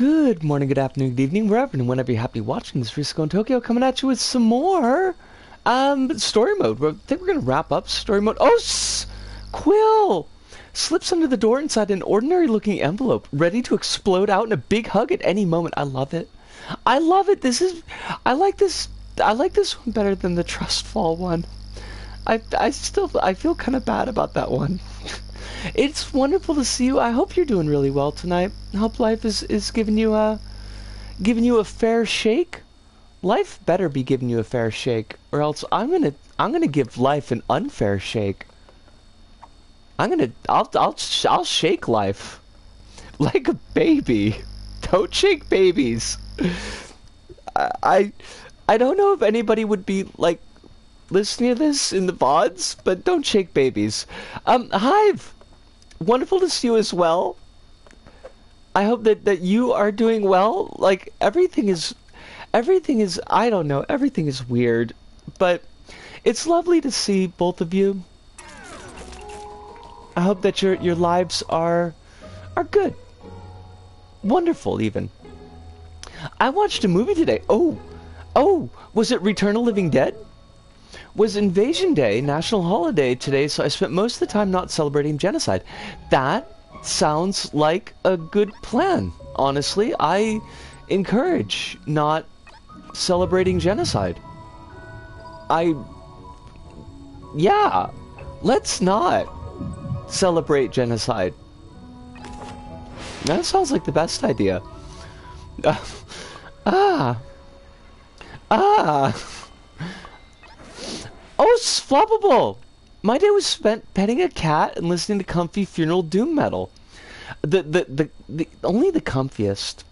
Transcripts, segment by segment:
Good morning, good afternoon, good evening, wherever and whenever you happen to be watching this. Risco in Tokyo coming at you with some more story mode. I think we're going to wrap up story mode. Oh, Quill slips under the door inside an ordinary-looking envelope, ready to explode out in a big hug at any moment. I love it. I love it. I like this one better than the Trust Fall one. I feel kind of bad about that one. It's wonderful to see you. I hope you're doing really well tonight. I hope life is giving you a fair shake. Life better be giving you a fair shake, or else I'm gonna give life an unfair shake. I'll shake life like a baby. Don't shake babies. I don't know if anybody would be like listening to this in the VODs, but don't shake babies. Hive, wonderful to see you as well. I hope that you are doing well. Like everything is, I don't know, everything is weird, but it's lovely to see both of you. I hope that your lives are good. Wonderful, even. I watched a movie today. Oh, was it Return of the Living Dead? Was Invasion Day, national holiday today, so I spent most of the time not celebrating genocide. That sounds like a good plan. Honestly, I encourage not celebrating genocide. Yeah, let's not celebrate genocide. That sounds like the best idea. Oh, Floppable! My day was spent petting a cat and listening to comfy funeral doom metal. Only the comfiest.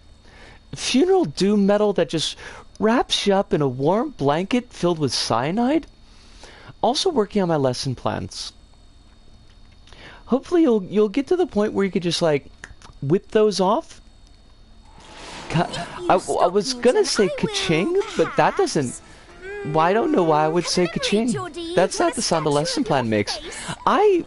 Funeral doom metal that just wraps you up in a warm blanket filled with cyanide. Also working on my lesson plans. Hopefully you'll get to the point where you could just like whip those off. I was gonna say ka-ching, but that doesn't... Well, I don't know why I would say ka-ching. That's not the sound the lesson plan makes.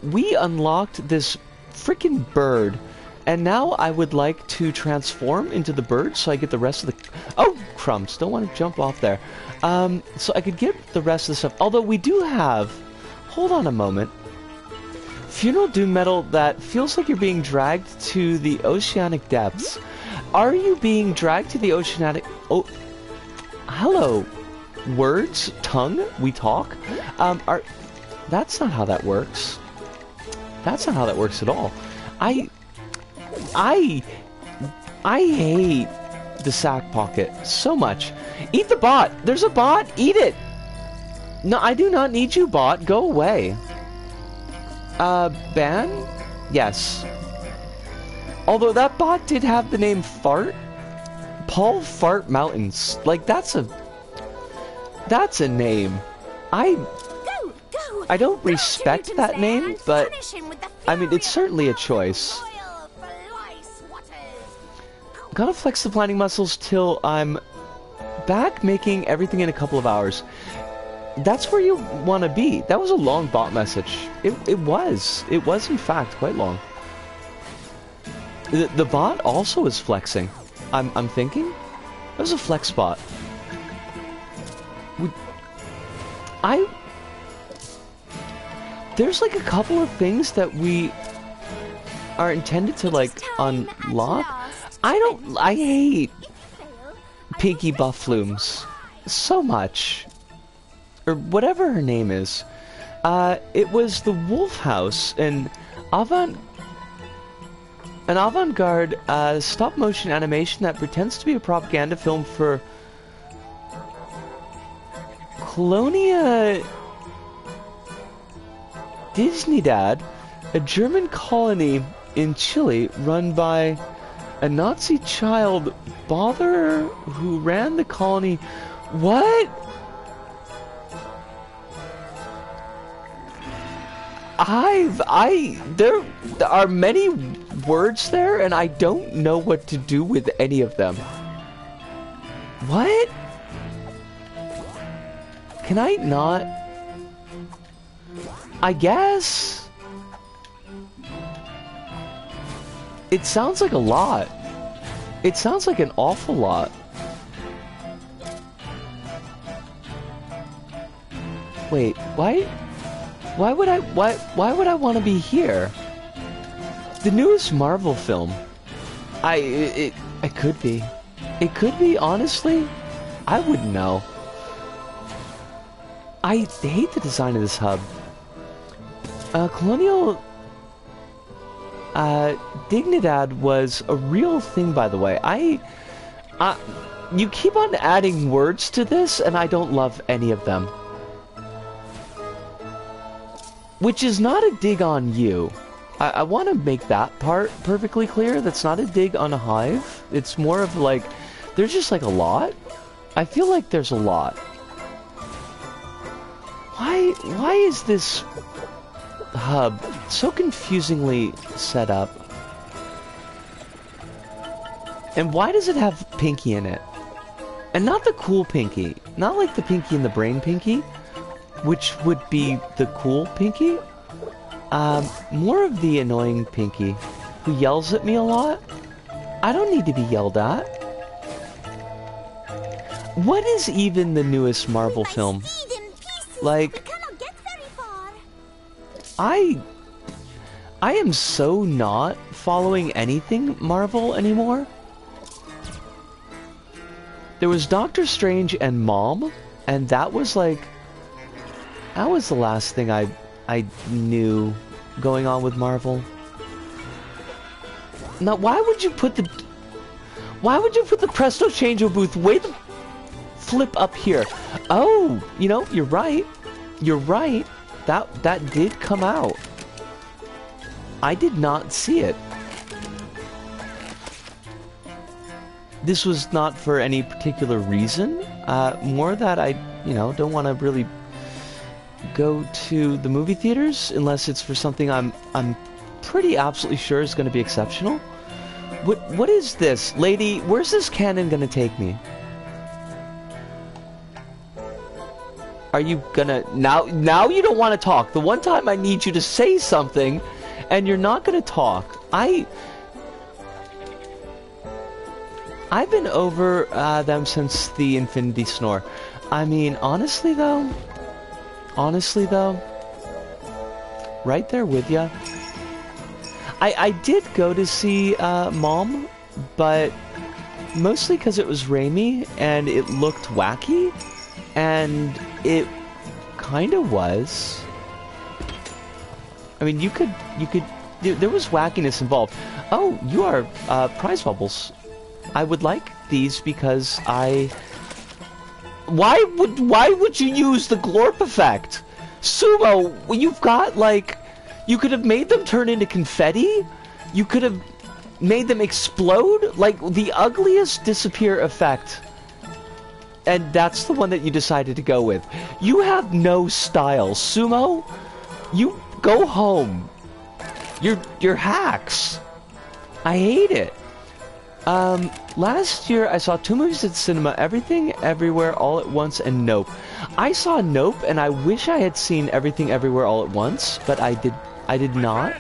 We unlocked this freaking bird, and now I would like to transform into the bird so I get the rest of the... Oh, crumbs. Don't want to jump off there. So I could get the rest of the stuff. Although we do have... Hold on a moment. Funeral doom metal that feels like you're being dragged to the oceanic depths. Are you being dragged to the oceanic... Oh, hello. Words, tongue, we talk. That's not how that works. That's not how that works at all. I hate the sack pocket so much. Eat the bot. There's a bot. Eat it. No, I do not need you, bot. Go away. Ban? Yes. Although that bot did have the name Fart. Paul Fart Mountains. Like, that's a name. I don't respect that name, but I mean, it's certainly a choice. Gotta flex the planning muscles till I'm back making everything in a couple of hours. That's where you want to be. That was a long bot message. It was in fact quite long. The bot also is flexing. I'm thinking that was a flex bot. There's like a couple of things that we are intended to like unlock. I hate Pinky Bufflooms so much. Or whatever her name is. It was the Wolf House, an avant-garde stop-motion animation that pretends to be a propaganda film for Colonia Disneydad, a German colony in Chile run by a Nazi child bother who ran the colony. What? There are many words there, and I don't know what to do with any of them. What? Can I not? I guess. It sounds like a lot. It sounds like an awful lot. Wait, why would I want to be here? The newest Marvel film. It could be. It could be, honestly. I wouldn't know. I hate the design of this hub. Colonial Dignidad was a real thing, by the way. You keep on adding words to this, and I don't love any of them. Which is not a dig on you. I want to make that part perfectly clear. That's not a dig on a hive. It's more of like, there's just like a lot. I feel like there's a lot. Why is this hub so confusingly set up? And why does it have Pinky in it? And not the cool Pinky. Not like the Pinky in the Brain Pinky, which would be the cool Pinky. More of the annoying Pinky, who yells at me a lot. I don't need to be yelled at. What is even the newest Marvel film? Like, I am so not following anything Marvel anymore. There was Doctor Strange and Mom, and that was like, that was the last thing I knew going on with Marvel. Now, why would you put the Presto Changeo booth way the flip up here? Oh, you know, you're right. You're right. That did come out. I did not see it. This was not for any particular reason. More that I, you know, don't want to really go to the movie theaters unless it's for something I'm pretty absolutely sure is going to be exceptional. What is this, lady? Where's this cannon going to take me? Are you gonna now you don't want to talk. The one time I need you to say something and you're not going to talk. I've been over them since the Infinity Snore. I mean, honestly though, right there with ya. I did go to see Mom, but mostly because it was Raimi and it looked wacky, and it kind of was. I mean, you could there was wackiness involved. Oh, you are prize bubbles. I would like these because Why would you use the glorp effect? Sumo, you've got, like, you could have made them turn into confetti? You could have made them explode? Like, the ugliest disappear effect. And that's the one that you decided to go with. You have no style. Sumo, you go home. You're hacks. I hate it. Last year I saw 2 movies at the cinema, Everything Everywhere All at Once and Nope. I saw Nope and I wish I had seen Everything Everywhere All at Once, but I did not,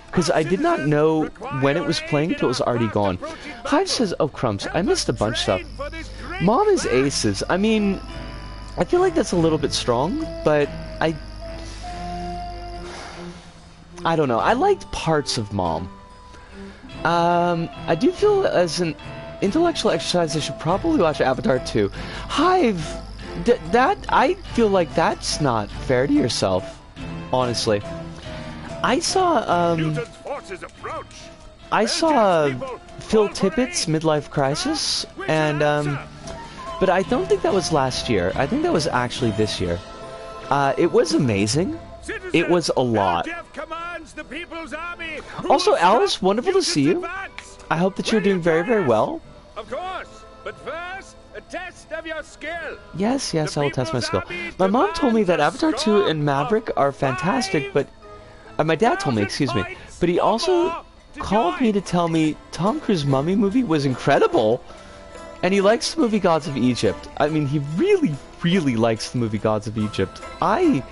because I did not know when it was playing until it was already gone. Hive says, oh crumbs, I missed a bunch of stuff. Mom is aces. I mean, I feel like that's a little bit strong, but I don't know. I liked parts of Mom. I do feel as an intellectual exercise I should probably watch Avatar 2. Hive, that I feel like that's not fair to yourself, honestly. I saw Phil Tippett's Midlife Crisis, and but I don't think that was last year. I think that was actually this year. It was amazing. It was a lot. Also, Alice, wonderful to see you. I hope that you're doing very, very well. Of course, but first, a test of your skill. Yes, I will test my skill. My mom told me that Avatar 2 and Maverick are fantastic, but... my dad told me, excuse me. But he also called me to tell me Tom Cruise's Mummy movie was incredible. And he likes the movie Gods of Egypt. I mean, he really, really likes the movie Gods of Egypt. I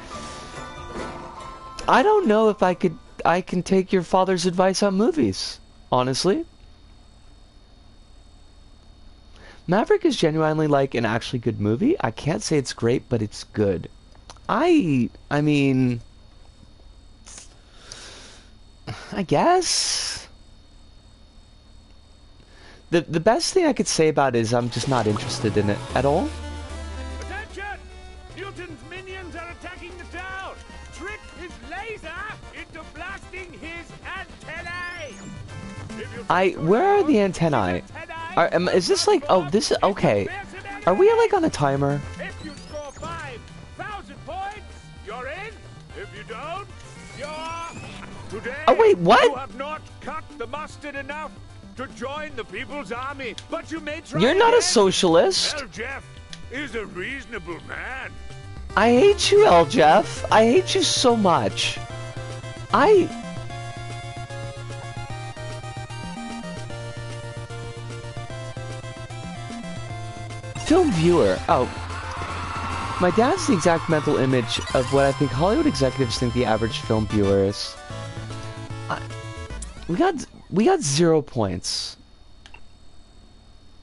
don't know if I can take your father's advice on movies, honestly. Maverick is genuinely like an actually good movie. I can't say it's great, but it's good. I mean, I guess the best thing I could say about it is I'm just not interested in it at all. Attention! Newton's minions are attacking the town. Trick his laser into blasting his antennae. Where are the antennae? Is this like, oh, this is, okay. Are we like on a timer? If you score 5,000 points, you're in. If you don't, you're... Today, Oh, wait, what? you have not cut the mustard enough to join the People's Army, but you may try. You're not a again. socialist. Well, Jeff is a reasonable man. I hate you, Jeff. I hate you so much. Film viewer. Oh. My dad's the exact mental image of what I think Hollywood executives think the average film viewer is. We got 0 points.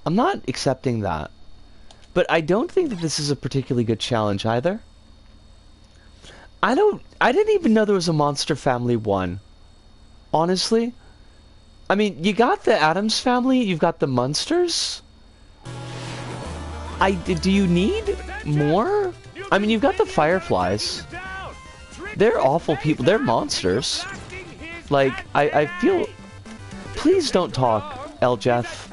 I'm not accepting that. But I don't think that this is a particularly good challenge either. I didn't even know there was a Monster Family 1. Honestly. I mean, you got the Addams Family, you've got the Munsters. Do you need more? I mean, you've got the Fireflies. They're awful people. They're monsters. Like, I feel... Please don't talk, Jeff.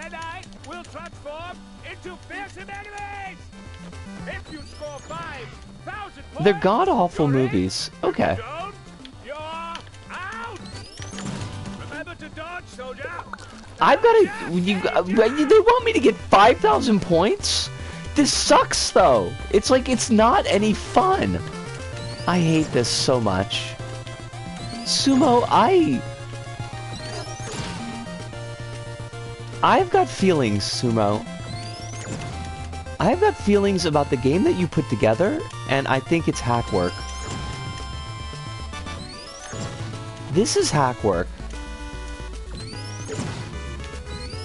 They're god-awful movies. Okay. I've got to... They want me to get 5,000 points? This sucks, though. It's like, it's not any fun. I hate this so much. Sumo, I've got feelings, Sumo. I've got feelings about the game that you put together, and I think it's hack work. This is hack work.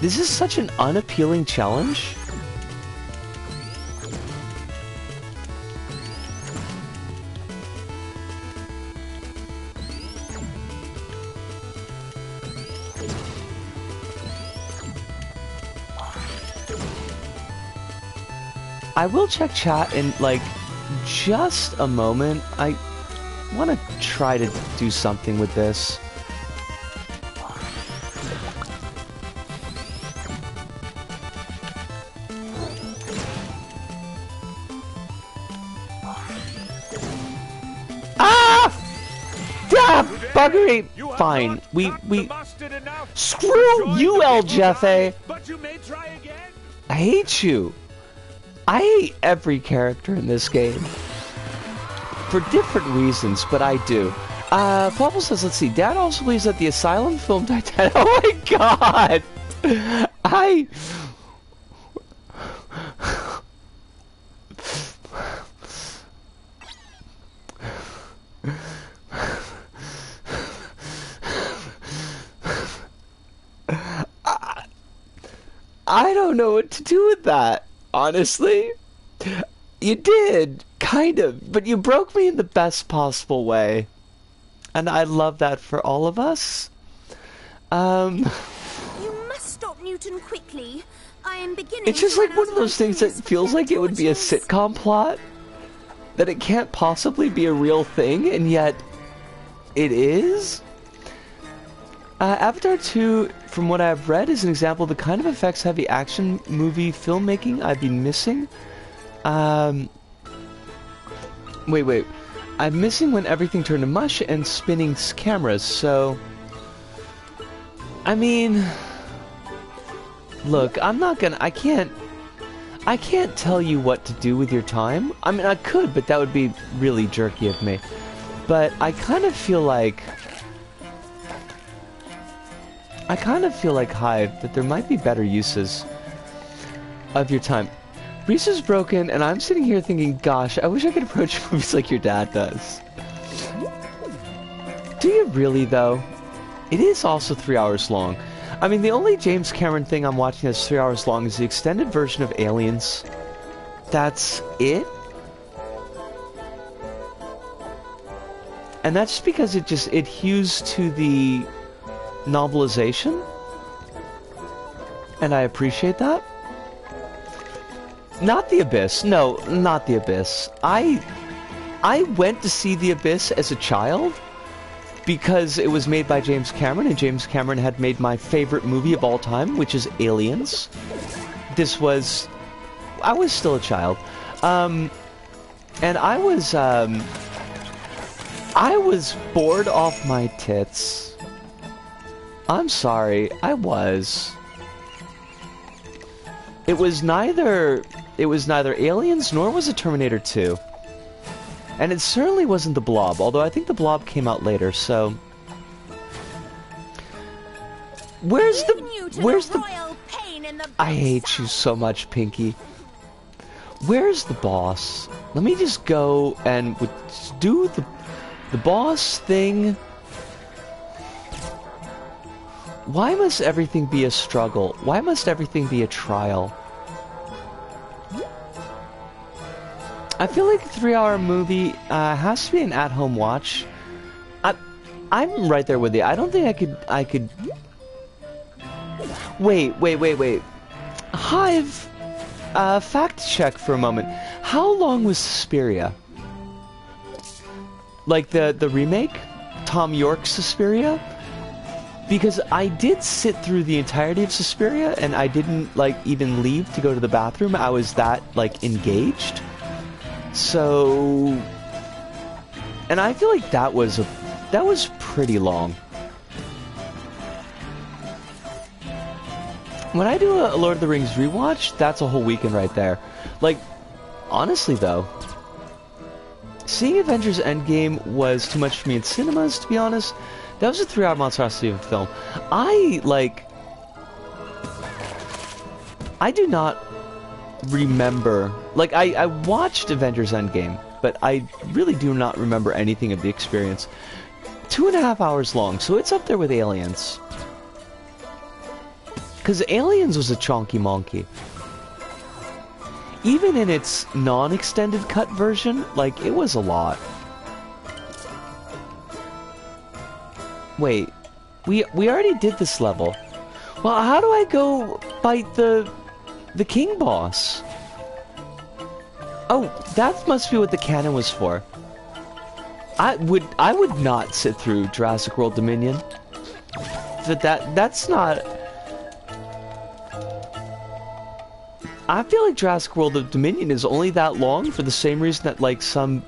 This is such an unappealing challenge. I will check chat in, like, just a moment. I want to try to do something with this. Ah! Buggery! Fine. We screw you, Jeff. But you may try again. I hate you. I hate every character in this game. For different reasons, but I do. Pablo says, let's see, Dad also believes that the Asylum film Titanic... Oh my god! I don't know what to do with that. Honestly, you did, kind of, but you broke me in the best possible way. And I love that for all of us. You must stop Newton quickly. I am beginning. It's just like one of those things that feels like it would be a sitcom plot. That it can't possibly be a real thing, and yet it is. Avatar 2, from what I've read, is an example of the kind of effects-heavy action movie filmmaking I've been missing. Wait. I'm missing when everything turned to mush and spinning cameras, so... I mean... Look, I'm not gonna... I can't tell you what to do with your time. I mean, I could, but that would be really jerky of me. But I kind of feel like... Hive, that there might be better uses of your time. Reese is broken, and I'm sitting here thinking, gosh, I wish I could approach movies like your dad does. Do you really, though? It is also 3 hours long. I mean, the only James Cameron thing I'm watching that's 3 hours long is the extended version of Aliens. That's it? And that's just because it hews to the novelization. And I appreciate that. Not The Abyss. No, not The Abyss. I went to see The Abyss as a child because it was made by James Cameron, and James Cameron had made my favorite movie of all time, which is Aliens. I was still a child. And I was bored off my tits. I'm sorry, I was. It was neither Aliens nor was it Terminator 2. And it certainly wasn't The Blob, although I think The Blob came out later, so... Where's the I hate you so much, Pinky. Where's the boss? Let me just go and do the boss thing. Why must everything be a struggle? Why must everything be a trial? I feel like a 3-hour movie has to be an at-home watch. I'm right there with you. I don't think I could... Wait. Hive, fact check for a moment. How long was Suspiria? Like the remake? Tom York's Suspiria? Because I did sit through the entirety of Suspiria, and I didn't, like, even leave to go to the bathroom. I was that, like, engaged. So... And I feel like that was pretty long. When I do a Lord of the Rings rewatch, that's a whole weekend right there. Like, honestly though, seeing Avengers Endgame was too much for me in cinemas, to be honest. That was a 3-hour monstrosity of a film. I do not remember... Like, I watched Avengers Endgame, but I really do not remember anything of the experience. 2.5 hours long, so it's up there with Aliens. Because Aliens was a chonky monkey. Even in its non-extended cut version, like, it was a lot. Wait, we already did this level. Well, how do I go fight the king boss? Oh, that must be what the cannon was for. I would not sit through Jurassic World Dominion. But that's not... I feel like Jurassic World Dominion is only that long for the same reason that, like, some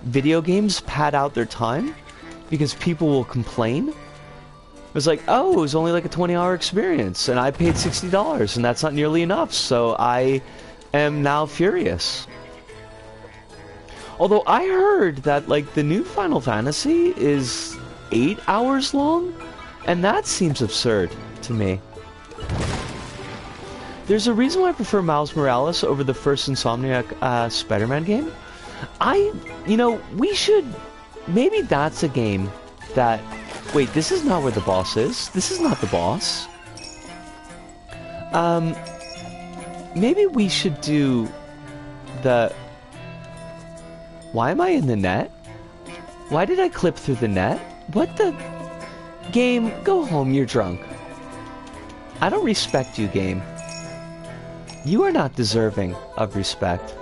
video games pad out their time. Because people will complain. It was like, oh, it was only like a 20-hour experience, and I paid $60, and that's not nearly enough, so I am now furious. Although I heard that, like, the new Final Fantasy is 8 hours long, and that seems absurd to me. There's a reason why I prefer Miles Morales over the first Insomniac Spider-Man game. We should... Maybe that's a game that... Wait, this is not where the boss is. This is not the boss. Maybe we should do the... Why am I in the net? Why did I clip through the net? What the... Game, go home, you're drunk. I don't respect you, game. You are not deserving of respect.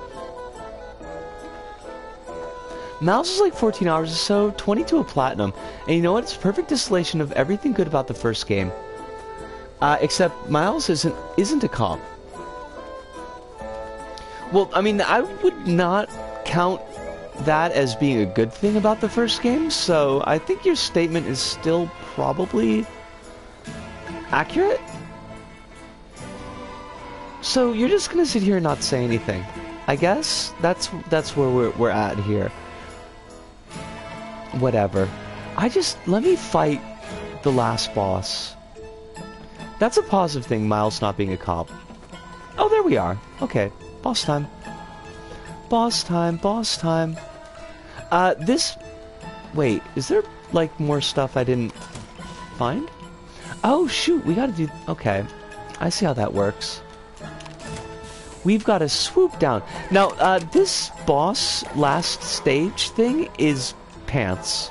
Miles is like 14 hours or so, 22 a platinum, and you know what? It's a perfect distillation of everything good about the first game. Except Miles isn't a comp. Well, I mean, I would not count that as being a good thing about the first game, so I think your statement is still probably accurate. So you're just gonna sit here and not say anything. I guess that's where we're at here. Whatever. Let me fight the last boss. That's a positive thing, Miles not being a cop. Oh, there we are. Okay, boss time. Boss time, boss time. Wait, is there, like, more stuff I didn't find? Oh, shoot, we gotta do... Okay. I see how that works. We've got to swoop down. Now, this boss last stage thing is pants.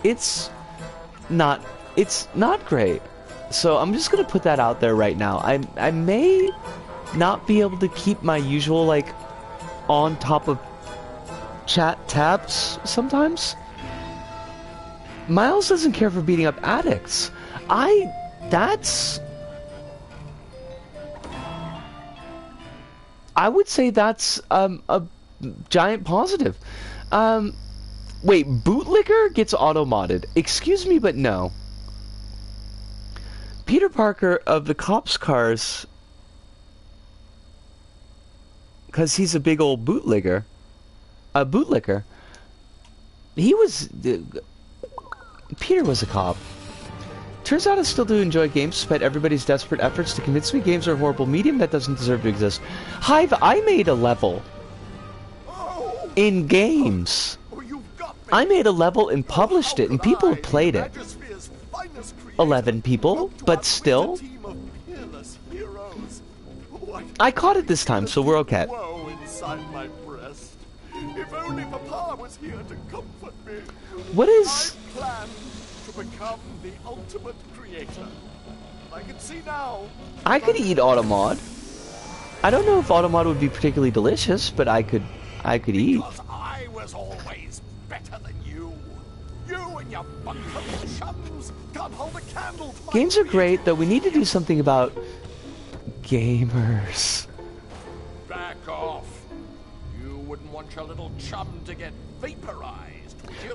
It's not great. So I'm just gonna put that out there right now. I may not be able to keep my usual, like, on top of chat tabs sometimes. Miles doesn't care for beating up addicts. I would say that's a giant positive. Wait, Bootlicker gets auto-modded. Excuse me, but no. Peter Parker of the Cops Cars, because he's a big old bootlicker. A bootlicker. He was... Peter was a cop. Turns out I still do enjoy games despite everybody's desperate efforts to convince me games are a horrible medium that doesn't deserve to exist. Hive, I made a level in games. I made a level and published it, and people have played it. 11 people, but still. I caught it this time, so we're okay. What is... become the ultimate creator. I can see now. I could eat Automod. I don't know if Automod would be particularly delicious, but I could eat. Because I was always better than you. You and your bunch of chums can't hold a candle to my Games are great, though we need to do something about gamers. Back off. You wouldn't want your little chum to get vaporized.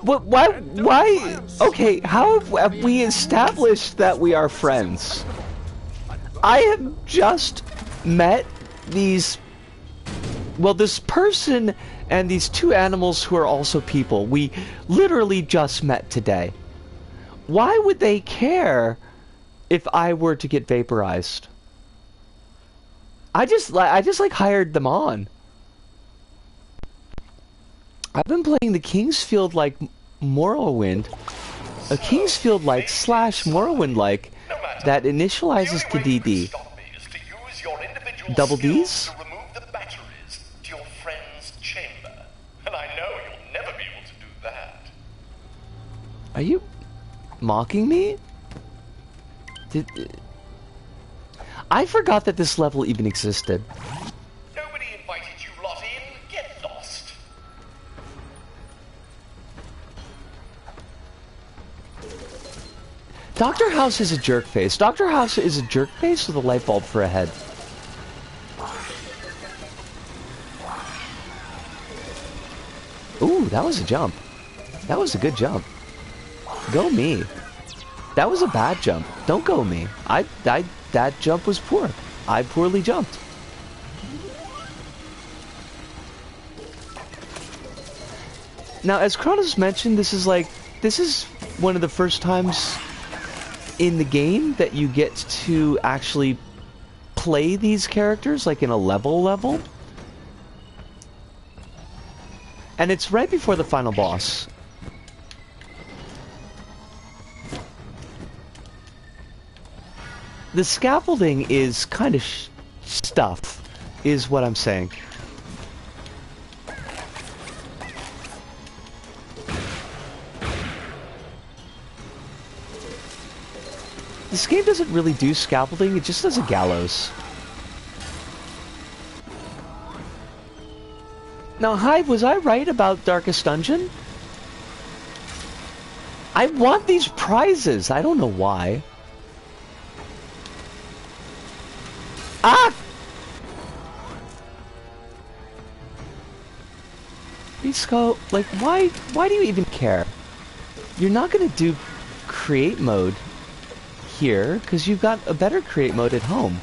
What? Why? Okay, how have we established that we are friends? I have just met these... Well, this person and these two animals who are also people. We literally just met today. Why would they care if I were to get vaporized? I just like hired them on. I've been playing the Kingsfield-like Morrowind, a Kingsfield-like / Morrowind-like that initializes to DD. Double D's? To remove the batteries to your friend's chamber, and I know you'll never be able to do that. Are you mocking me? I forgot that this level even existed. Nobody invited you lot in. Get lost. Dr. House is a jerk face. Dr. House is a jerk face with a light bulb for a head. Ooh, that was a jump. That was a good jump. Go me. That was a bad jump. Don't go me. That jump was poor. I poorly jumped. Now, as Kronos mentioned, this is one of the first times in the game that you get to actually play these characters, like in a level. And it's right before the final boss. The scaffolding is kind of stuff, is what I'm saying. This game doesn't really do scaffolding, it just does a gallows. Now, Hive, was I right about Darkest Dungeon? I want these prizes, I don't know why. Ah! Risco, like, why do you even care? You're not gonna do create mode here, because you've got a better create mode at home.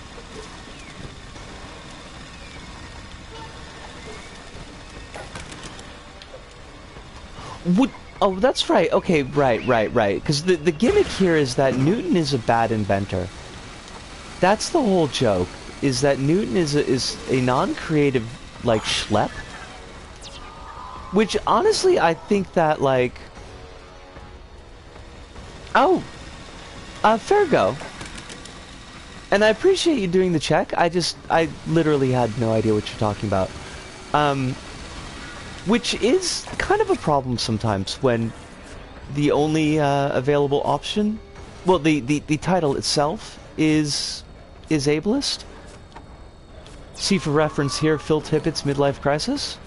Oh, that's right. Okay, right. Because the gimmick here is that Newton is a bad inventor. That's the whole joke, is that Newton is a non-creative, like, schlep. Which, honestly, I think that, like... Oh! Fair go. And I appreciate you doing the check. I literally had no idea what you're talking about. Which is kind of a problem sometimes when the only available option, well, the title itself is ableist. See for reference here, Phil Tippett's Midlife Crisis.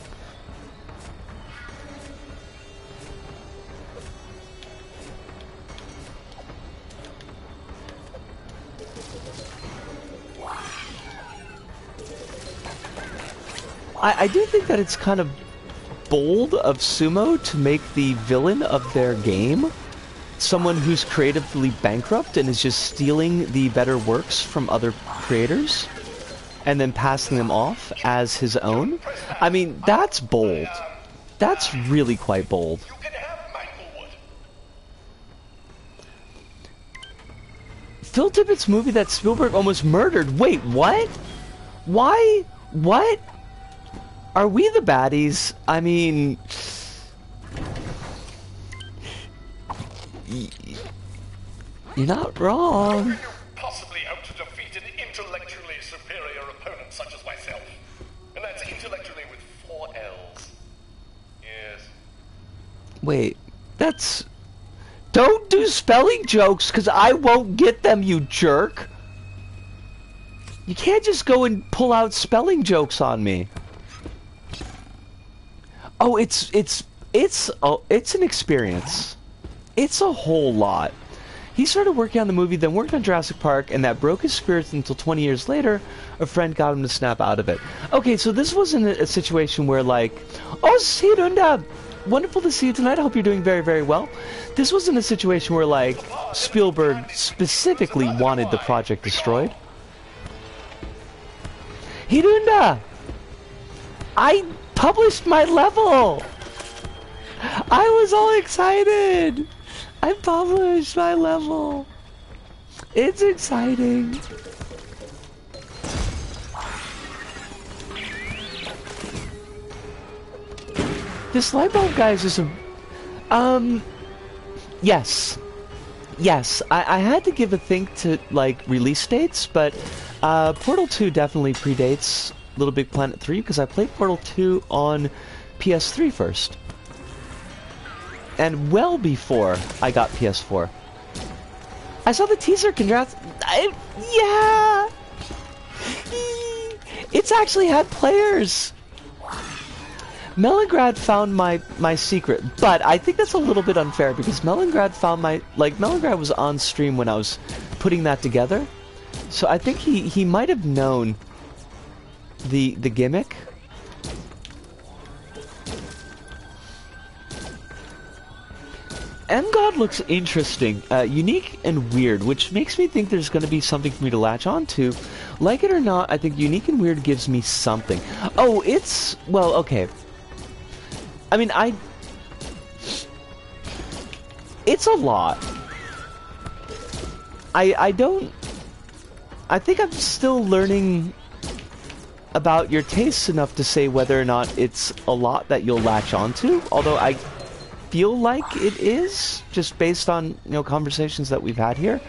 I do think that it's kind of bold of Sumo to make the villain of their game someone who's creatively bankrupt and is just stealing the better works from other creators and then passing them off as his own. I mean, that's bold. That's really quite bold. You can have Manglewood. Phil Tippett's movie that Spielberg almost murdered. Wait, what? Why? What? Are we the baddies? I mean... You're not wrong. How are you possibly out to defeat an intellectually superior opponent such as myself? And that's intellectually with 4 L's. Yes. Wait, that's... Don't do spelling jokes, because I won't get them, you jerk! You can't just go and pull out spelling jokes on me. Oh, it's an experience. It's a whole lot. He started working on the movie, then worked on Jurassic Park, and that broke his spirit until 20 years later, a friend got him to snap out of it. Okay, so this wasn't a situation where like, oh, see you, Dunda! Wonderful to see you tonight, I hope you're doing very, very well. This wasn't a situation where like, Spielberg specifically wanted the project destroyed. Hidunda! I published my level! I was all excited! I published my level! It's exciting! This light bulb guy is just a... Yes. Yes, I had to give a think to, like, release dates, but Portal 2 definitely predates LittleBigPlanet 3, because I played Portal 2 on PS3 first. And well before I got PS4. I saw the teaser, congrats. Yeah! It's actually had players! Melingrad found my secret, but I think that's a little bit unfair because Melingrad found my... Like, Melingrad was on stream when I was putting that together. So I think he might have known the gimmick. MGod looks interesting, unique and weird, which makes me think there's going to be something for me to latch on to. Like it or not, I think unique and weird gives me something. Oh, it's... Well, okay. I mean, it's a lot. I don't... I think I'm still learning about your tastes enough to say whether or not it's a lot that you'll latch onto, although I feel like it is, just based on, you know, conversations that we've had here.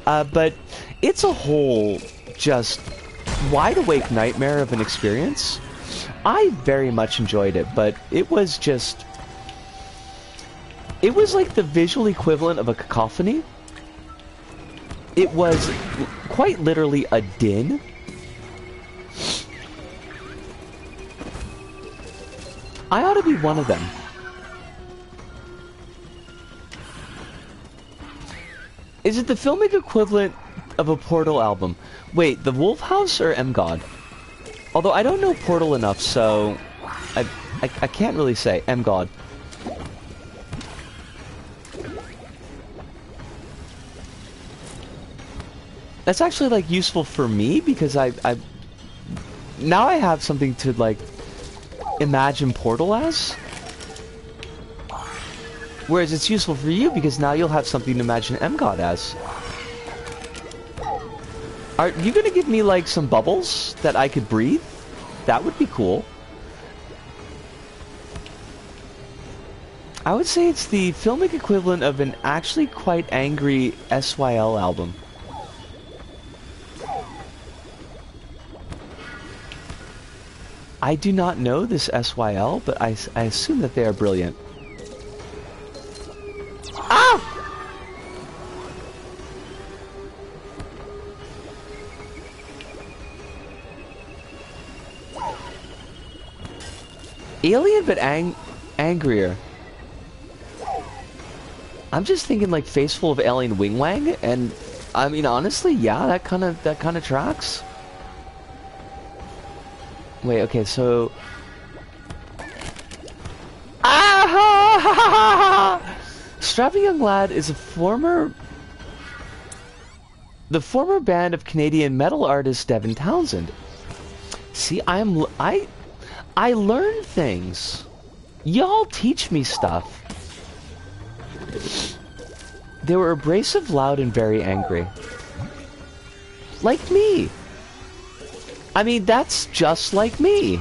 But it's a whole, just wide-awake nightmare of an experience. I very much enjoyed it, but it was just... It was like the visual equivalent of a cacophony. It was quite literally a din. I ought to be one of them. Is it the filmic equivalent of a Portal album? Wait, the Wolf House or MGod? Although I don't know Portal enough, so I can't really say. MGod. That's actually like useful for me because I now I have something to like imagine Portal as. Whereas it's useful for you because now you'll have something to imagine MGod as. Are you gonna give me like some bubbles that I could breathe? That would be cool. I would say it's the filmic equivalent of an actually quite angry SYL album. I do not know this SYL, but I assume that they are brilliant. Ah! Alien, but angrier. I'm just thinking like face full of alien wing wang, and I mean honestly, yeah, that kind of tracks. Wait, okay, so Strapping Young Lad is the former band of Canadian metal artist Devin Townsend. See, I learn things. Y'all teach me stuff. They were abrasive, loud, and very angry. Like me. I mean, that's just like me.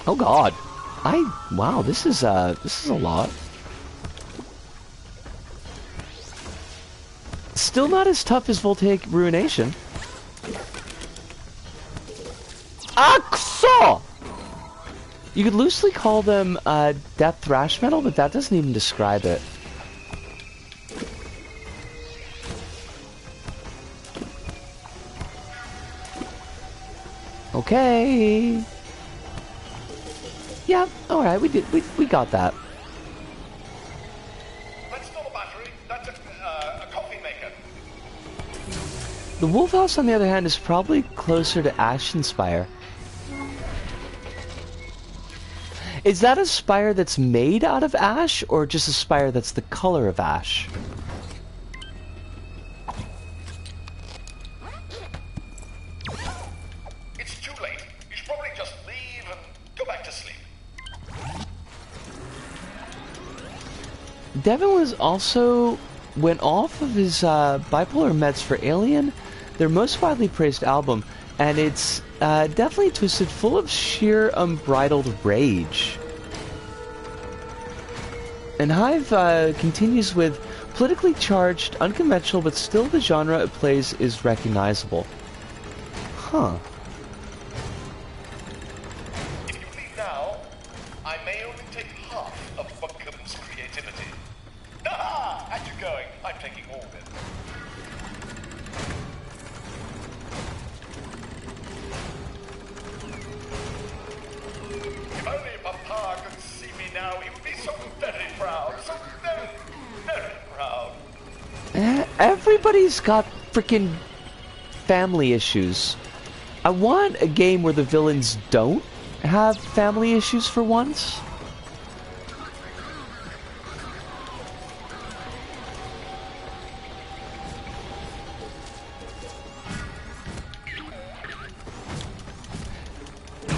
Oh God. Wow, this is a lot. Still not as tough as Voltaic Ruination. Axo! You could loosely call them death thrash metal, but that doesn't even describe it. Okay. Yeah, alright, we got that. That's not a battery, that's a coffee maker. The Wolf House, on the other hand, is probably closer to Ashen Spire. Is that a spire that's made out of ash, or just a spire that's the color of ash? It's too late. You should probably just leave and go back to sleep. Devin went off of his bipolar meds for Alien, their most widely praised album, and it's definitely twisted, full of sheer unbridled rage. And Hive continues with politically charged, unconventional, but still the genre it plays is recognizable. Huh. If you leave now, I may only take half of Buncombe's creativity. Ha! How'd you going? I'm taking all of it. If only Papa could see me now, he would be so very proud. So very, very proud. Everybody's got freaking family issues. I want a game where the villains don't have family issues for once.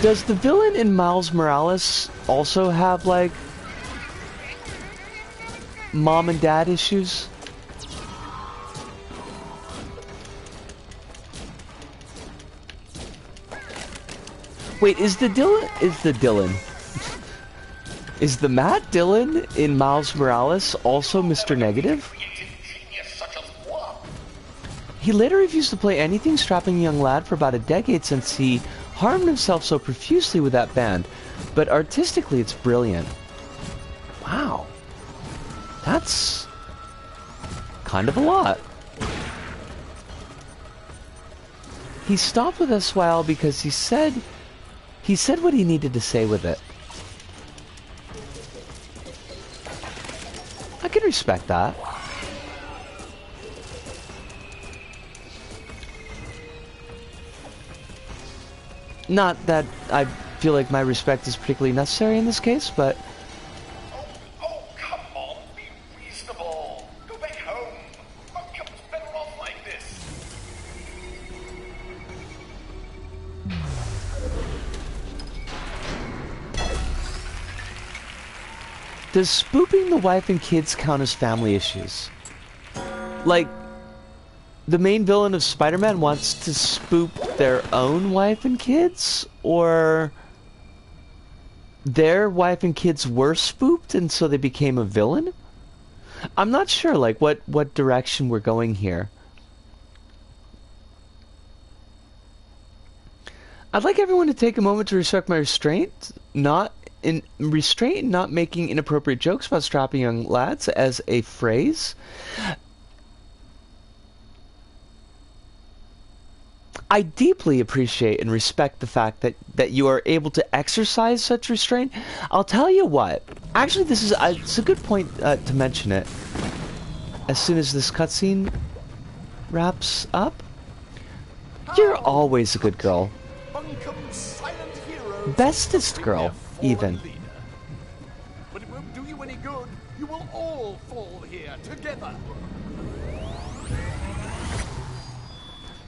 Does the villain in Miles Morales also have, like, mom and dad issues? Wait, is the Matt Dillon in Miles Morales also Mr. Negative? He later refused to play anything Strapping Young Lad for about a decade since he harmed himself so profusely with that band, but artistically it's brilliant. Wow. That's kind of a lot. He stopped with SYL because he said what he needed to say with it. I can respect that. Not that I feel like my respect is particularly necessary in this case, but... Oh, come on, be reasonable. Go back home. Buncombe's better off like this. Does spooping the wife and kids count as family issues? Like, the main villain of Spider-Man wants to spoop their own wife and kids? Or their wife and kids were spooped and so they became a villain? I'm not sure, like, what direction we're going here. I'd like everyone to take a moment to respect my restraint, not making inappropriate jokes about strapping young lads as a phrase. I deeply appreciate and respect the fact that you are able to exercise such restraint. I'll tell you what. Actually, this is it's a good point to mention it. As soon as this cutscene wraps up, you're always a good girl. Bestest girl, even. But it won't do you any good. You will all fall here together.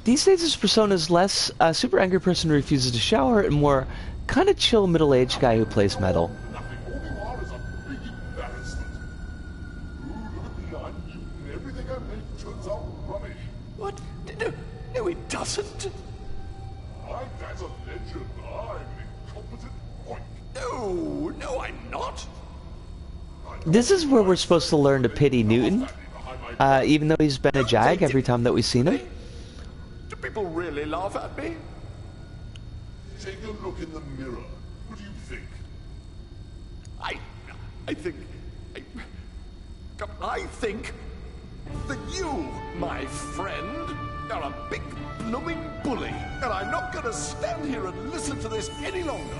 These days, this persona is less a super angry person who refuses to shower and more kind of chill middle-aged guy who plays metal. What? No, it doesn't. That's a legend. I'm an incompetent point. No, I'm not. This is where we're supposed to learn to pity Newton, even though he's been a jag every time that we've seen him. Do people really laugh at me? Take a look in the mirror. What do you think? I think that you, my friend, are a big blooming bully, and I'm not going to stand here and listen to this any longer.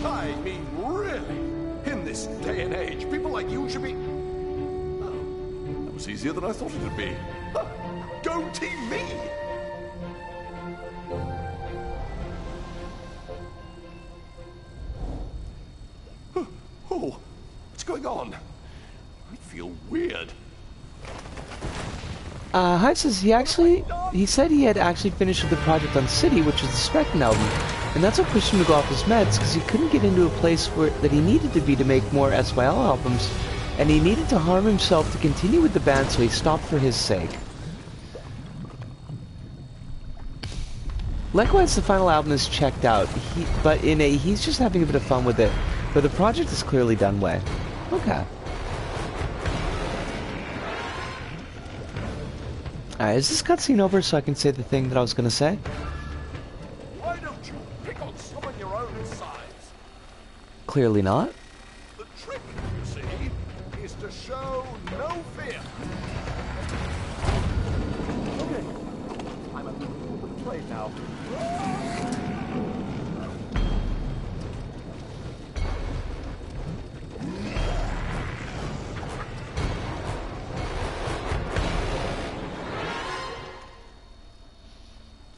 I mean, really, in this day and age, people like you should be... Oh, that was easier than I thought it would be. Huh, goatee me! Oh, what's going on? I feel weird. Hyde says he said he had actually finished with the project on City, which was the Spectrum album, and that's what pushed him to go off his meds, because he couldn't get into a place that he needed to be to make more SYL albums, and he needed to harm himself to continue with the band, so he stopped for his sake. Likewise, the final album is checked out, but he's just having a bit of fun with it, but the project is clearly done way. Okay. Alright, is this cutscene over so I can say the thing that I was going to say? Why don't you pick on someone your own size? Clearly not. The trick, you see, is to show no fear. Okay, I'm a little bit afraid now.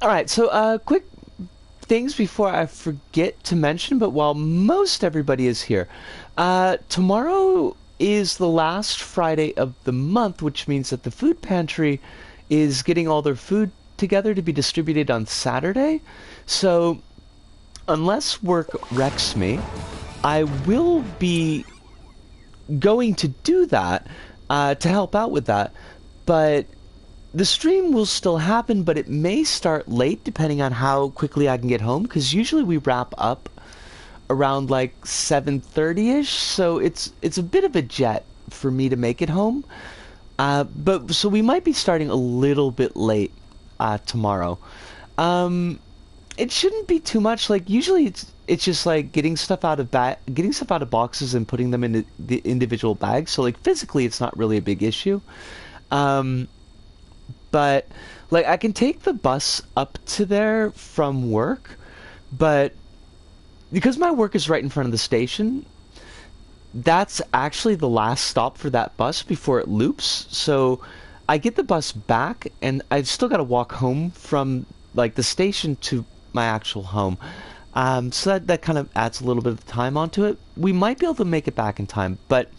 Alright, so quick things before I forget to mention, but while most everybody is here, tomorrow is the last Friday of the month, which means that the food pantry is getting all their food together to be distributed on Saturday. So, unless work wrecks me, I will be going to do that to help out with that, but the stream will still happen, but it may start late depending on how quickly I can get home, because usually we wrap up around like 7:30ish, so it's a bit of a jet for me to make it home. But so we might be starting a little bit late tomorrow. It shouldn't be too much. Like usually it's just like getting stuff out of boxes and putting them into the individual bags. So like physically it's not really a big issue. But like I can take the bus up to there from work, but because my work is right in front of the station, that's actually the last stop for that bus before it loops. So I get the bus back and I've still got to walk home from like the station to my actual home. So that kind of adds a little bit of time onto it. We might be able to make it back in time, but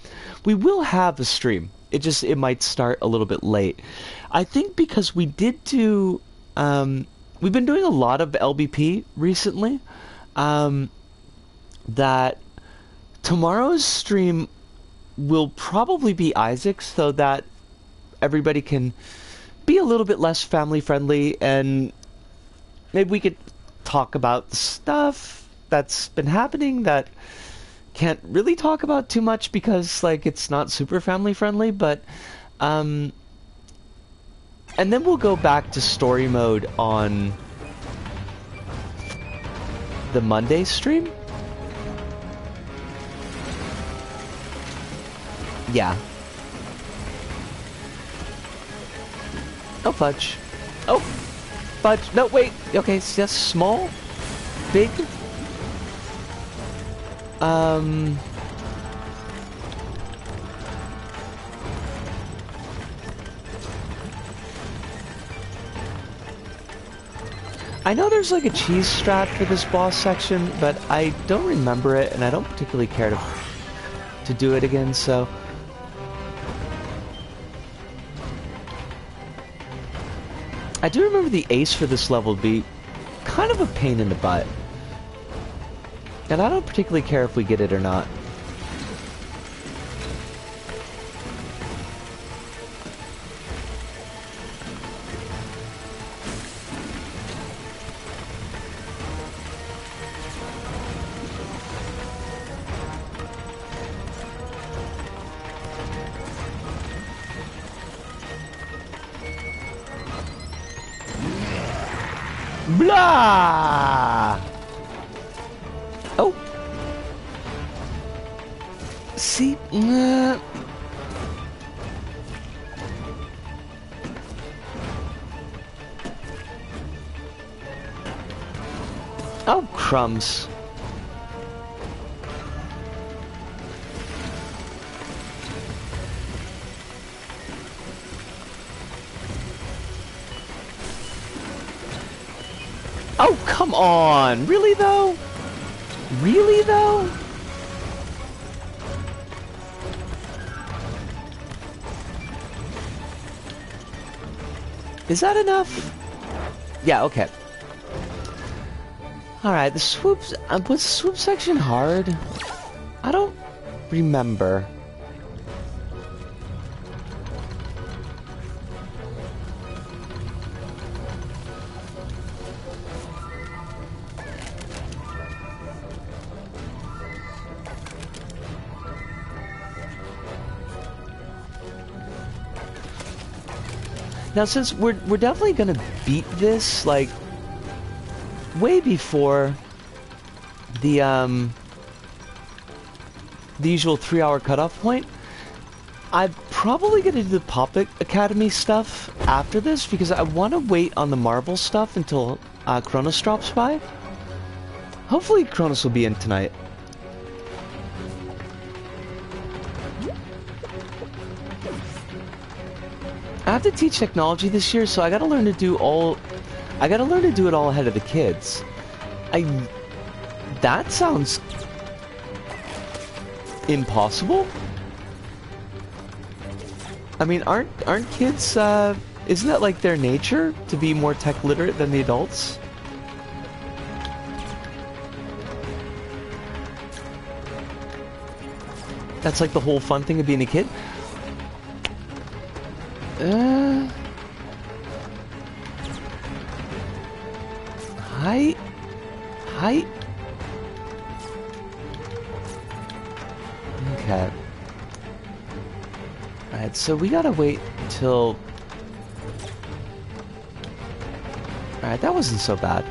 we will have a stream. It might start a little bit late. I think because we did do, we've been doing a lot of LBP recently, that tomorrow's stream will probably be Isaac's, so that everybody can be a little bit less family friendly, and maybe we could talk about the stuff that's been happening that can't really talk about too much because, like, it's not super family friendly, but, and then we'll go back to story mode on the Monday stream? Yeah. Oh, fudge. Oh! Fudge. No, wait. Okay, it's just small? Big? I know there's like a cheese strat for this boss section, but I don't remember it, and I don't particularly care to do it again, so... I do remember the ace for this level would be kind of a pain in the butt. And I don't particularly care if we get it or not. Blah! Oh. See? Oh, crumbs. Oh, come on! Really, though? Really, though? Is that enough? Yeah, okay. Alright, the swoops... was the swoop section hard? I don't remember. Now, since we're definitely gonna beat this, like, way before the usual 3-hour cutoff point, I'm probably gonna do the Popit Academy stuff after this, because I want to wait on the marble stuff until Kronos drops by. Hopefully Kronos will be in tonight. I have to teach technology this year, so I gotta learn to do it all ahead of the kids. That sounds impossible. I mean, aren't kids, isn't that like their nature to be more tech literate than the adults? That's like the whole fun thing of being a kid. Height. Okay. Alright, so we gotta wait till... Alright, that wasn't so bad.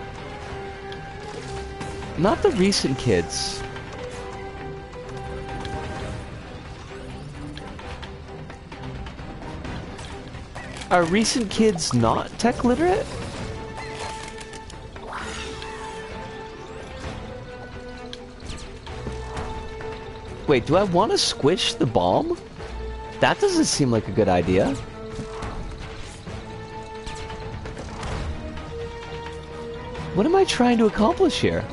Not the recent kids. Are recent kids not tech literate? Wait, do I want to squish the bomb? That doesn't seem like a good idea. What am I trying to accomplish here?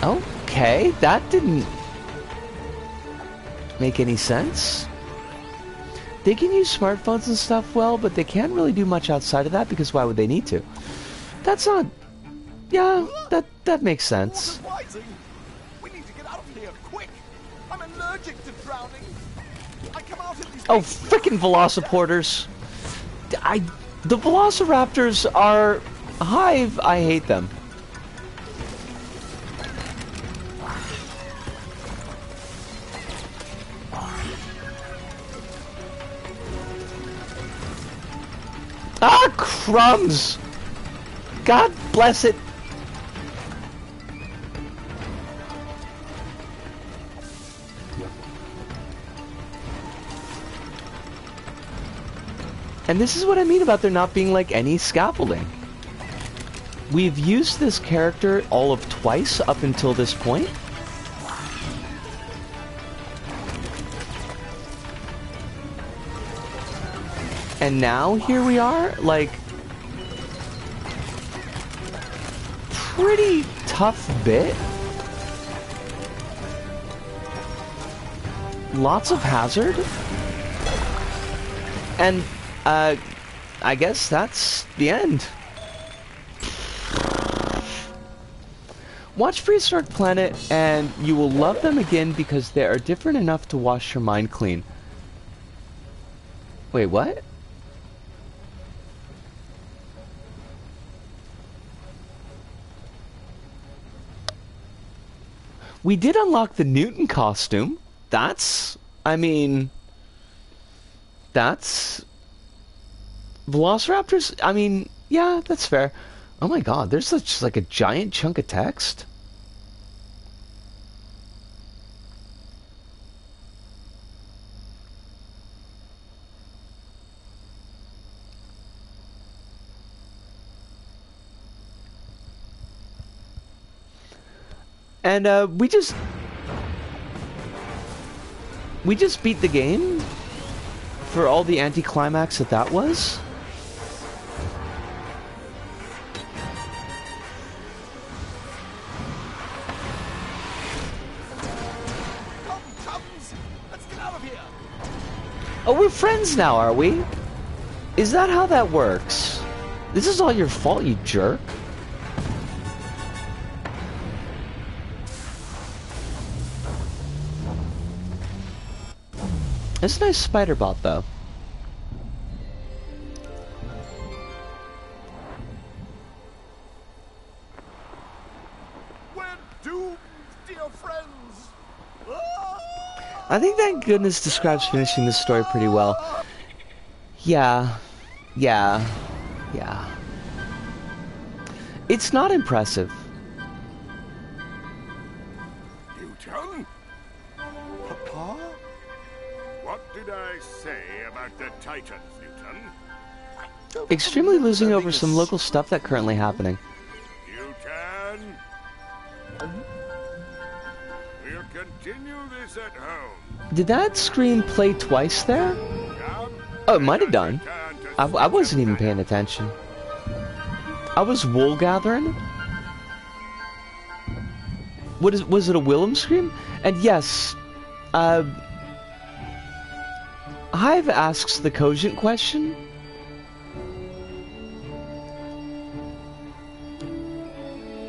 Okay, that didn't make any sense. They can use smartphones and stuff well, but they can't really do much outside of that because why would they need to? That's not... Yeah, that makes sense. We need to get out of here, quick! I'm allergic to drowning. I come out of these Oh, frickin' velociporters! The Velociraptors are Hive. I hate them. Ah, crumbs! God bless it. And this is what I mean about there not being like any scaffolding. We've used this character all of twice up until this point. And now here we are, like, pretty tough bit. Lots of hazard. And I guess that's the end. Watch Prehistoric Planet and you will love them again because they are different enough to wash your mind clean. Wait, what? We did unlock the Newton costume. That's, I mean, that's Velociraptors. I mean, yeah, that's fair. Oh my god, there's such like a giant chunk of text. And we just beat the game for all the anticlimax that was. Let's get out of here. Oh, we're friends now, are we? Is that how that works? This is all your fault, you jerk. It's a nice spider bot, though. We're doomed, dear friends. I think that goodness describes finishing this story pretty well. Yeah. It's not impressive. Newton? Papa? What did I say about the Titans, Newton? Extremely losing over some local stuff that's currently happening. Newton? We'll continue this at home. Did that screen play twice there? Oh, it might have done. I wasn't even paying attention. I was wool gathering. Was it a Willem scream? And yes, Hive asks the cogent question.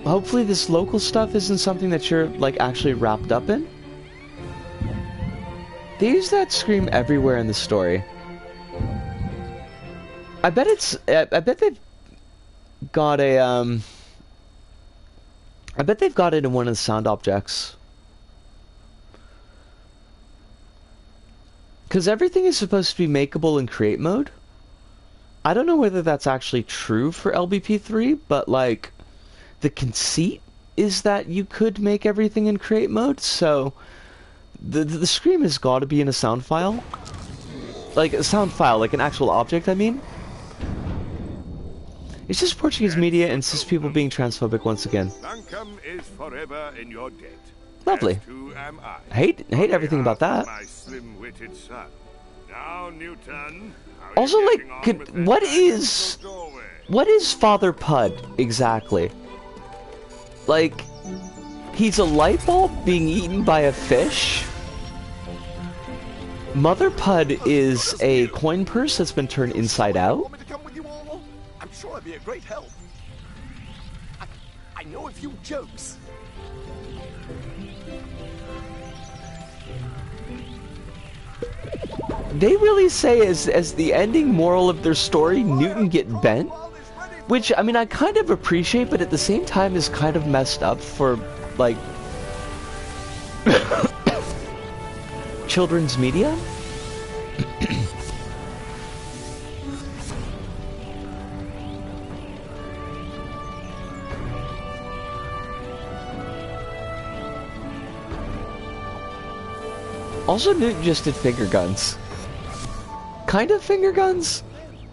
Hopefully this local stuff isn't something that you're, like, actually wrapped up in. They use that scream everywhere in the story. I bet they've got a, I bet they've got it in one of the sound objects. Because everything is supposed to be makeable in create mode. I don't know whether that's actually true for LBP3, but, like, the conceit is that you could make everything in create mode, so the scream has got to be in a sound file. Like, a sound file, like an actual object, I mean. It's just Portuguese media and cis people being transphobic once again. Buncombe is forever in your debt. Lovely. As too am I. Hate everything about that. My slim-witted son. Now, Newton. how are Also, you like, getting on with the what task is of doorway? what is Father Pud exactly? Like, he's a light bulb being eaten by a fish? Mother Pud is a coin purse that's been turned inside out? Want me to come with you all? I'm sure I'd be a great help. I know a few jokes. they really say as the ending moral of their story, Newton get bent, which I mean I kind of appreciate, but at the same time is kind of messed up for like children's media. Also, Newton just did finger guns. Kind of finger guns?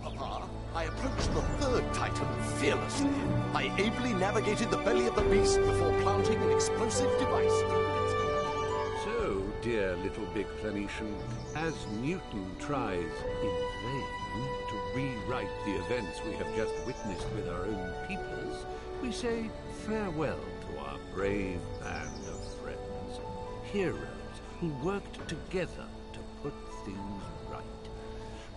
Papa, I approached the third Titan fearlessly. I ably navigated the belly of the beast before planting an explosive device in its core. So, dear little big Planetian, as Newton tries in vain to rewrite the events we have just witnessed with our own peoples, we say farewell to our brave band of friends, heroes who worked together to put things right.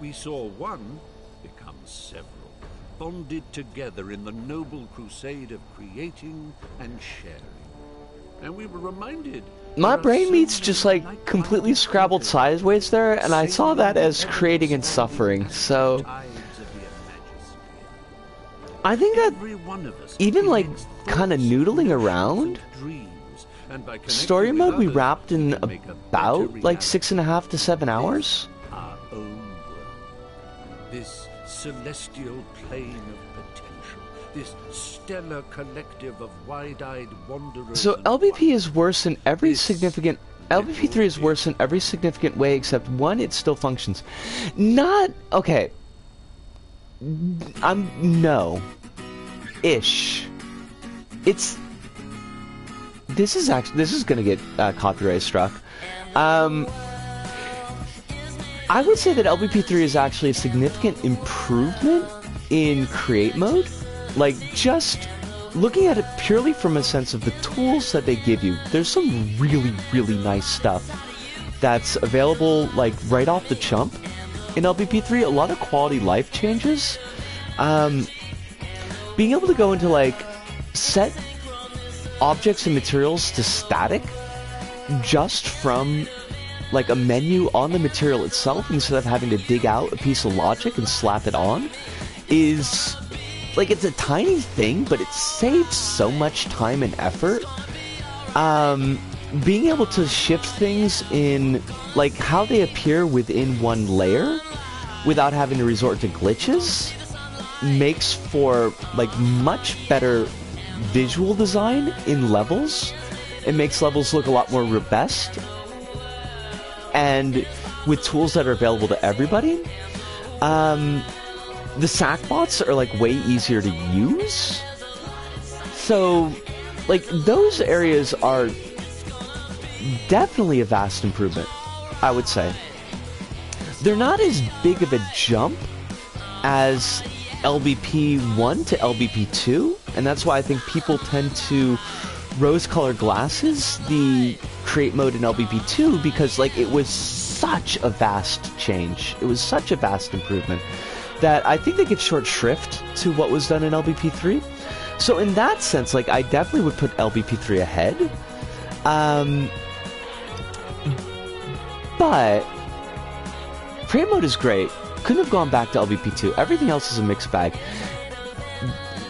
We saw one become several, bonded together in the noble crusade of creating and sharing. And we were reminded... My brain meat's just like completely scrabbled sideways there, and I saw that as creating and suffering, so... I think that even like kind of noodling around, story mode we wrapped in about like 6.5 to 7 hours. Our own world, this celestial plane of potential, this stellar collective of wide-eyed wanderers. So LBP is worse in every significant... LBP3 is worse in every significant way except one, it still functions. Not... okay. No. Ish. It's... This is gonna get copyright struck. I would say that LBP3 is actually a significant improvement in create mode. Like, just looking at it purely from a sense of the tools that they give you, there's some really, really nice stuff that's available, like, right off the jump in LBP3. A lot of quality life changes. Being able to go into, like, set objects and materials to static just from like a menu on the material itself instead of having to dig out a piece of logic and slap it on is like, it's a tiny thing, but it saves so much time and effort. Being able to shift things in like how they appear within one layer without having to resort to glitches makes for like much better visual design in levels. It makes levels look a lot more robust, and with tools that are available to everybody. The sackbots are like way easier to use, so like those areas are definitely a vast improvement, I would say. They're not as big of a jump as LBP 1 to LBP 2, and that's why I think people tend to rose-colored glasses the create mode in LBP 2, because like it was such a vast change. It was such a vast improvement that I think they give short shrift to what was done in LBP 3. So in that sense, like, I definitely would put LBP 3 ahead. But create mode is great. Couldn't have gone back to LBP 2. Everything else is a mixed bag.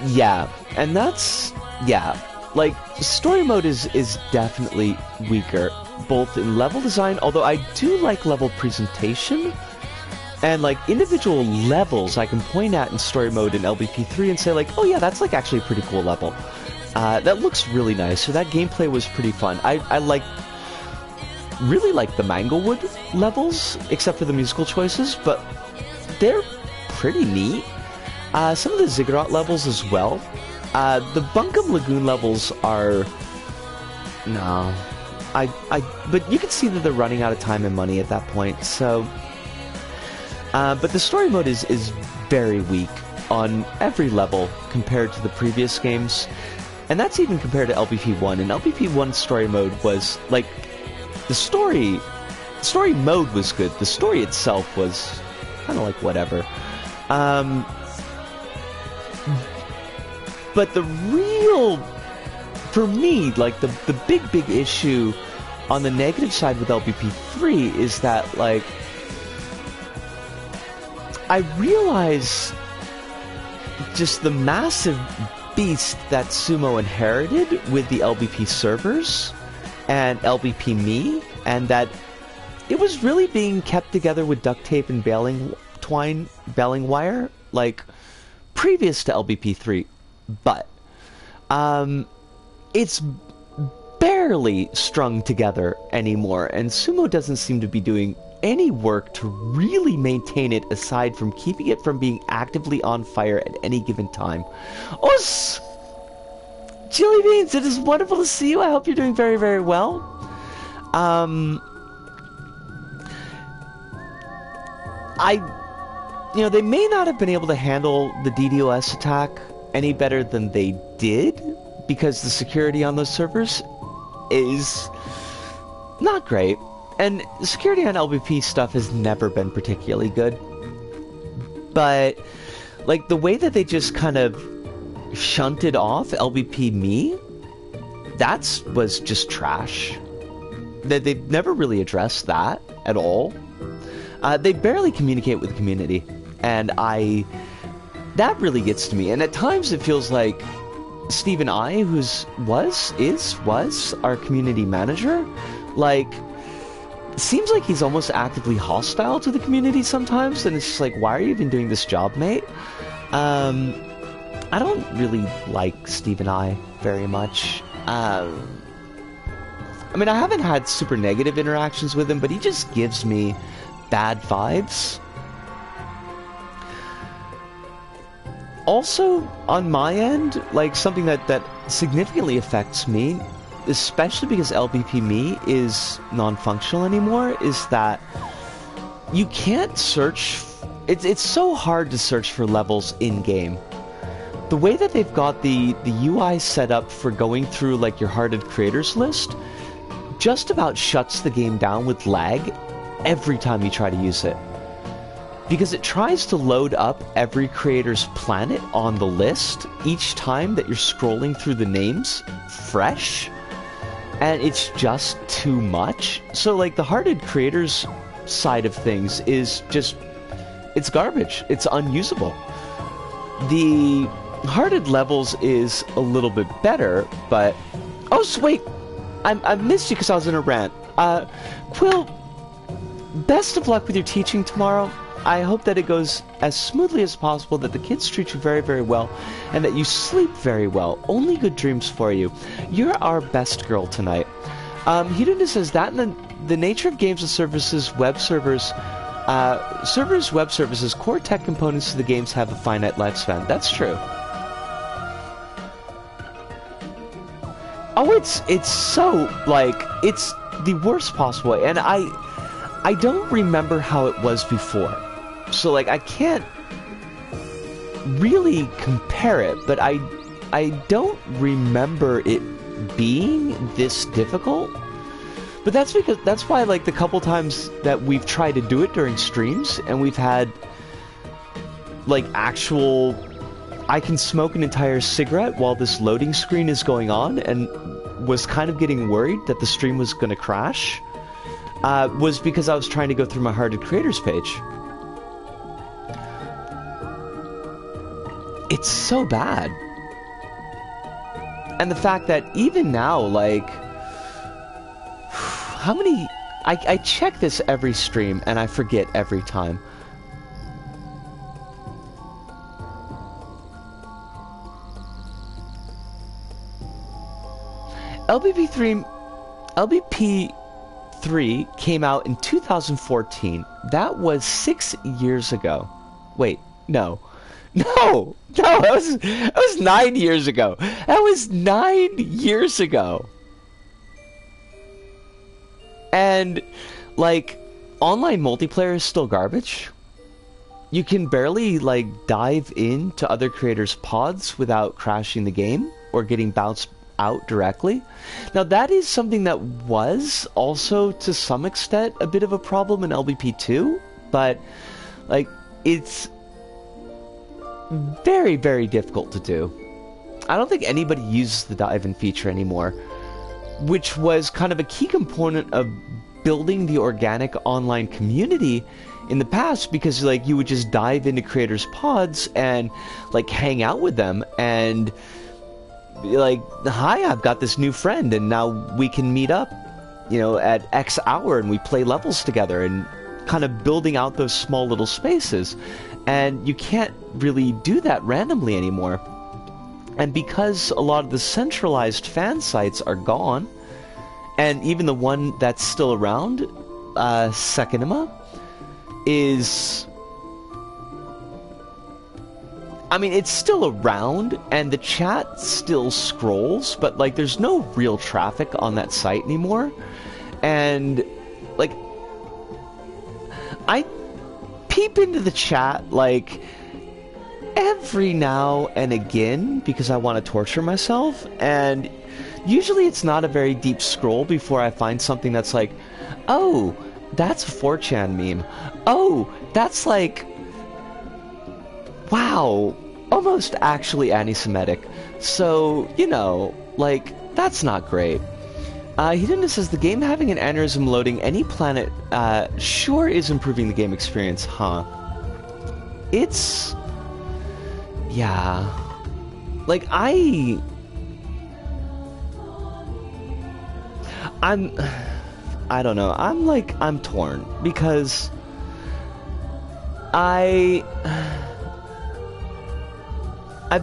Yeah, and that's... yeah. Like, story mode is definitely weaker, both in level design, although I do like level presentation, and like individual levels I can point at in story mode in LBP 3 and say like, oh yeah, that's like actually a pretty cool level. That looks really nice, so that gameplay was pretty fun. I really like the Manglewood levels, except for the musical choices, but they're pretty neat. Some of the Ziggurat levels as well. The Bunkum Lagoon levels are... no. But you can see that they're running out of time and money at that point, so... but the story mode is very weak on every level compared to the previous games. And that's even compared to LBP 1. And LBP 1 story mode was, like... the story mode was good. The story itself was kind of like whatever. But the real, for me, like the big issue on the negative side with LBP 3 is that, like, I realize just the massive beast that Sumo inherited with the LBP servers and LBP Me, and that it was really being kept together with duct tape and baling wire, like previous to LBP 3, but it's barely strung together anymore, and Sumo doesn't seem to be doing any work to really maintain it aside from keeping it from being actively on fire at any given time. Os! Chili Beans, it is wonderful to see you. I hope you're doing very, very well. You know, they may not have been able to handle the DDoS attack any better than they did, because the security on those servers is not great. And security on LBP stuff has never been particularly good. But, like, the way that they just kind of shunted off LBP Me, that was just trash. They've never really addressed that at all. They barely communicate with the community. And that really gets to me. And at times it feels like Stephen I, was our community manager, like, seems like he's almost actively hostile to the community sometimes, and it's just like, why are you even doing this job, mate? I don't really like Stephen I very much. I mean, I haven't had super negative interactions with him, but he just gives me bad vibes. Also, on my end, like, something that significantly affects me, especially because LBP Me is non-functional anymore, is that you can't search. It's so hard to search for levels in-game. The way that they've got the UI set up for going through, like, your hearted creators list just about shuts the game down with lag every time you try to use it. Because it tries to load up every creator's planet on the list each time that you're scrolling through the names fresh. And it's just too much. So, like, the hearted creators side of things is just, it's garbage. It's unusable. The hearted levels is a little bit better, but... Oh, so wait! I missed you because I was in a rant. Quill, best of luck with your teaching tomorrow. I hope that it goes as smoothly as possible, that the kids treat you very, very well, and that you sleep very well. Only good dreams for you. You're our best girl tonight. Hedonist says that in the nature of games and services, web servers, web services, core tech components to the games have a finite lifespan. That's true. Oh, it's so, like, it's the worst possible way, and I don't remember how it was before. So, like, I can't really compare it, but I don't remember it being this difficult. But that's why, like, the couple times that we've tried to do it during streams, and we've had, like, actual... I can smoke an entire cigarette while this loading screen is going on, and was kind of getting worried that the stream was going to crash, was because I was trying to go through my Hearted Creators page. It's so bad. And the fact that even now, like... How many... I check this every stream, and I forget every time. LBP3 came out in 2014. That was 6 years ago. Wait, no, that was 9 years ago. That was 9 years ago. And, like, online multiplayer is still garbage. You can barely, like, dive into other creators' pods without crashing the game or getting bounced out directly. Now, that is something that was also, to some extent, a bit of a problem in LBP2, but, like, it's very, very difficult to do. I don't think anybody uses the dive-in feature anymore, which was kind of a key component of building the organic online community in the past, because like you would just dive into creators' pods and like hang out with them and be like, hi, I've got this new friend and now we can meet up, you know, at X hour and we play levels together, and kind of building out those small little spaces. And you can't really do that randomly anymore. And because a lot of the centralized fan sites are gone, and even the one that's still around, Sekinima, is... I mean, it's still around, and the chat still scrolls, but, like, there's no real traffic on that site anymore. And, like, I peep into the chat, like, every now and again, because I want to torture myself, and usually it's not a very deep scroll before I find something that's like, oh, that's a 4chan meme. Oh, that's like... wow, almost actually anti-Semitic. So, you know, like, that's not great. Hidenda says, the game having an aneurysm loading any planet sure is improving the game experience, huh? It's... yeah. Like, I don't know. I'm torn, because I've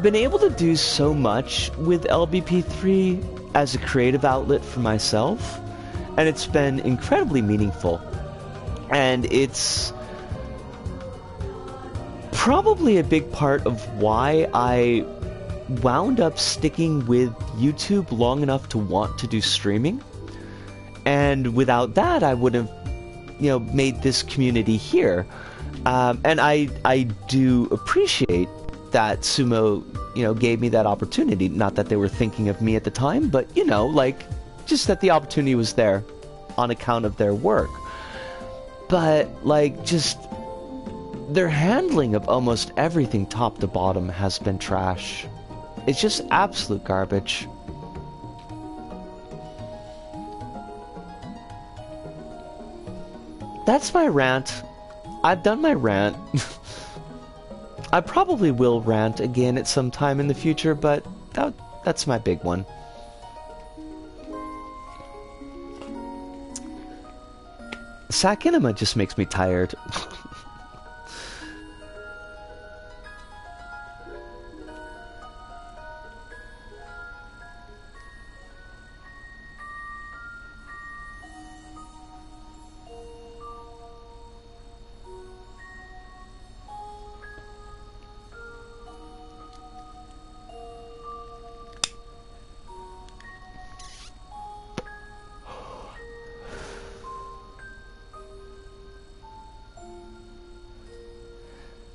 been able to do so much with LBP3 as a creative outlet for myself, and it's been incredibly meaningful. And it's probably a big part of why I wound up sticking with YouTube long enough to want to do streaming. And without that, I would have, you know, made this community here. And I do appreciate that Sumo, you know, gave me that opportunity. Not that they were thinking of me at the time, but, you know, like, just that the opportunity was there on account of their work. But, like, just their handling of almost everything top to bottom has been trash. It's just absolute garbage. That's my rant. I've done my rant. I probably will rant again at some time in the future, but that's my big one. Sakinima just makes me tired.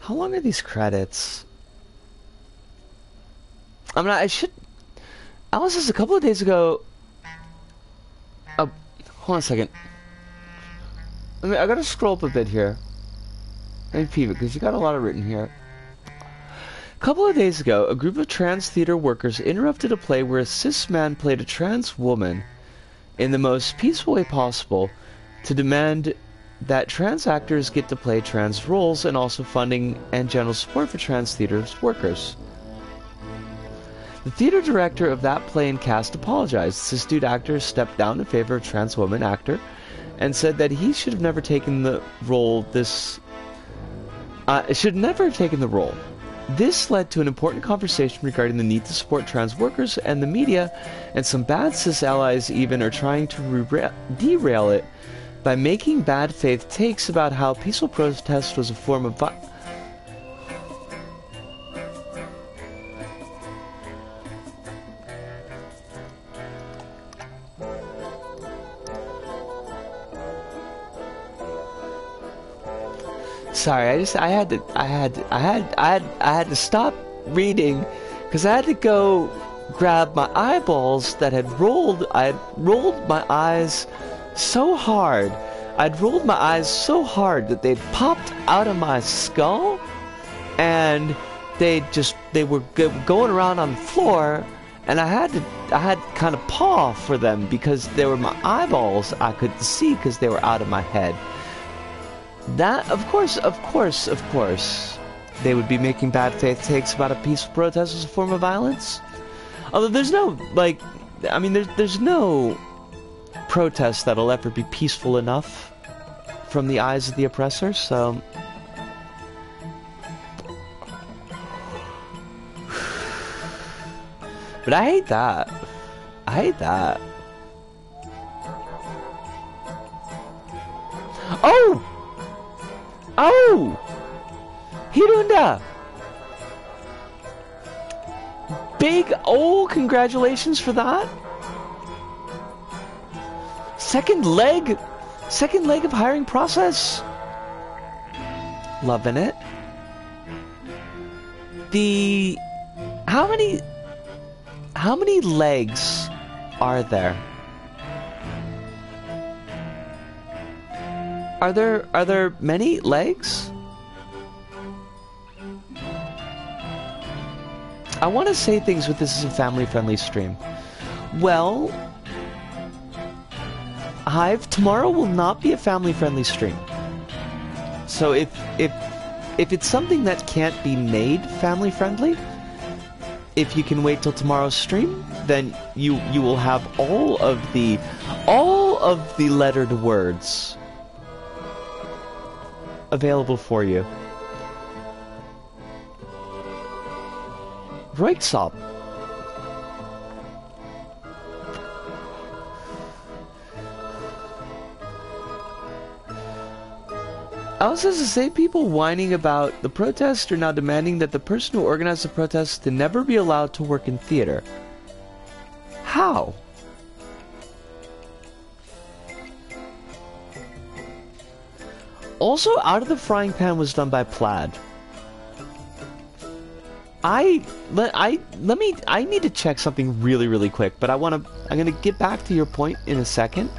How long are these credits? Alice says a couple of days ago... oh, hold on a second. I gotta scroll up a bit here. Let me peep it, because you got a lot of written here. A couple of days ago, a group of trans theater workers interrupted a play where a cis man played a trans woman in the most peaceful way possible to demand that trans actors get to play trans roles, and also funding and general support for trans theater workers. The theater director of that play and cast apologized. Cis-dude actor stepped down in favor of trans woman actor and said that he should have never taken the role. This led to an important conversation regarding the need to support trans workers, and the media and some bad cis allies even are trying to derail it by making bad faith takes about how peaceful protest was a form of Sorry, I had to stop reading because I had to go grab my eyeballs that had rolled. I had rolled my eyes so hard. I'd rolled my eyes so hard that they'd popped out of my skull, and they were going around on the floor, And I had kind of paw for them because they were my eyeballs I could see because they were out of my head. That, of course, they would be making bad faith takes about a peaceful protest as a form of violence. Although there's no, like, I mean, there's no protest that'll ever be peaceful enough from the eyes of the oppressor, so... But I hate that. I hate that. Oh! Oh! Hirunda! Big, oh, congratulations for that. Second leg of hiring process. Loving it. How many legs are there? Are there many legs? I want to say things with this is a family-friendly stream. Well, Hive, tomorrow will not be a family-friendly stream. So if it's something that can't be made family-friendly, if you can wait till tomorrow's stream, then you will have all of the lettered words available for you. Reiksop. I was supposed to say people whining about the protest are now demanding that the person who organized the protest to never be allowed to work in theater. How? Also, Out of the Frying Pan was done by Plaid. I need to check something really quick, but I'm gonna get back to your point in a second.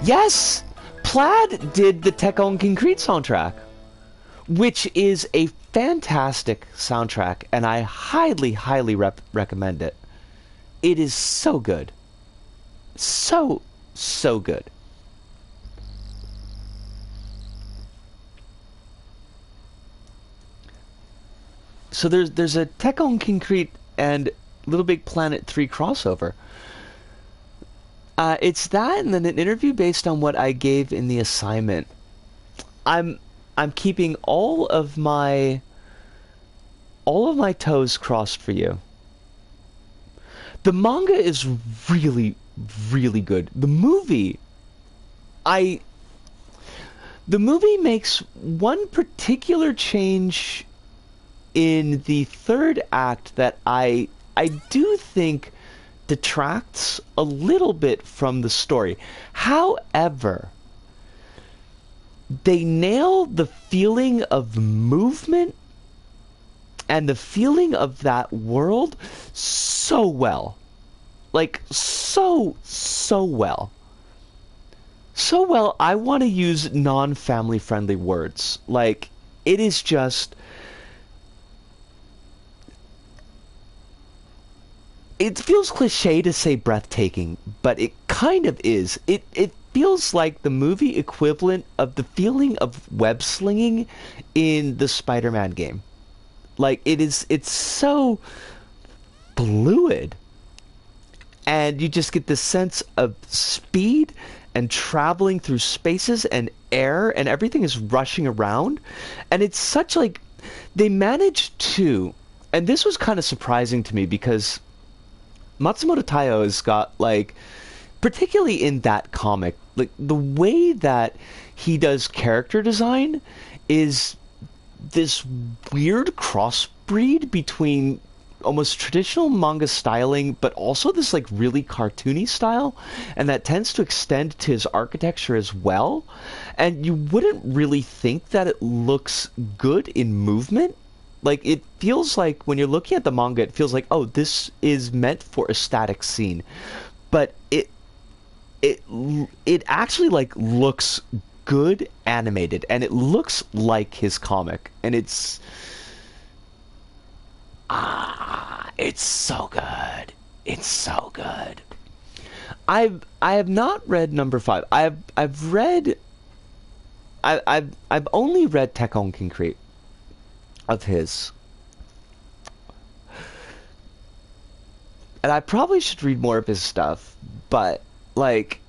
Yes! Plaid did the Tech on Concrete soundtrack, which is a fantastic soundtrack, and I highly recommend it. It is so good. So good. So there's a Tech on Concrete and LittleBigPlanet 3 crossover. It's that, and then an interview based on what I gave in the assignment. I'm keeping all of my toes crossed for you. The manga is really good. The movie makes one particular change in the third act that I do think detracts a little bit from the story. However, they nail the feeling of movement and the feeling of that world so well. Like, so well. So well, I want to use non-family friendly words. Like, it is just... It feels cliche to say breathtaking, but it kind of is. It feels like the movie equivalent of the feeling of web slinging in the Spider-Man game. Like, it's so fluid. And you just get this sense of speed and traveling through spaces and air, and everything is rushing around. And it's such, like, they managed to, and this was kind of surprising to me because Matsumoto Taiyo has got, like, particularly in that comic, like, the way that he does character design is this weird crossbreed between almost traditional manga styling, but also this, like, really cartoony style, and that tends to extend to his architecture as well. And you wouldn't really think that it looks good in movement. Like, it feels like, when you're looking at the manga, it feels like, oh, this is meant for a static scene. But it actually like looks good animated, and it looks like his comic, and it's so good. It's so good. I have not read number 5. I've only read Tech on Concrete of his. And I probably should read more of his stuff, but like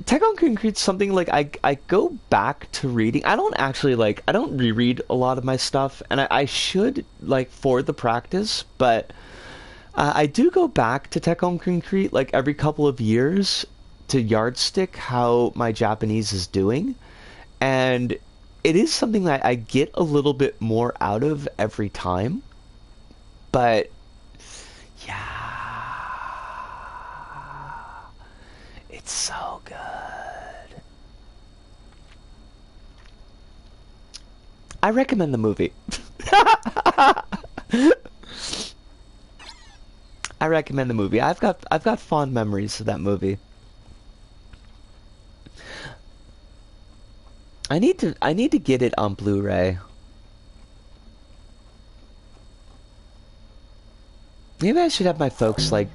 Tech on Concrete's something like I go back to reading. I don't reread a lot of my stuff, and I should, like, for the practice, but I do go back to Tech on Concrete like every couple of years to yardstick how my Japanese is doing, and it is something that I get a little bit more out of every time. But yeah, it's so good. I recommend the movie. I recommend the movie. I've got fond memories of that movie. I need to get it on Blu-ray. Maybe I should have my folks like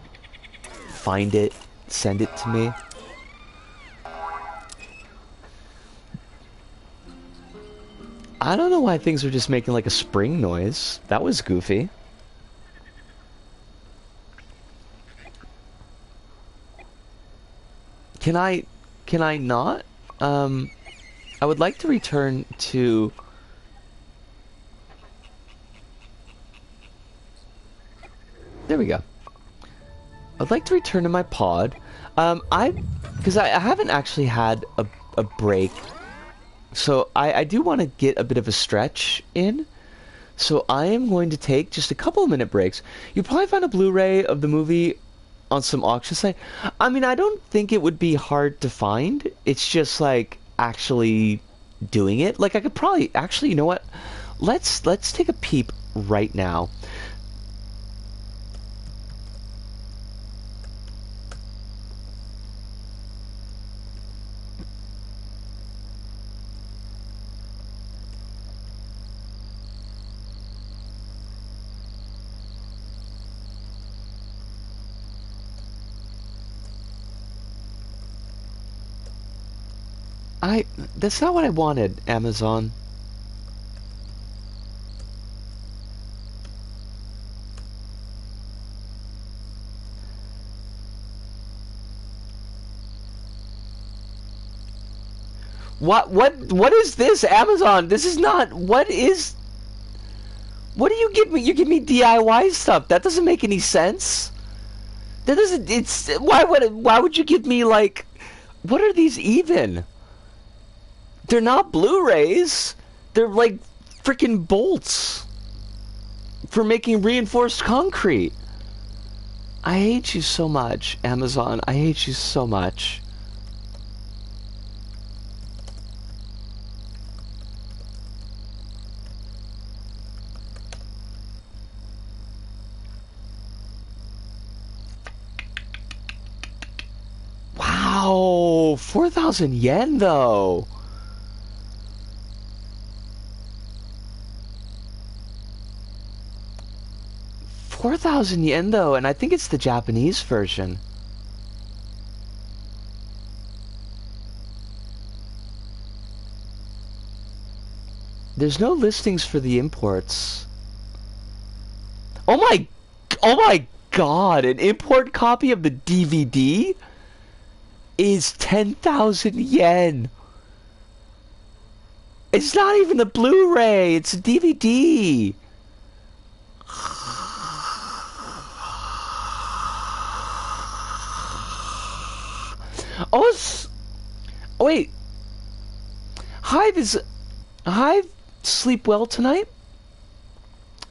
find it, send it to me. I don't know why things were just making like a spring noise. That was goofy. Can I not? I would like to return to... There we go. I'd like to return to my pod. Because I haven't actually had a break. So I do want to get a bit of a stretch in. So I am going to take just a couple of minute breaks. You'll probably find a Blu-ray of the movie on some auction site. I mean, I don't think it would be hard to find. It's just like actually doing it. Like I could probably actually, you know what? Let's take a peep right now. That's not what I wanted, Amazon. What is this, Amazon? This is not, what do you give me? You give me DIY stuff. That doesn't make any sense. That doesn't, why would you give me, like, what are these even? They're not Blu-rays. They're like freaking bolts for making reinforced concrete. I hate you so much, Amazon. I hate you so much. Wow, 4,000 yen though. $4,000 though, and I think it's the Japanese version. There's no listings for the imports. Oh my god, an import copy of the DVD is 10,000 yen. It's not even the Blu-ray, it's a DVD. Oh, wait. Hive sleep well tonight?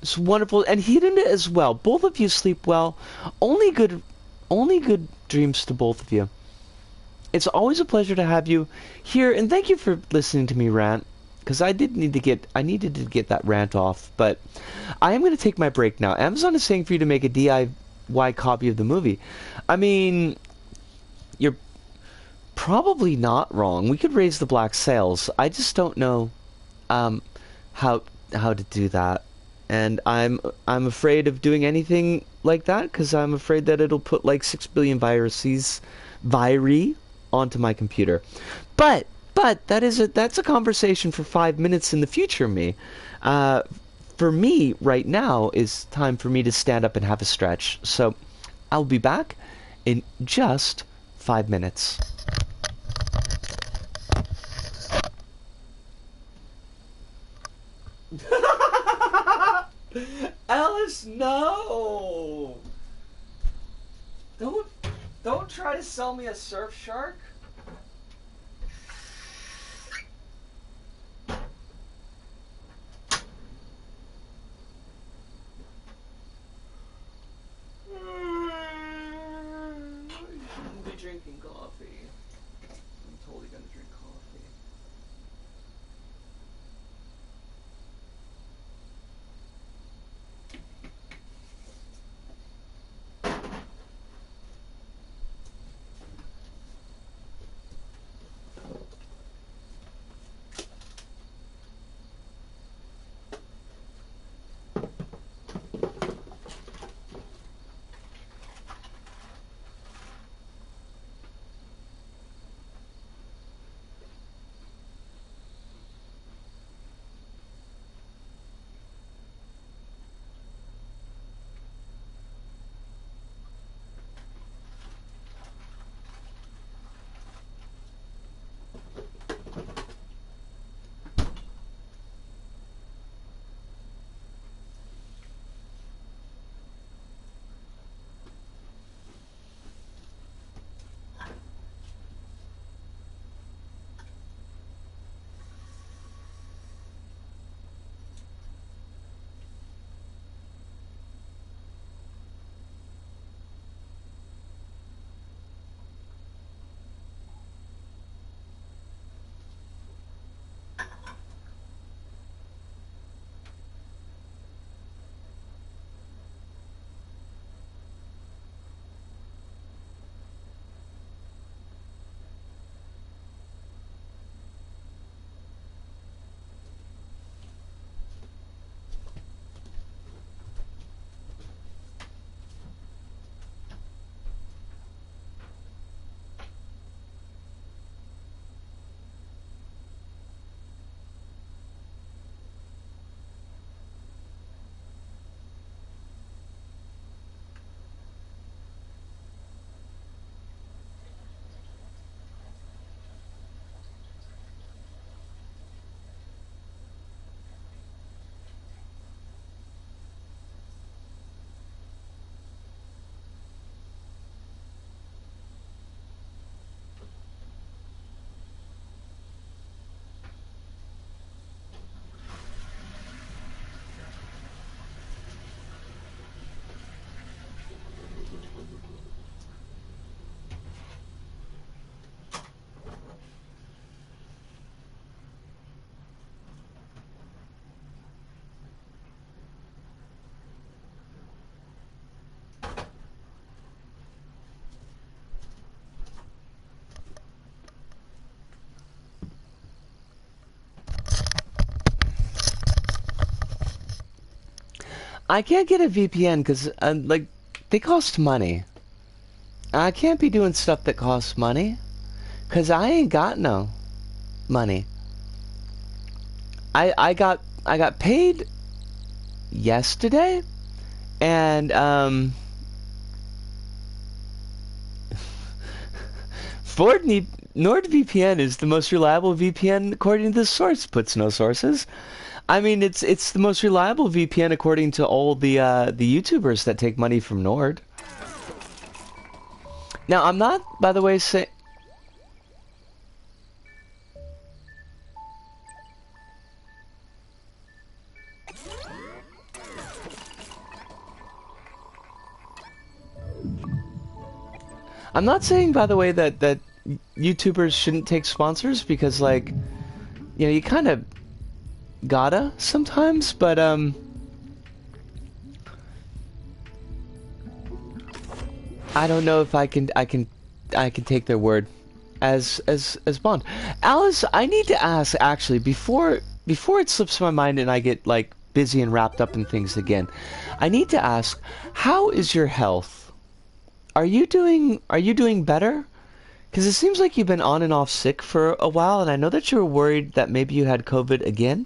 It's wonderful, and Hidden as well. Both of you sleep well. Only good dreams to both of you. It's always a pleasure to have you here, and thank you for listening to me rant. because I needed to get that rant off. But I am going to take my break now. Amazon is saying for you to make a DIY copy of the movie. I mean, you're probably not wrong. We could raise the black sales. I just don't know how to do that. And I'm afraid of doing anything like that because I'm afraid that it'll put like 6 billion viri onto my computer. But that's a conversation for 5 minutes in the future. For me right now is time for me to stand up and have a stretch. So I'll be back in just 5 minutes. Alice, no! Don't try to sell me a surf shark. You shouldn't be drinking coffee. I'm totally gonna drink coffee. I can't get a VPN because, like, they cost money. I can't be doing stuff that costs money because I ain't got no money. I got paid yesterday, and NordVPN is the most reliable VPN according to the source. Puts no sources. I mean, it's the most reliable VPN according to all the YouTubers that take money from Nord. Now, I'm not, by the way, saying... I'm not saying, by the way, that YouTubers shouldn't take sponsors because, like, you know, you kind of gotta sometimes, but I don't know if I can take their word as bond. Alice, I need to ask actually before it slips my mind and I get like busy and wrapped up in things again. I need to ask, how is your health? Are you doing better? Because it seems like you've been on and off sick for a while, and I know that you were worried that maybe you had COVID again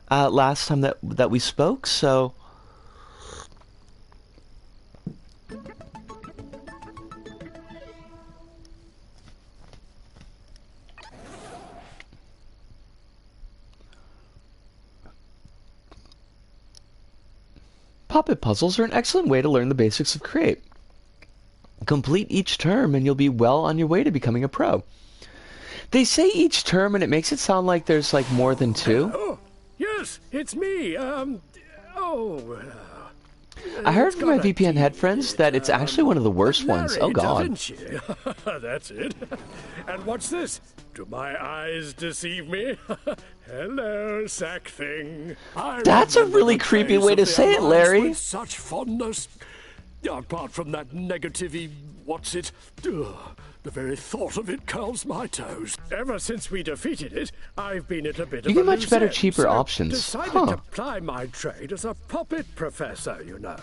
last time that we spoke, so... Popit puzzles are an excellent way to learn the basics of Create. Complete each term and you'll be well on your way to becoming a pro. They say each term and it makes it sound like there's like more than two. Oh, yes, it's me. I heard from my VPN head friends that it's actually one of the worst ones. Oh god. That's it. And what's this? Do my eyes deceive me? Hello, sack thing. That's a really creepy way to say it, Larry. With such fondness. Apart from that negativity, what's it? Ugh, the very thought of it curls my toes. Ever since we defeated it, I've been at a bit of a You get much better, loose end, cheaper so options. Decided to ply my trade as a puppet professor, you know.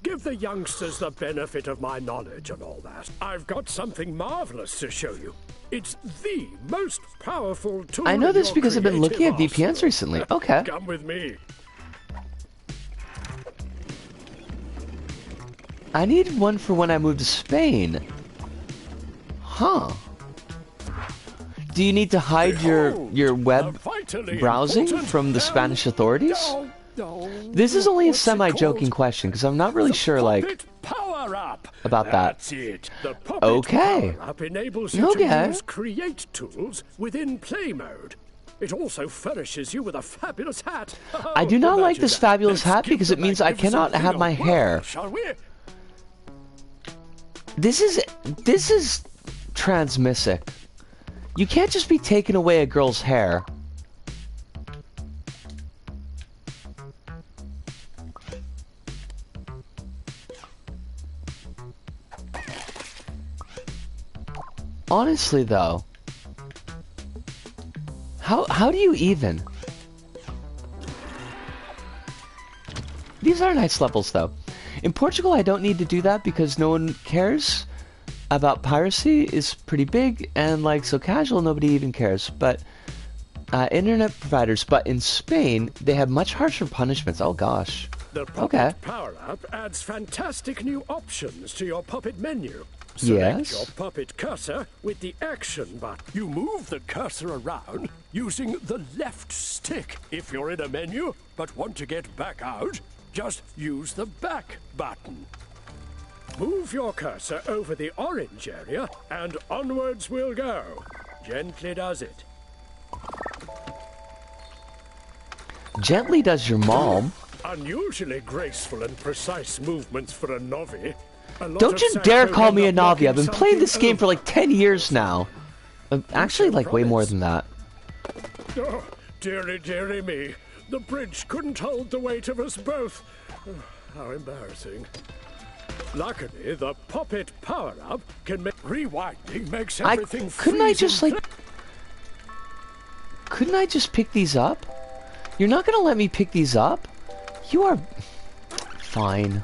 Give the youngsters the benefit of my knowledge and all that. I've got something marvelous to show you. It's the most powerful tool. I know this in your because I've been looking at creative VPNs arsenal. recently. Okay. Come with me. I need one for when I move to Spain. Huh. Do you need to hide your web browsing from the Spanish authorities? This is only a semi-joking question because I'm not really sure, like, about that. That's it. The Popit Okay. Power Up enables you Okay. to use create tools within play mode. It also furnishes you with a fabulous hat. I do not like Imagine this that. fabulous Let's hat give because the it means I cannot magnificent have thing my a hair. whirl, shall we? This is transmissic. You can't just be taking away a girl's hair. Honestly though, how do you even? These are nice levels though. In Portugal, I don't need to do that because no one cares about piracy. Is pretty big and like so casual, nobody even cares. But internet providers. But in Spain, they have much harsher punishments. Oh gosh. The Popit Power Up adds fantastic new options to your Popit menu. Select Yes. your Popit cursor with the action button. You move the cursor around using the left stick. If you're in a menu but want to get back out, just use the back button. Move your cursor over the orange area and onwards we'll go. Gently does it. Gently does your mom. Unusually graceful and precise movements for a novice. Don't you dare call me a Navi. I've been playing this game for like 10 years now. Actually, like way more than that. Oh, dearie, dearie me. The bridge couldn't hold the weight of us both. Oh, how embarrassing. Luckily, the Popit Power-Up can make... Rewinding makes everything couldn't I freeze just, in like... Couldn't I just pick these up? You're not gonna let me pick these up? You are... Fine.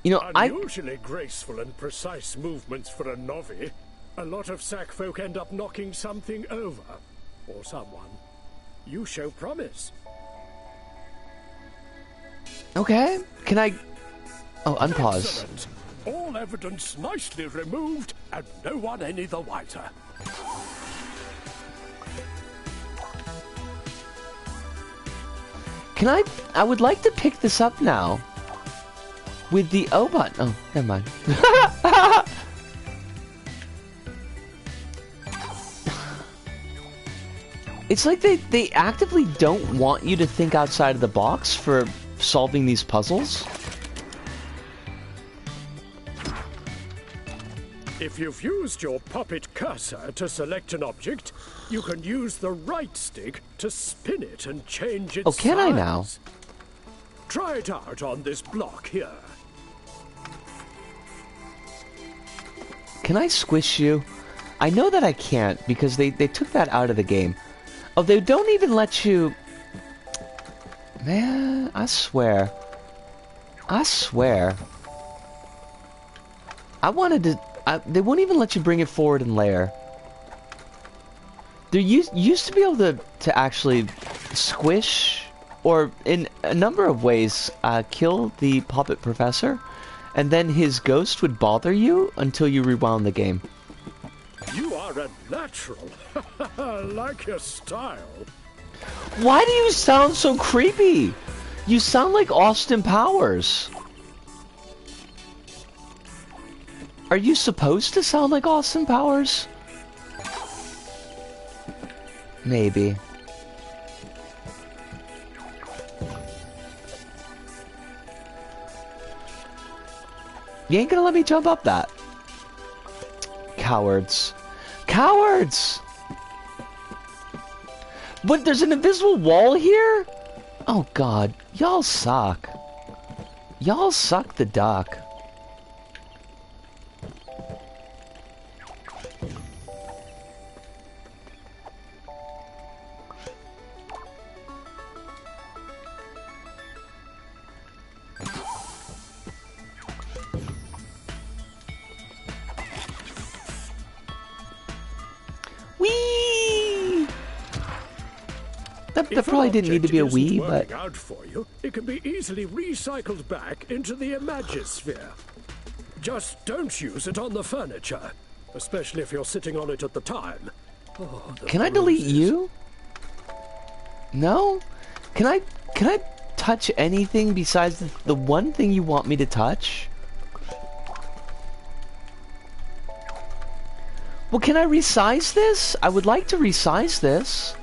You know, Unusually graceful and precise movements for a novice. A lot of sack folk end up knocking something over. Or someone. You show promise. Okay. Can I... Oh, unpause. Excellent. All evidence nicely removed, and no one any the wiser. Can I would like to pick this up now. With the O button. Oh, never mind. It's like they actively don't want you to think outside of the box for solving these puzzles. If you've used your Popit cursor to select an object, you can use the right stick to spin it and change its size. Oh, can I now? Try it out on this block here. Can I squish you? I know that I can't because they took that out of the game. Oh, they don't even let you... Man, I swear. I swear. I wanted to... they won't even let you bring it forward in layer. There used to be able to actually squish, or in a number of ways, kill the Popit Professor, and then his ghost would bother you until you rewound the game. You are a natural. Like your style. Why do you sound so creepy? You sound like Austin Powers. Are you supposed to sound like Austin Powers? Maybe. You ain't gonna let me jump up that. Cowards. Cowards! But there's an invisible wall here? Oh god, y'all suck. Y'all suck the duck. Whee! That probably didn't need to be a wee, but... out for you, it can be easily recycled back into the Imagisphere. Just don't use it on the furniture, especially if you're sitting on it at the time. Oh, can I delete you? No? Can I touch anything besides the one thing you want me to touch? Well, can I resize this? I would like to resize this.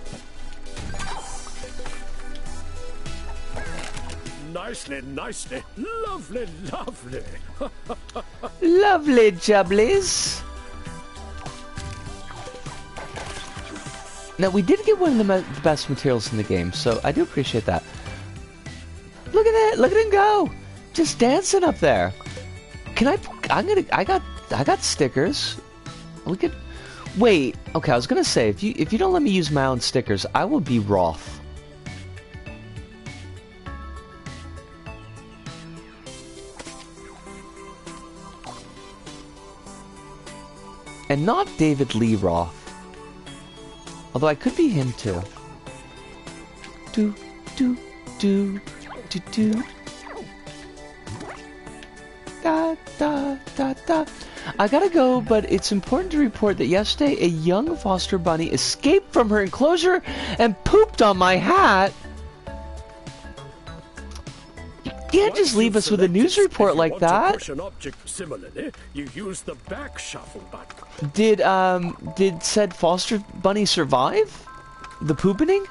Nicely, nicely. Lovely, lovely. Lovely jubblies. Now, we did get one of the best materials in the game, so I do appreciate that. Look at that! Look at him go! Just dancing up there. Can I got stickers. We could... Wait, okay, I was gonna say, if you don't let me use my own stickers, I will be wroth. And not David Lee Roth. Although I could be him too. Do, do, do, do, do. Da, da, da, da. I gotta go, but it's important to report that yesterday a young foster bunny escaped from her enclosure and pooped on my hat. You can't just leave us with a news report like that. Push an object similarly, you use the back shuffle button. Did said foster bunny survive the poopening?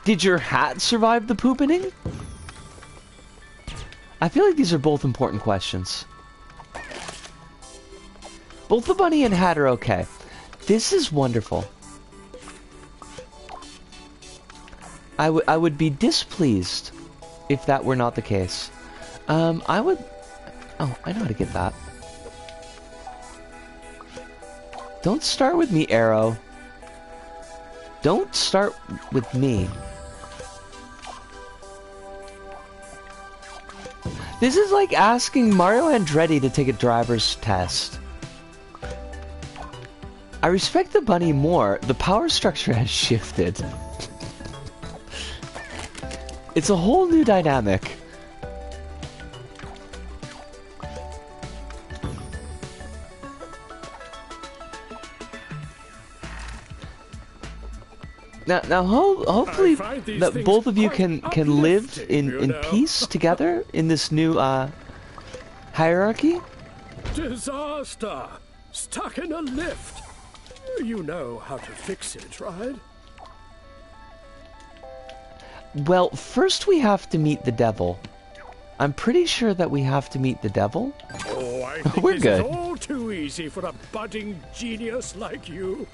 Did your hat survive the poopening? I feel like these are both important questions. Both the bunny and hat are okay. This is wonderful. I would be displeased if that were not the case. I would... Oh, I know how to get that. Don't start with me, Arrow. Don't start with me. This is like asking Mario Andretti to take a driver's test. I respect the bunny more. The power structure has shifted. It's a whole new dynamic. Now, hopefully that both of you can live in peace together in this new hierarchy. Disaster! Stuck in a lift. You know how to fix it, right? Well, first we have to meet the devil. I'm pretty sure that we have to meet the devil. Oh, I think We're good. This is all too easy. easy for a budding genius like you.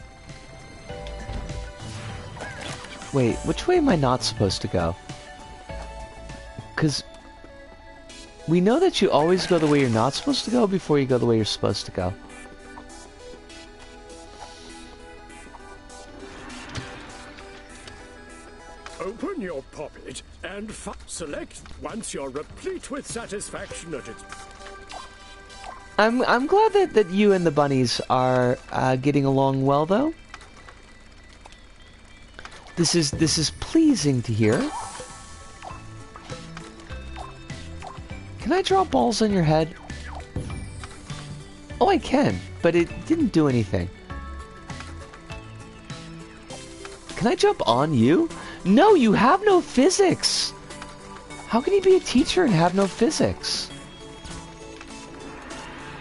Wait, which way am I not supposed to go? Because we know that you always go the way you're not supposed to go before you go the way you're supposed to go. Open your Popit and select once you're replete with satisfaction at its... I'm glad that you and the bunnies are getting along well, though. This is pleasing to hear. Can I draw balls on your head? Oh, I can, but it didn't do anything. Can I jump on you? No, you have no physics! How can you be a teacher and have no physics?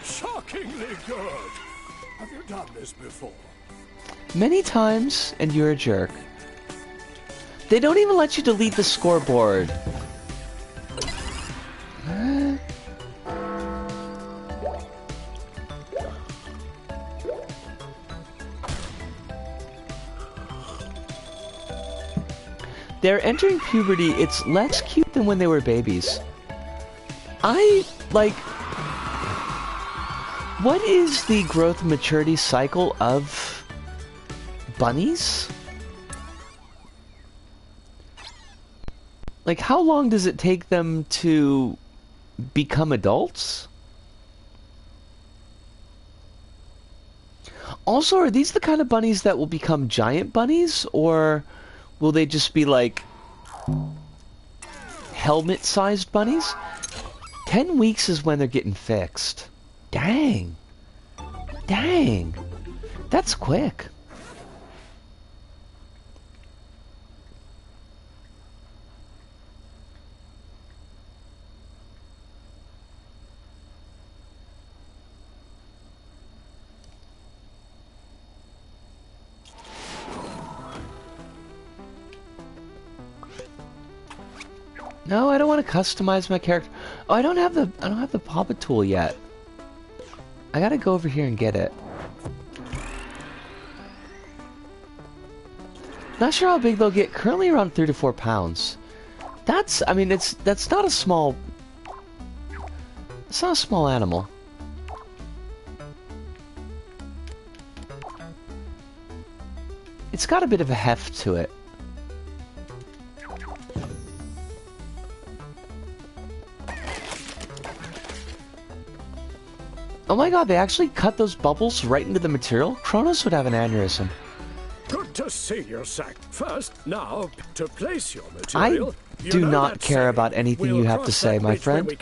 Shockingly good! Have you done this before? Many times, and you're a jerk. They don't even let you delete the scoreboard. They're entering puberty. It's less cute than when they were babies. What is the growth and maturity cycle of bunnies? Like, how long does it take them to become adults? Also, are these the kind of bunnies that will become giant bunnies, or will they just be like helmet-sized bunnies? 10 weeks is when they're getting fixed. Dang. Dang. That's quick. No, I don't want to customize my character. Oh, I don't have the Popit tool yet. I gotta go over here and get it. Not sure how big they'll get. Currently around 3 to 4 pounds. That's not a small. It's not a small animal. It's got a bit of a heft to it. Oh my god, they actually cut those bubbles right into the material? Kronos would have an aneurysm. Good to see you, Sack. First, now, to place your material... I do not care about anything you have to say, my friend.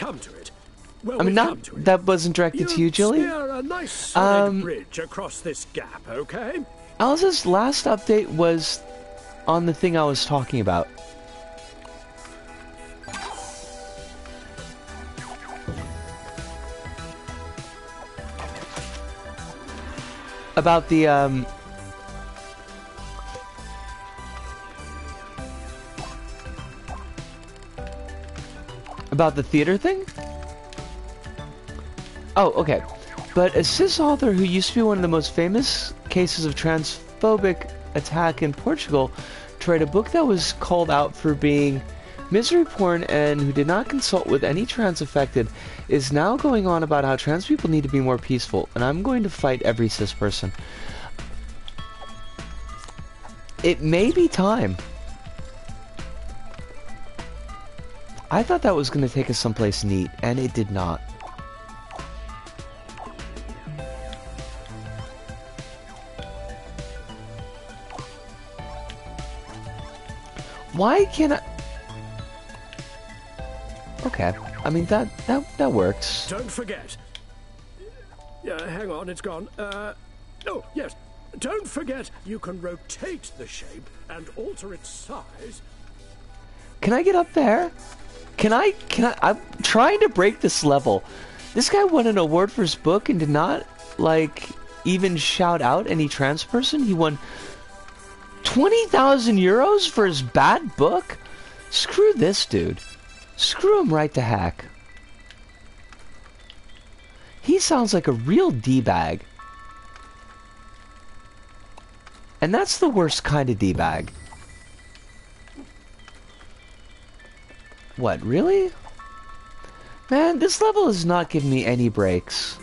I mean, that wasn't directed to you, Jilly. A nice solid bridge across this gap, okay? Alice's last update was on the thing I was talking about. About the, about the theater thing? Oh, okay. But a cis author who used to be one of the most famous cases of transphobic attack in Portugal to write a book that was called out for being misery porn and who did not consult with any trans affected is now going on about how trans people need to be more peaceful, and I'm going to fight every cis person. It may be time. I thought that was going to take us someplace neat, and it did not. Why can't I... Okay, I mean, that works. Don't forget. Hang on, it's gone. Oh, yes. Don't forget, you can rotate the shape and alter its size. Can I get up there? I'm trying to break this level. This guy won an award for his book and did not, like, even shout out any trans person. He won 20,000 euros for his bad book? Screw this dude. Screw him right to heck. He sounds like a real D-bag. And that's the worst kind of D-bag. What, really? Man, this level is not giving me any breaks.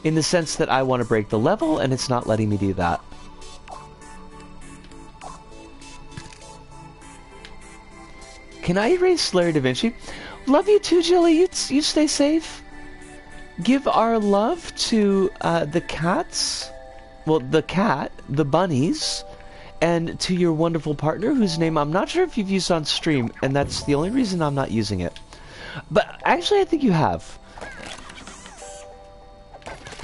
In the sense that I want to break the level, and it's not letting me do that. Can I erase Larry Da Vinci? Love you too, Jilly. You stay safe. Give our love to the cats. Well, the cat, the bunnies, and to your wonderful partner, whose name I'm not sure if you've used on stream, and that's the only reason I'm not using it. But actually, I think you have.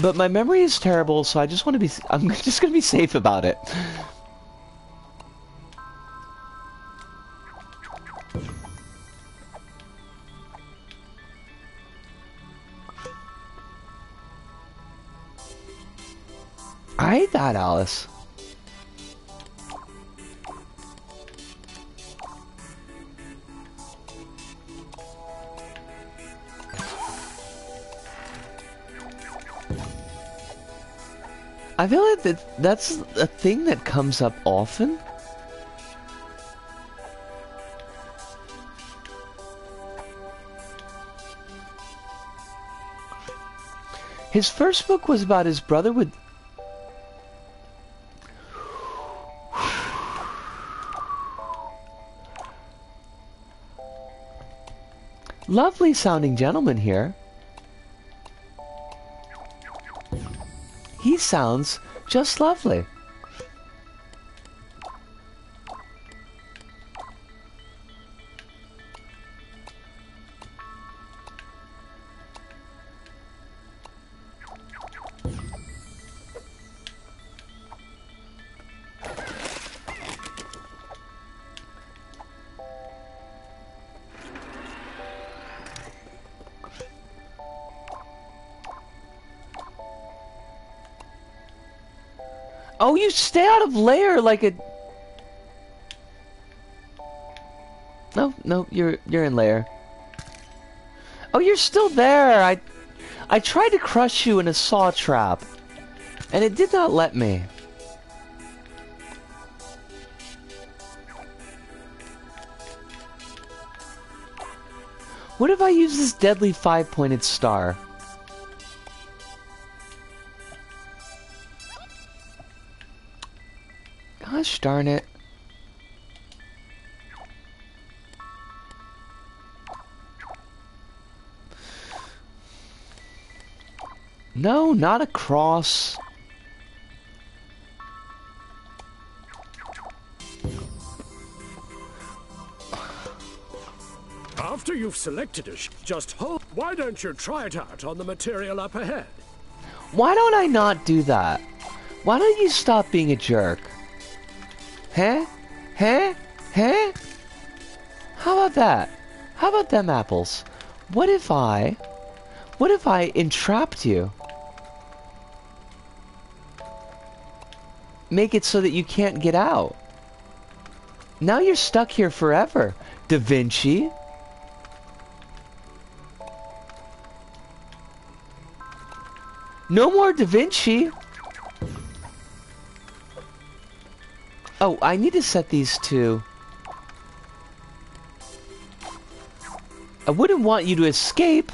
But my memory is terrible, so I just want to be... I'm just going to be safe about it. I hate that, Alice. I feel like that's a thing that comes up often. His first book was about his brother with... Lovely sounding gentleman here. He sounds just lovely. Oh, you stay out of lair like a... No, you're in lair. Oh, you're still there. I tried to crush you in a saw trap, and it did not let me. What if I use this deadly 5-pointed star? Gosh darn it. No, not a cross. After you've selected it, just hold. Why don't you try it out on the material up ahead? Why don't I not do that? Why don't you stop being a jerk? Huh? Huh? Huh? How about that? How about them apples? What if I entrapped you? Make it so that you can't get out. Now you're stuck here forever, Da Vinci. No more Da Vinci. Oh, I need to set these to... I wouldn't want you to escape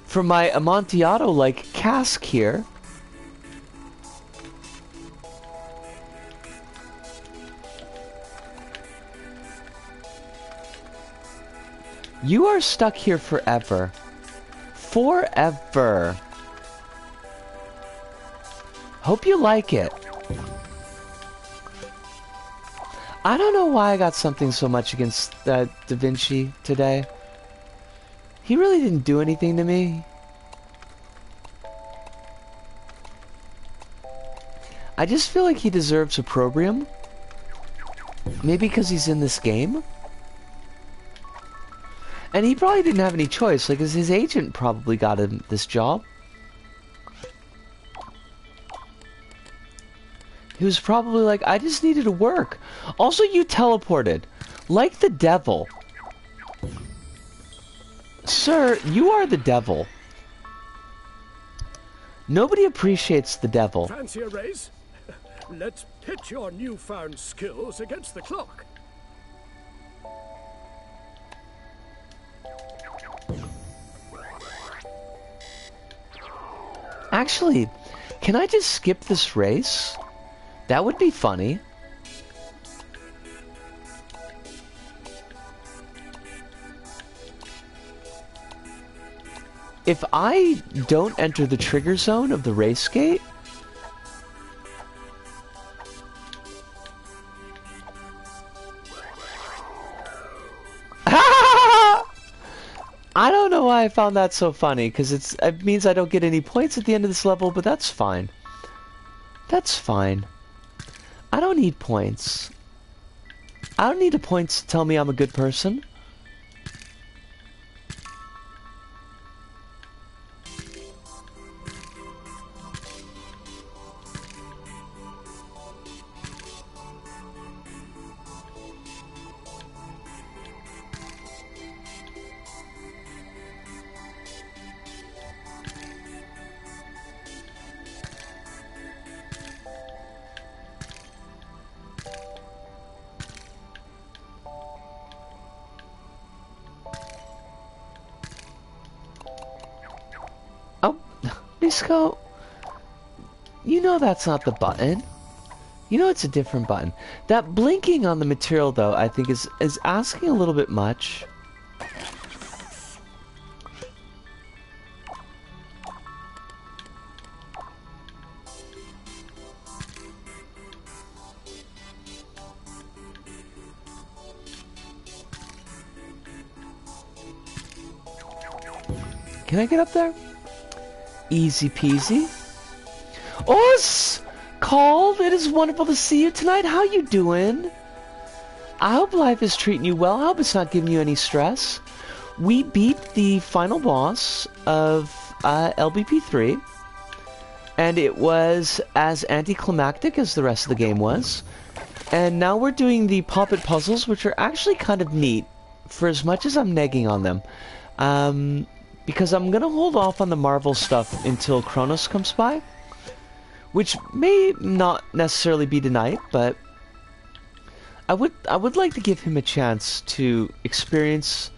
from my Amontillado-like cask here. You are stuck here forever. Forever. Hope you like it. I don't know why I got something so much against Da Vinci today. He really didn't do anything to me. I just feel like he deserves opprobrium. Maybe because he's in this game? And he probably didn't have any choice, like, 'cause his agent probably got him this job. He was probably like, I just needed to work. Also, you teleported. Like the devil. Sir, you are the devil. Nobody appreciates the devil. Fancy a race? Let's pit your newfound skills against the clock. Actually, can I just skip this race? That would be funny. If I don't enter the trigger zone of the race gate, I don't know why I found that so funny, because it means I don't get any points at the end of this level, but that's fine. That's fine. I don't need points. I don't need the points to tell me I'm a good person. Nisco, you know that's not the button. You know it's a different button. That blinking on the material, though, I think is asking a little bit much. Can I get up there? Easy peasy. Os! Called, it is wonderful to see you tonight. How you doing? I hope life is treating you well. I hope it's not giving you any stress. We beat the final boss of LBP3, and it was as anticlimactic as the rest of the game was. And now we're doing the Popit puzzles, which are actually kind of neat, for as much as I'm negging on them. Because I'm gonna hold off on the Marvel stuff until Kronos comes by, which may not necessarily be tonight, but I would like to give him a chance to experience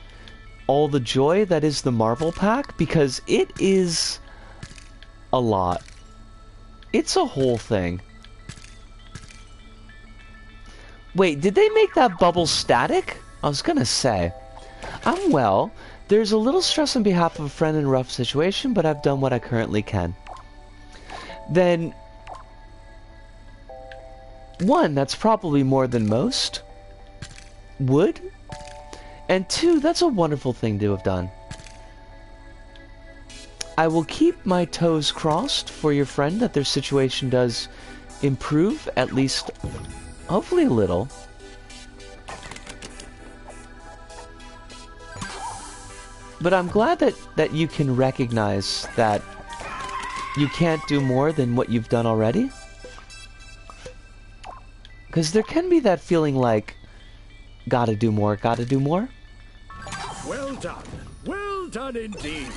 all the joy that is the Marvel pack, because it is a lot. It's a whole thing. Wait, did they make that bubble static? I was gonna say. I'm well. There's a little stress on behalf of a friend in a rough situation, but I've done what I currently can. Then, one, that's probably more than most would. And two, that's a wonderful thing to have done. I will keep my toes crossed for your friend that their situation does improve, at least, hopefully a little. But I'm glad that you can recognize that you can't do more than what you've done already. Because there can be that feeling like, gotta do more, gotta do more. Well done. Well done indeed.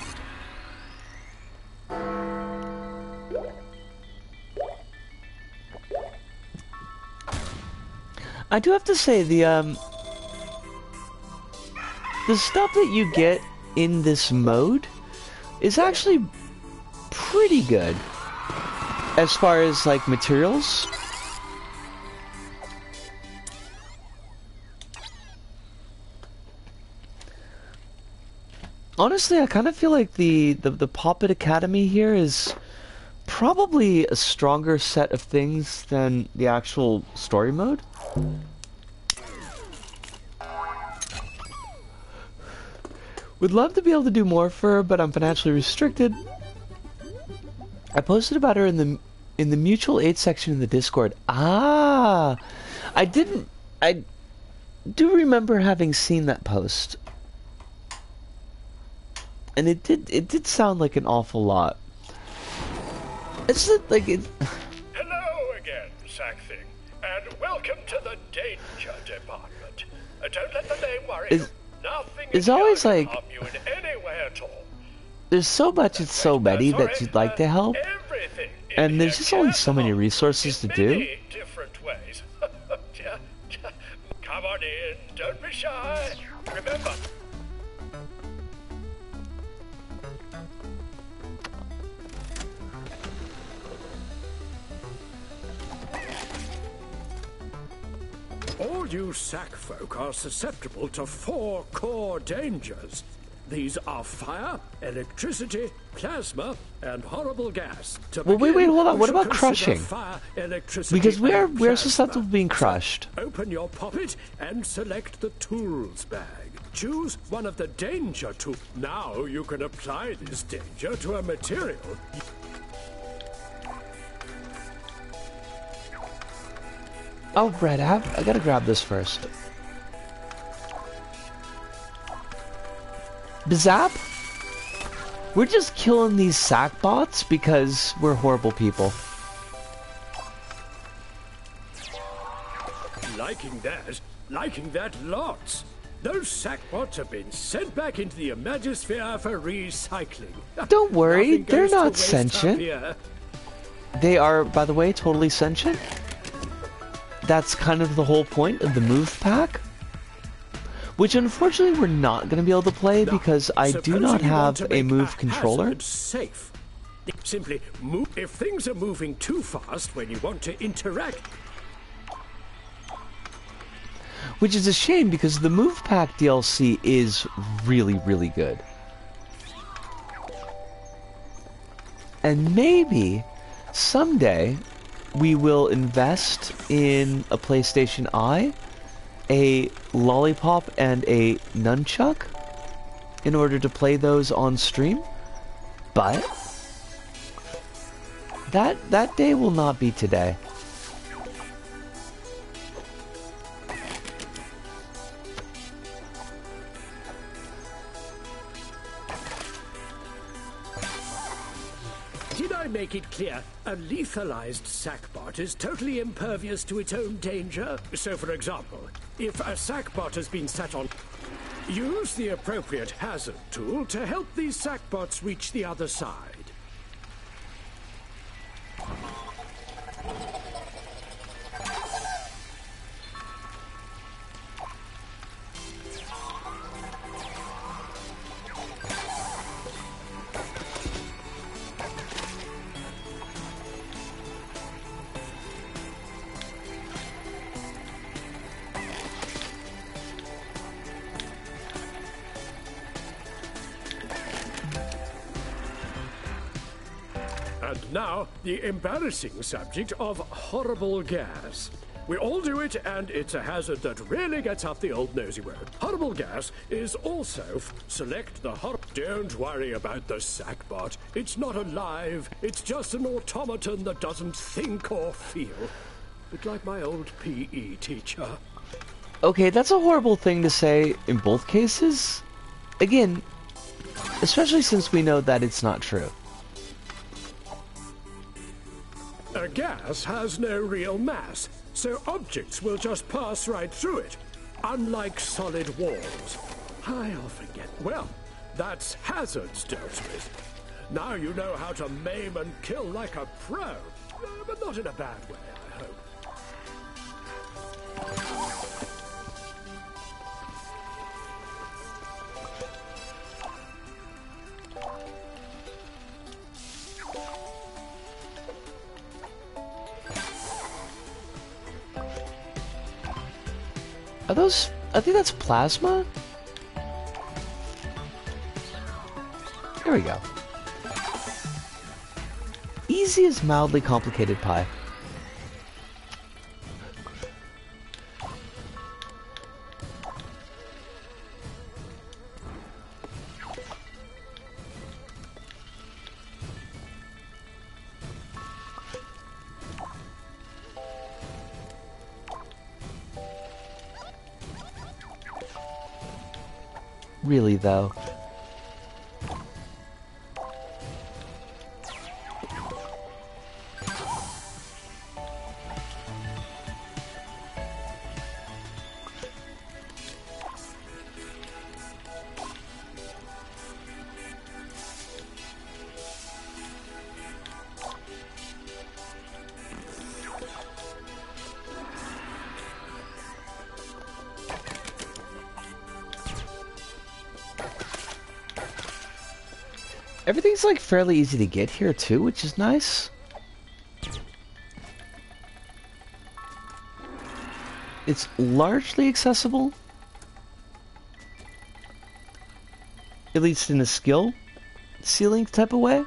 I do have to say, the stuff that you get in this mode is actually pretty good as far as like materials. Honestly, I kind of feel like the Popit Academy here is probably a stronger set of things than the actual story mode. Would love to be able to do more for her, but I'm financially restricted. I posted about her in the mutual aid section in the Discord. Ah, I do remember having seen that post, and it did sound like an awful lot. It's like it. Hello again, Sackthing, and welcome to the Danger Department. Don't let the name worry you. Nothing It's always like harm you in any way at all. there's so much, it's so many that you'd like to help, everything. And there's just only so many resources to do. Many different ways. Come on in. Don't be shy. Remember. All you sack folk are susceptible to 4 core dangers. These are fire, electricity, plasma, and horrible gas. Well, wait, hold on. You What should about consider crushing? Fire, electricity, Because we're and plasma. susceptible to being crushed. So, open your Popit and select the tools bag. Choose one of the danger tools. Now you can apply this danger to a material. Oh, Brett, I gotta grab this first. Bazap? We're just killing these sack bots because we're horrible people. Liking that lots. Those sackbots have been sent back into the Imagisphere for recycling. Don't worry, Nothing they're goes to not waste up sentient. here. They are, by the way, totally sentient. That's kind of the whole point of the move pack. Which unfortunately we're not going to be able to play because I do Supposing not you want have to a make move controller. hazard safe. Simply move. If things are moving too fast when you want to interact. Which is a shame because the move pack DLC is really, really good. And maybe someday we will invest in a PlayStation Eye, a lollipop, and a nunchuck in order to play those on stream. But that day will not be today. Did I make it clear? A lethalized sackbot is totally impervious to its own danger. So, for example, if a sackbot has been set on, use the appropriate hazard tool to help these sackbots reach the other side. And now, the embarrassing subject of horrible gas. We all do it, and it's a hazard that really gets up the old nosy road. Horrible gas is also select the Don't worry about the sackbot. It's not alive. It's just an automaton that doesn't think or feel. Bit like my old PE teacher. Okay, that's a horrible thing to say in both cases. Again, especially since we know that it's not true. A gas has no real mass, so objects will just pass right through it, unlike solid walls. I often get... Well, that's hazards dealt with. Now you know how to maim and kill like a pro, but not in a bad way, I hope. Are those... I think that's plasma? There we go. Easy as mildly complicated pie. Really, though. Everything's like fairly easy to get here too, which is nice. It's largely accessible. At least in a skill ceiling type of way.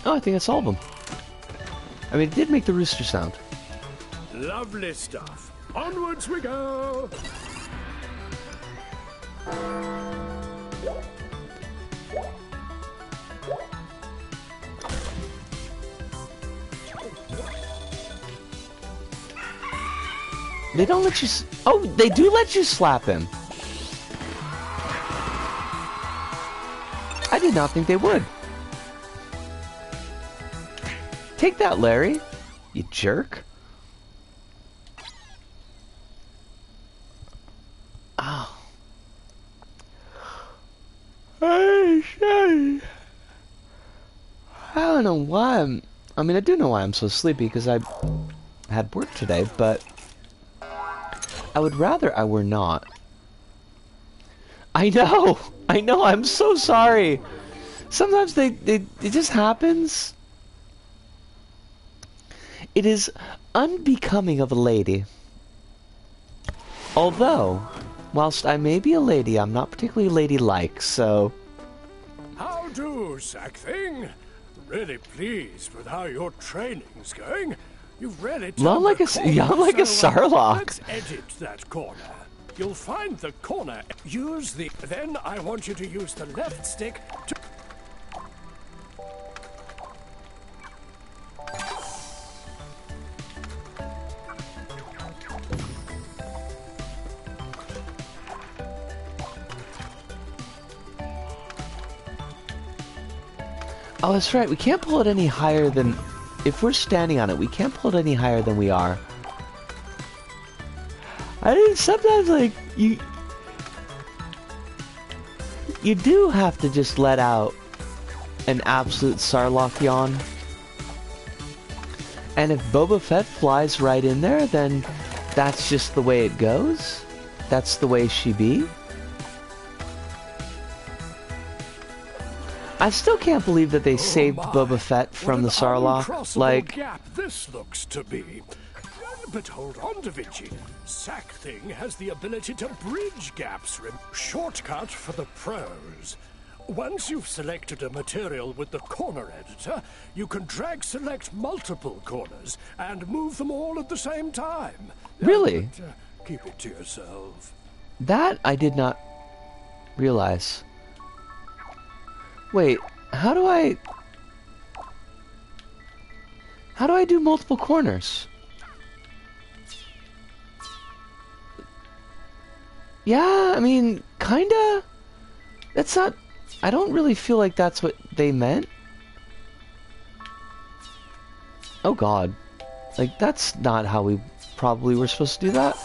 Oh, I think that's all of them. I mean, it did make the rooster sound. Lovely stuff. Onwards we go. They don't let you... Oh, they do let you slap him. I did not think they would. Take that, Larry. You jerk. Oh. I don't know why I mean, I do know why I'm so sleepy, because I had work today, but I would rather I were not. I know, I'm so sorry. Sometimes it just happens. It is unbecoming of a lady. Although, whilst I may be a lady, I'm not particularly ladylike, so... How do, Sack Thing? Really pleased with how your training's going. You've really You're like a Sarlacc. Let's edit that corner. You'll find the corner. Then I want you to use the left stick to... Oh, that's right. We can't pull it any higher than... If we're standing on it, we can't pull it any higher than we are. I mean, sometimes, like, you do have to just let out an absolute Sarlacc yawn. And if Boba Fett flies right in there, then that's just the way it goes. That's the way she be. I still can't believe that they saved Boba Fett from the Sarlacc. Like, gap this looks to be. But hold on, Da Vinci. Sack Thing has the ability to bridge gaps. Shortcut for the pros. Once you've selected a material with the corner editor, you can drag select multiple corners and move them all at the same time. Really? But, keep it to yourself. That I did not realize. Wait, how do I do multiple corners? Yeah, I mean, kinda. That's not... I don't really feel like that's what they meant. Oh god. Like, that's not how we probably were supposed to do that.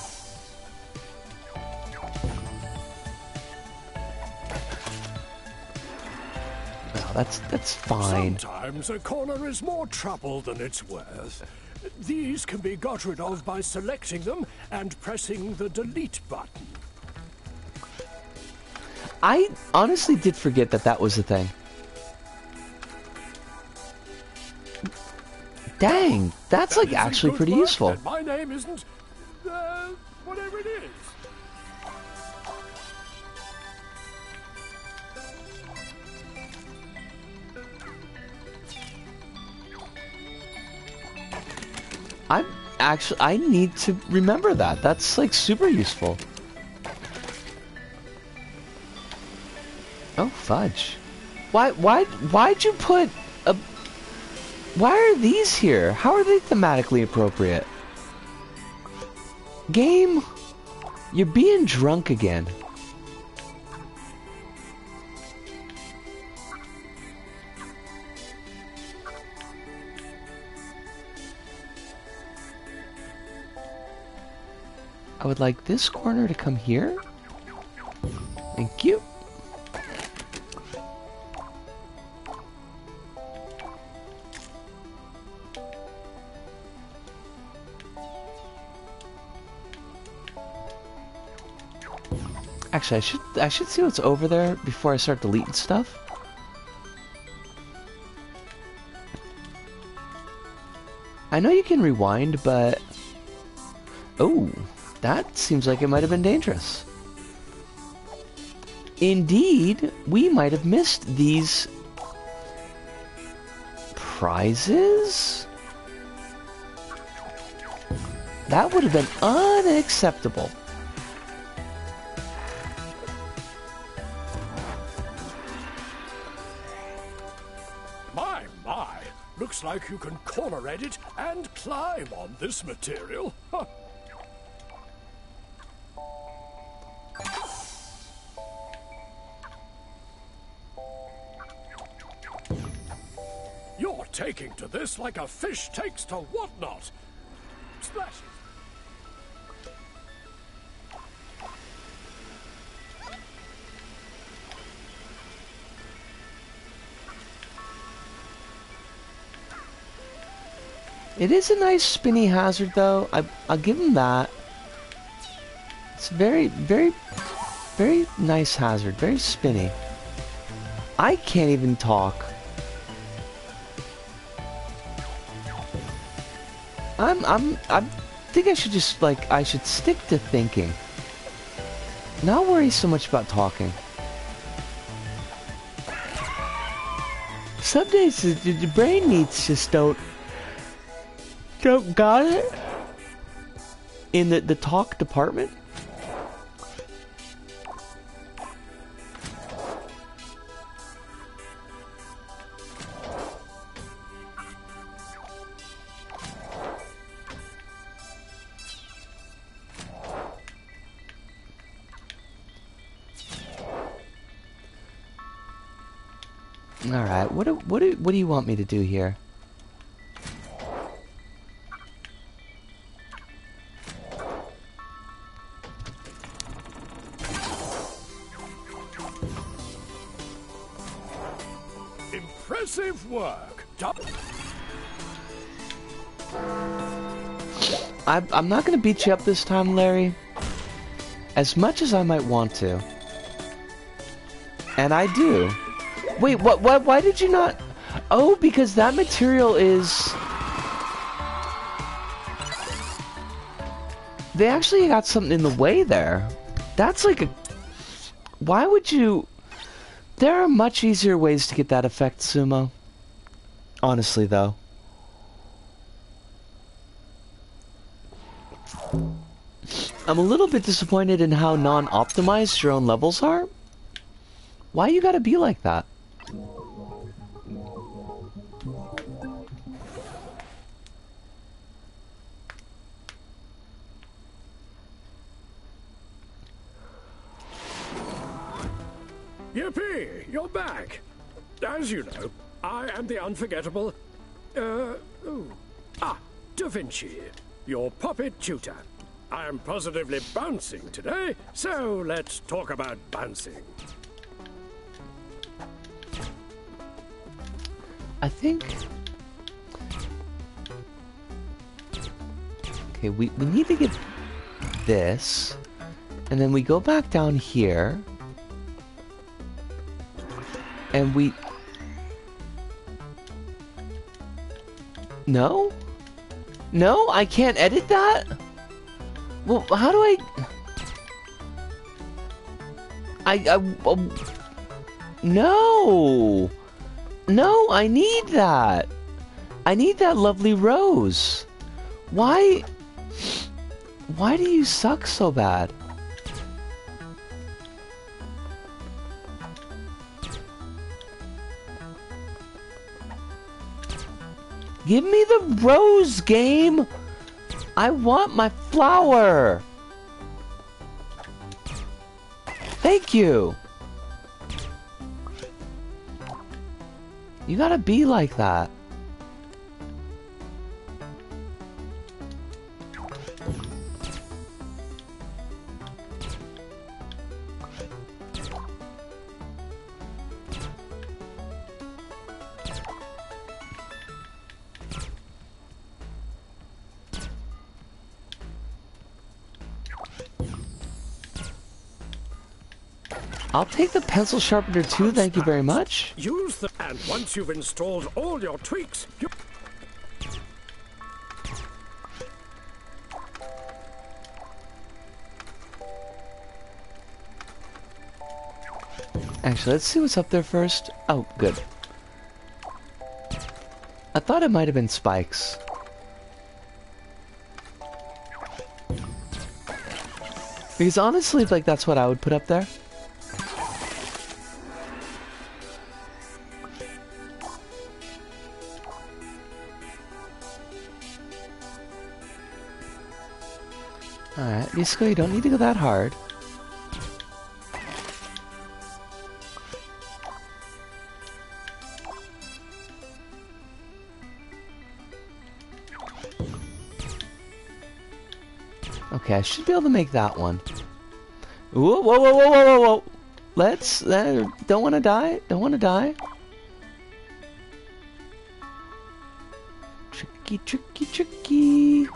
That's fine. Sometimes a corner is more trouble than it's worth. These can be got rid of by selecting them and pressing the delete button. I honestly did forget that that was the thing. Dang, that's like actually pretty useful. My name isn't whatever it is. I need to remember that. That's like super useful. Oh fudge. Why'd you put a... Why are these here? How are they thematically appropriate? Game, you're being drunk again. I would like this corner to come here. Thank you. Actually, I should see what's over there before I start deleting stuff. I know you can rewind, but... Oh, that seems like it might have been dangerous. Indeed, we might have missed these... prizes? That would have been unacceptable. My. Looks like you can corner edit and climb on this material. Huh. You're taking to this like a fish takes to whatnot. Splash! It is a nice spinny hazard, though. I'll give him that. It's very, very, very nice hazard. Very spinny. I can't even talk. I think I should just, like, I should stick to thinking. Not worry so much about talking. Some days the brain needs just don't got it in the talk department. All right, what do you want me to do here? Impressive work. I'm not gonna beat you up this time, Larry. As much as I might want to. And I do. Wait, what? Why did you not? Oh, because that material is... They actually got something in the way there. That's like a... Why would you... There are much easier ways to get that effect, Sumo. Honestly, though. I'm a little bit disappointed in how non-optimized your own levels are. Why you gotta be like that? Yippee! You're back! As you know, I am the unforgettable... Da Vinci, your puppet tutor. I am positively bouncing today, so let's talk about bouncing. I think... Okay, we need to get this, and then we go back down here, and we... No? No? I can't edit that? Well, how do No! No, I need that! I need that lovely rose! Why do you suck so bad? Give me the rose, game! I want my flower! Thank you! You gotta be like that. I'll take the pencil sharpener too, thank you very much. Use the... And once you've installed all your tweaks, you... Actually, let's see what's up there first. Oh, good. I thought it might have been spikes. Because honestly, like, that's what I would put up there. Alright, Disco, you don't need to go that hard. Okay, I should be able to make that one. Whoa, whoa, whoa, whoa, whoa, whoa, whoa. Let's, don't want to die, don't want to die. Tricky, tricky, tricky.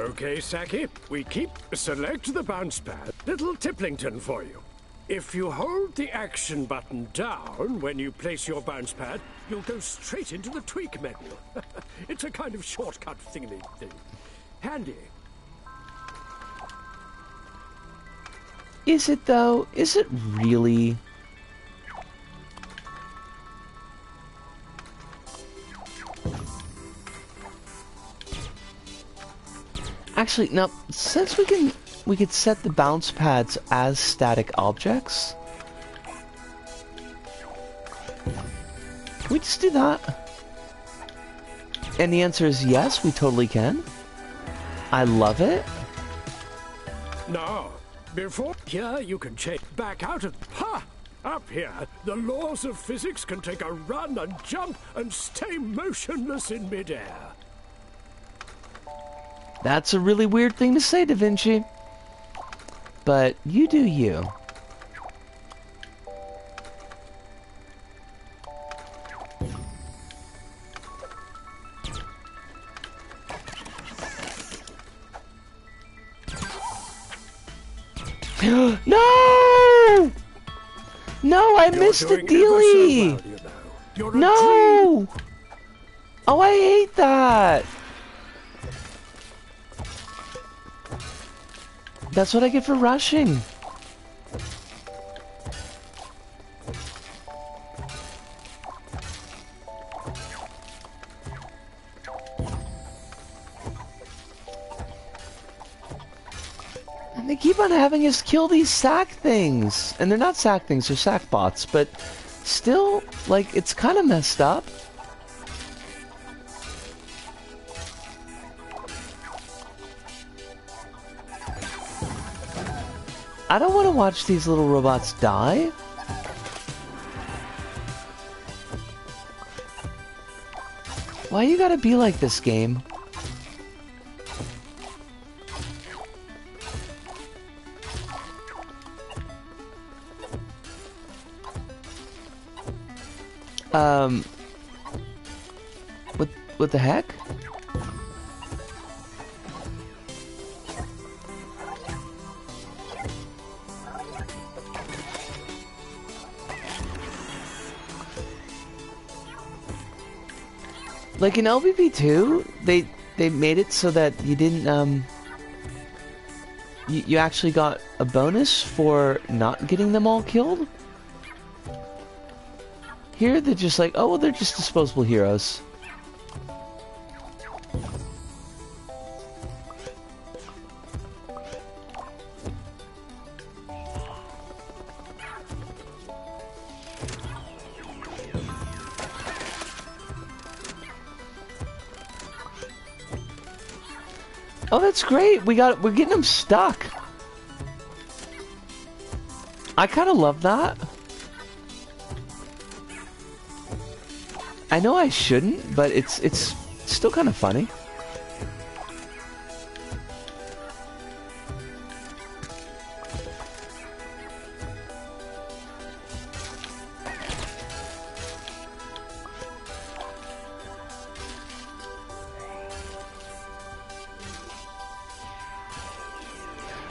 Okay, Saki, we select the bounce pad, little Tiplington for you. If you hold the action button down when you place your bounce pad, you'll go straight into the tweak menu. It's a kind of shortcut thingy thing. Handy. Is it though? Is it really? Actually, now, since we could set the bounce pads as static objects. Can we just do that? And the answer is yes, we totally can. I love it. Now, before here you can change back out of... Ha! Up here, the laws of physics can take a run and jump and stay motionless in midair. That's a really weird thing to say, Da Vinci. But you do you. No! No, I missed the dealie! So well, no! Oh, I hate that! That's what I get for rushing. And they keep on having us kill these sack things. And they're not sack things, they're sack bots, but still, like, it's kind of messed up. I don't want to watch these little robots die. Why you gotta be like this, game? What the heck? Like in LBP2, they made it so that you didn't you actually got a bonus for not getting them all killed. Here they're just like, oh well, they're just disposable heroes. Oh, that's great. We're getting them stuck. I kind of love that. I know I shouldn't, but it's still kind of funny.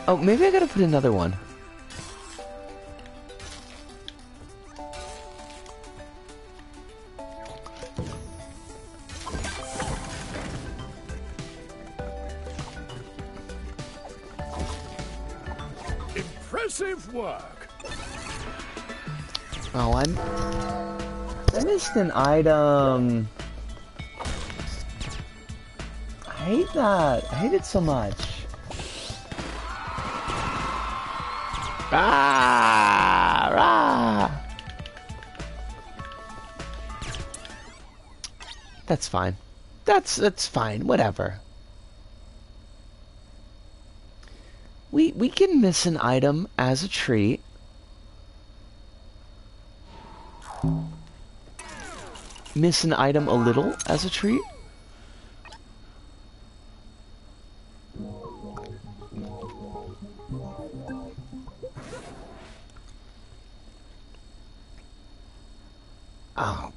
Oh, maybe I gotta put another one. Impressive work. Oh, I missed an item. I hate that. I hate it so much. Ah, rah. That's fine. That's fine. Whatever. We can miss an item as a treat. Miss an item a little as a treat. Oh.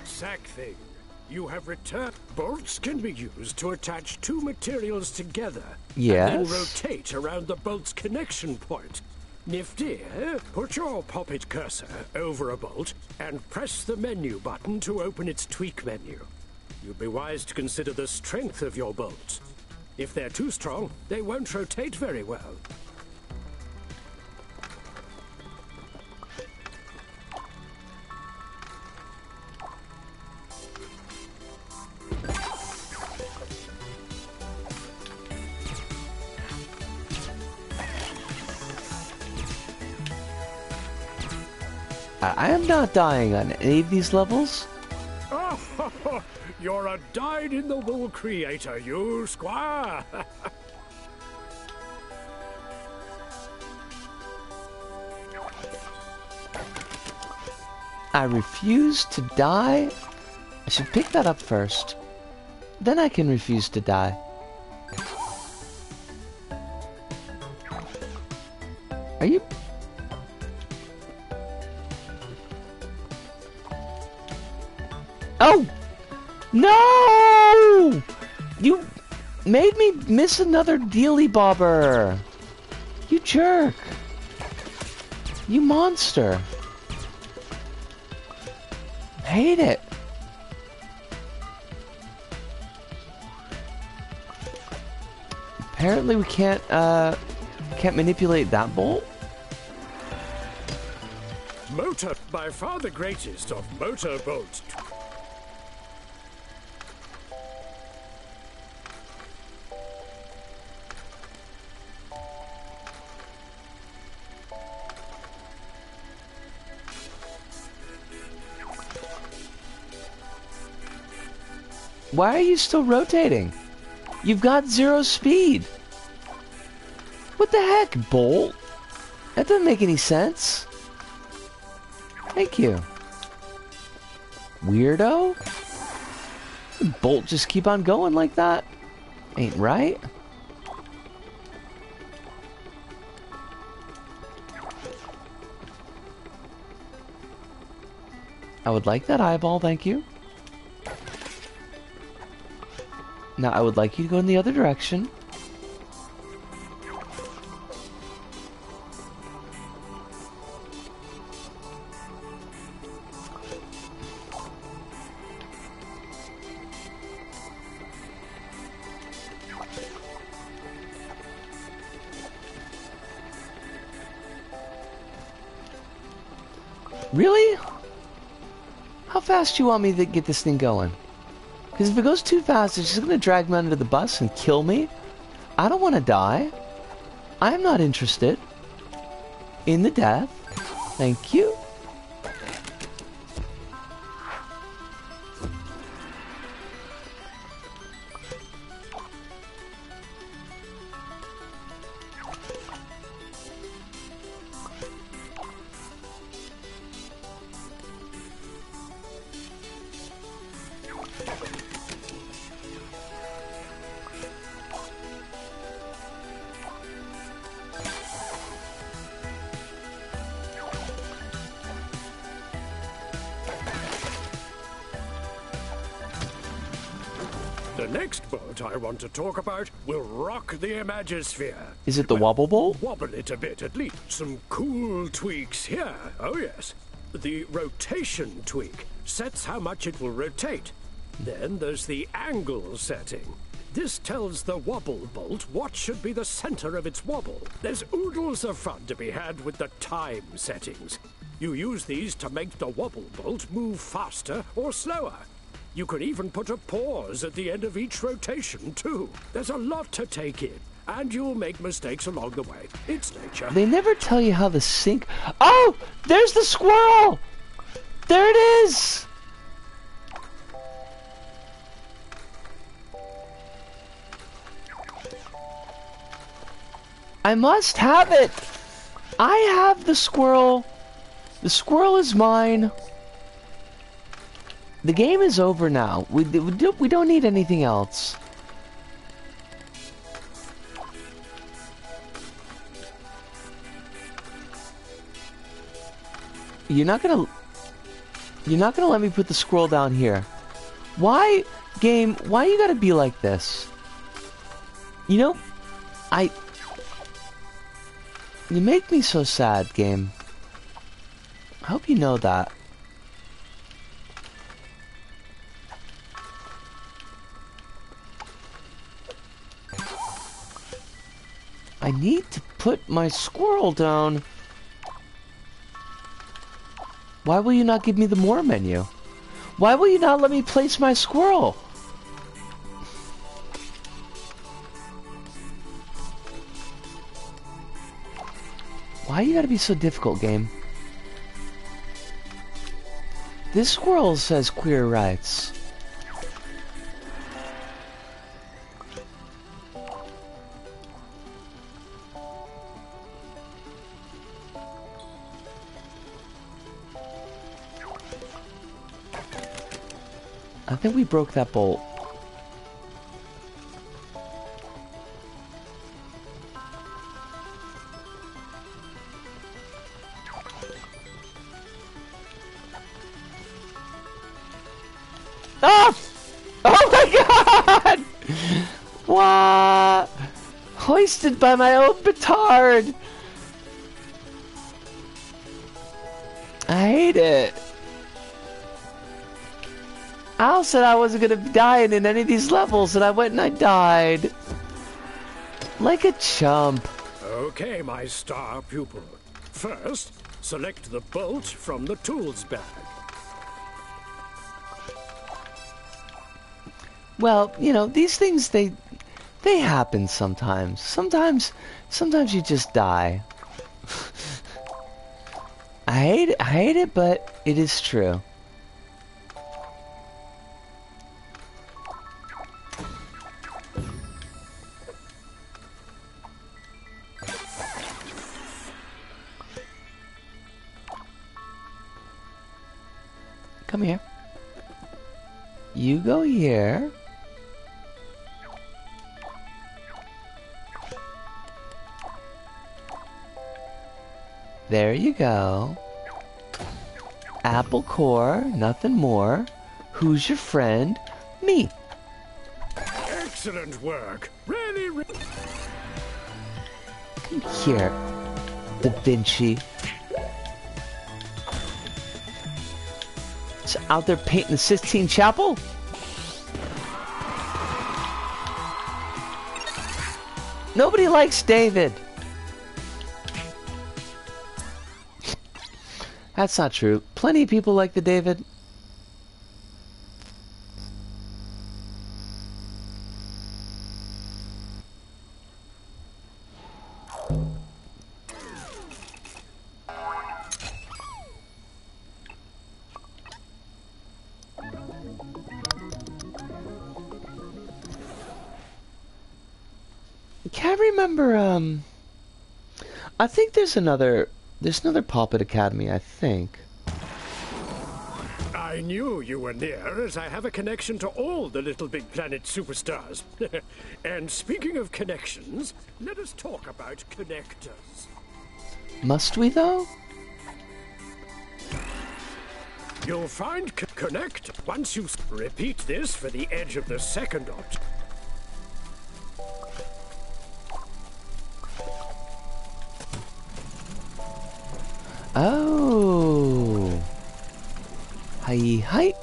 Sack thing. You have returned. Bolts can be used to attach two materials together. Yes. And then rotate around the bolt's connection point. Nifty, eh? Put your Popit cursor over a bolt and press the menu button to open its tweak menu. You'd be wise to consider the strength of your bolts. If they're too strong, they won't rotate very well. I am not dying on any of these levels. Oh, you're a dyed-in-the-wool creator, you, Squire! I refuse to die. I should pick that up first. Then I can refuse to die. Are you... Oh! No! You made me miss another dealy bobber. You jerk. You monster. Hate it. Apparently we can't manipulate that bolt. Motor, by far the greatest of motor bolts. Why are you still rotating? You've got 0 speed. What the heck, Bolt? That doesn't make any sense. Thank you. Weirdo? Bolt just keep on going like that? Ain't right. I would like that eyeball, thank you. Now, I would like you to go in the other direction. Really? How fast do you want me to get this thing going? Because if it goes too fast, it's just going to drag me under the bus and kill me. I don't want to die. I'm not interested in the death. Thank you. The next bolt I want to talk about will rock the Imagisphere. Is it the wobble bolt? Wobble it a bit at least. Some cool tweaks here. Oh yes. The rotation tweak sets how much it will rotate. Then there's the angle setting. This tells the wobble bolt what should be the center of its wobble. There's oodles of fun to be had with the time settings. You use these to make the wobble bolt move faster or slower. You can even put a pause at the end of each rotation, too. There's a lot to take in, and you'll make mistakes along the way. It's nature. They never tell you how the sync... Oh! There's the squirrel! There it is! I must have it! I have the squirrel. The squirrel is mine. The game is over now. We don't need anything else. You're not gonna let me put the squirrel down here. Why, game? Why you gotta be like this? You know, you make me so sad, game. I hope you know that. I need to put my squirrel down. Why will you not give me the more menu? Why will you not let me place my squirrel? Why you gotta be so difficult, game? This squirrel says queer rights. I think we broke that bolt. Ah! Oh my god! What? Hoisted by my own petard! I hate it. Al said I wasn't gonna die in any of these levels, and I went and I died. Like a chump. Okay, my star pupil. First, select the bolt from the tools bag. Well, you know, these things, they happen sometimes. Sometimes you just die. I hate it, but it is true. Come here. You go here. There you go. Apple core, nothing more. Who's your friend? Me. Excellent work. Really. Come here, Da Vinci. It's out there painting the Sistine Chapel? Nobody likes David. That's not true. Plenty of people like the David. Can't remember, I think there's another Popit Academy, I think. I knew you were near, as I have a connection to all the LittleBigPlanet superstars. And speaking of connections, let us talk about connectors. Must we, though? You'll find connect once you repeat this for the edge of the second object. Oh. Hi, hi.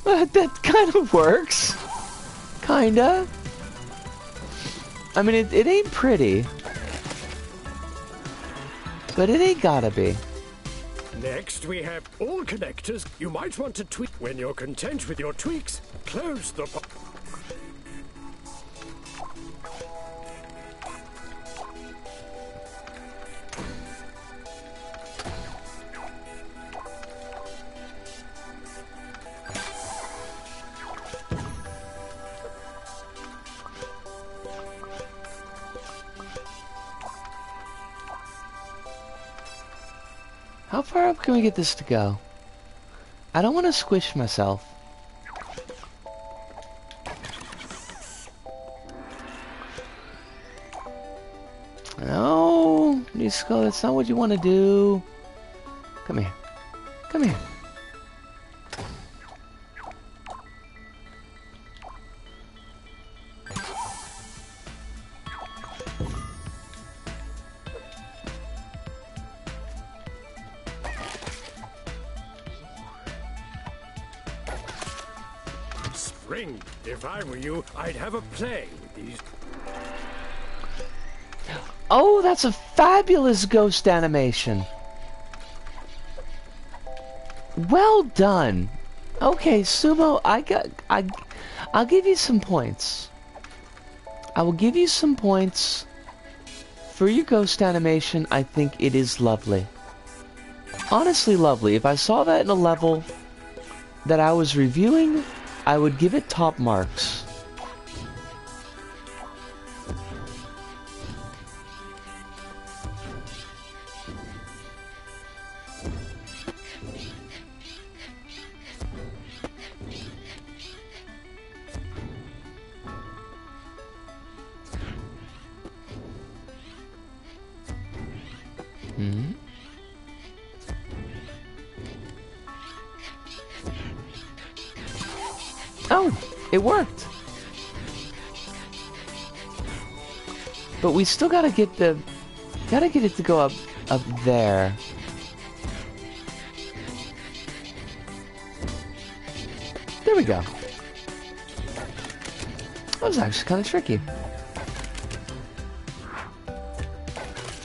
That kind of works. Kinda. I mean, it ain't pretty. But it ain't gotta be. Next, we have all connectors. You might want to tweak. When you're content with your tweaks, close the... How far up can we get this to go? I don't want to squish myself. No, Nisco, that's not what you want to do. Come here. Come here. Spring. If I were you, I'd have a play with these. Oh, that's a fabulous ghost animation. Well done. Okay, Sumo, I'll give you some points. I will give you some points for your ghost animation. I think it is lovely. Honestly lovely. If I saw that in a level that I was reviewing, I would give it top marks. Hmm? Oh, it worked. But we still gotta get it to go up there. There we go. That was actually kind of tricky.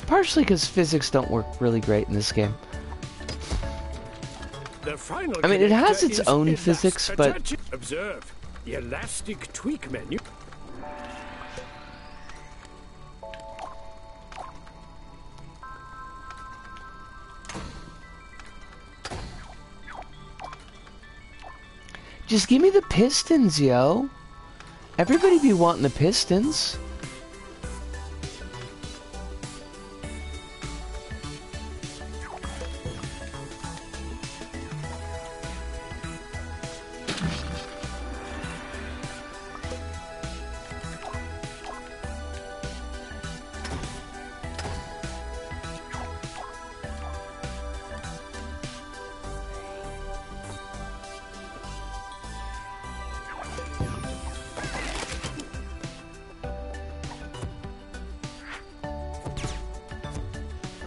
Partially because physics don't work really great in this game. I mean, it has its own physics, but... Observe the elastic tweak menu. Just give me the pistons, yo. Everybody be wanting the pistons.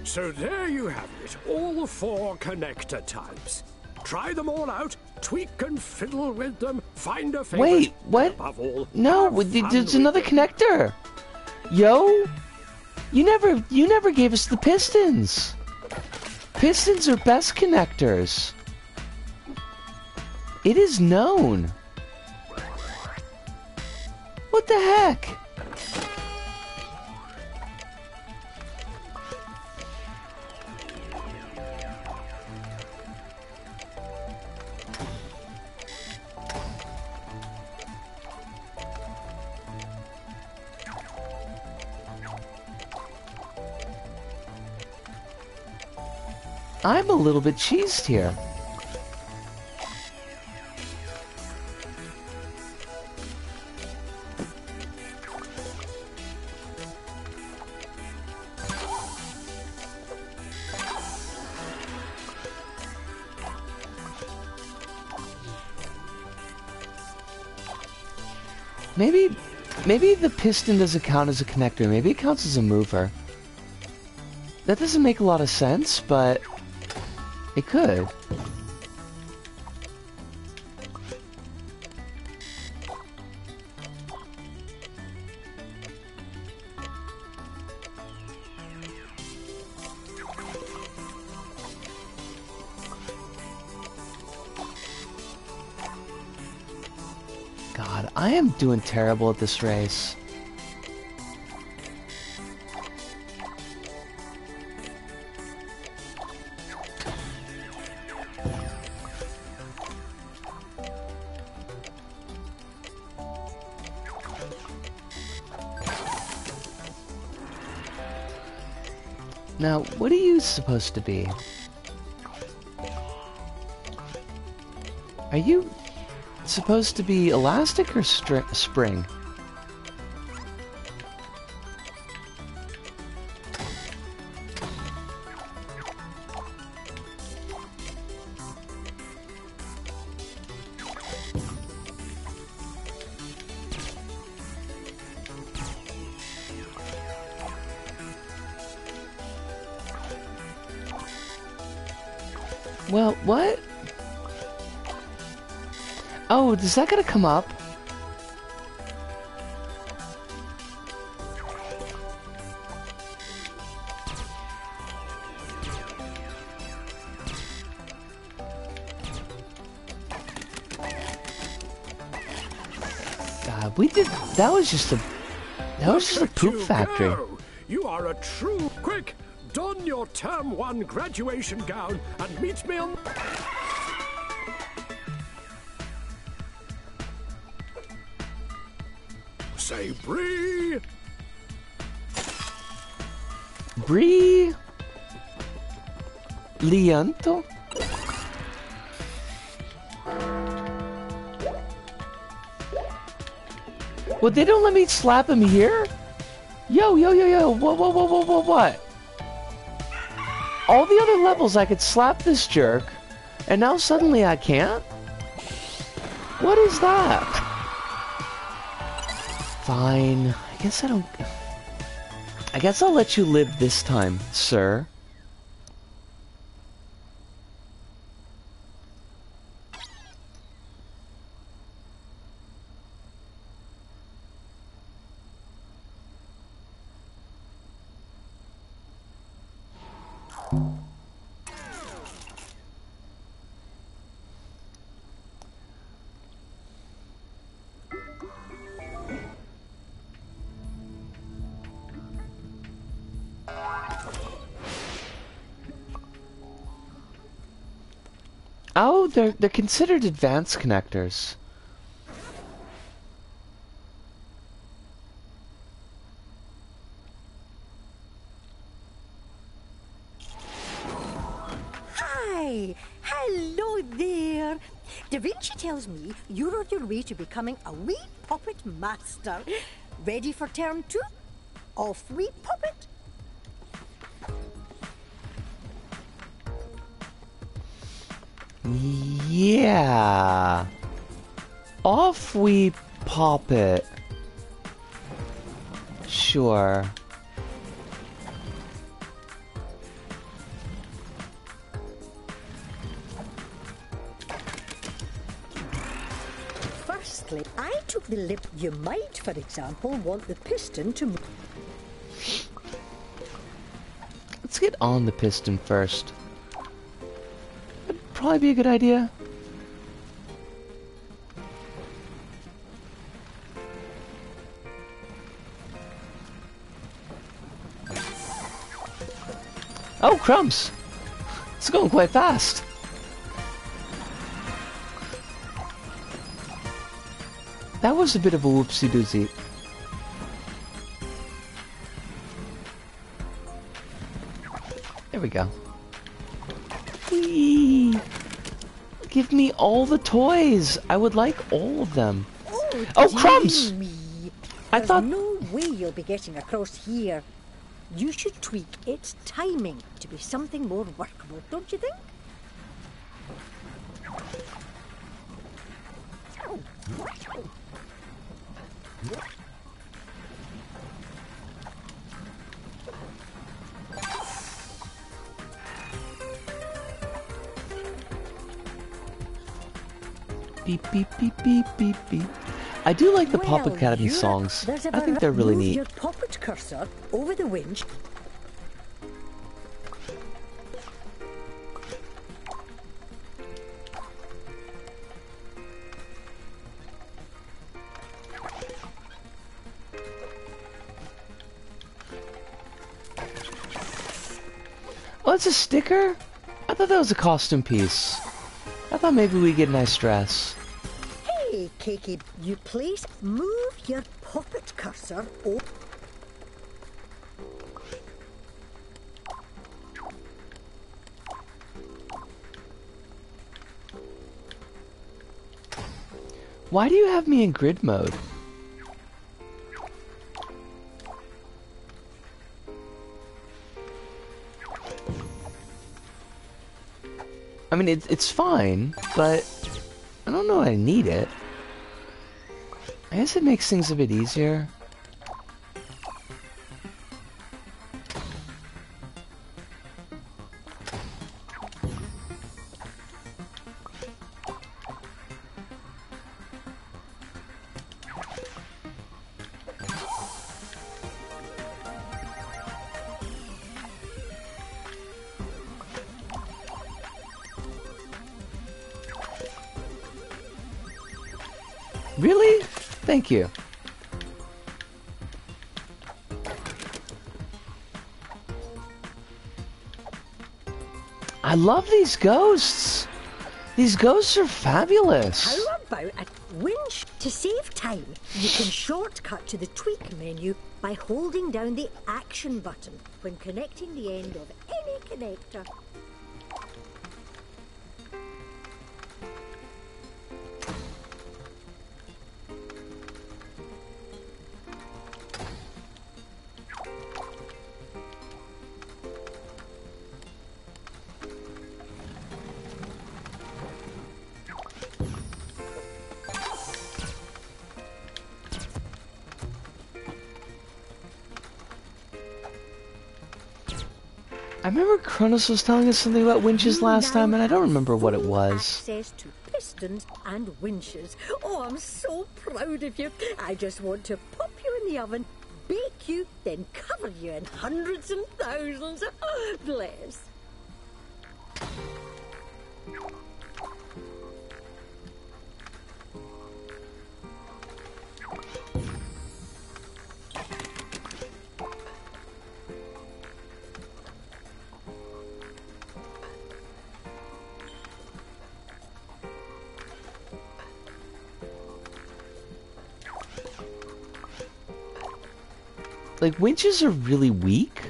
So there you have it, all 4 connector types. Try them all out, tweak and fiddle with them, find a favorite. Wait, what? Above all, no, there's another connector. Yo, you never gave us the pistons. Pistons are best connectors. It is known. What the heck? I'm a little bit cheesed here. Maybe the piston doesn't count as a connector. Maybe it counts as a mover. That doesn't make a lot of sense, but it could. God, I am doing terrible at this race. Now, what are you supposed to be? Are you supposed to be elastic or spring? Well, what? Oh, is that gonna come up? God, we did. That was just a poop factory. Go. You are a true quick. Don your Term 1 graduation gown and meet me on... Say Bree! Bree? Lianto? Well, they don't let me slap him here? Yo, what? All the other levels I could slap this jerk, and now suddenly I can't? What is that? Fine. I guess I'll let you live this time, sir. Oh, they're considered advanced connectors. Hi! Hello there! Da Vinci tells me you're on your way to becoming a wee puppet master. Ready for term 2? Off we puppet! Yeah. Off we pop it. Sure. Firstly, I took the lip. You might, for example, want the piston to move. Let's get on the piston first. Probably be a good idea. Oh, crumbs! It's going quite fast. That was a bit of a whoopsie-doozy. There we go. Whee! Give me all the toys. I would like all of them. Oh, crumbs! I thought no way you'll be getting across here. You should tweak its timing to be something more workable, don't you think? Beep, beep, beep, beep, beep, beep. I do like the Popit Academy songs. I think they're really neat. Your Popit cursor over the winch. Oh, it's a sticker? I thought that was a costume piece. I thought maybe we'd get a nice dress. Hey, Cakey, you please move your Popit cursor over. Why do you have me in grid mode? I mean, it's fine, but I don't know I need it. I guess it makes things a bit easier. Really? Thank you. I love these ghosts. These ghosts are fabulous. How about a winch? To save time, you can shortcut to the tweak menu by holding down the action button when connecting the end of any connector. I remember Kronos was telling us something about winches last time, and I don't remember what it was. Access to pistons and winches. Oh, I'm so proud of you. I just want to pop you in the oven, bake you, then cover you in hundreds and thousands. Oh, bless. Like, winches are really weak.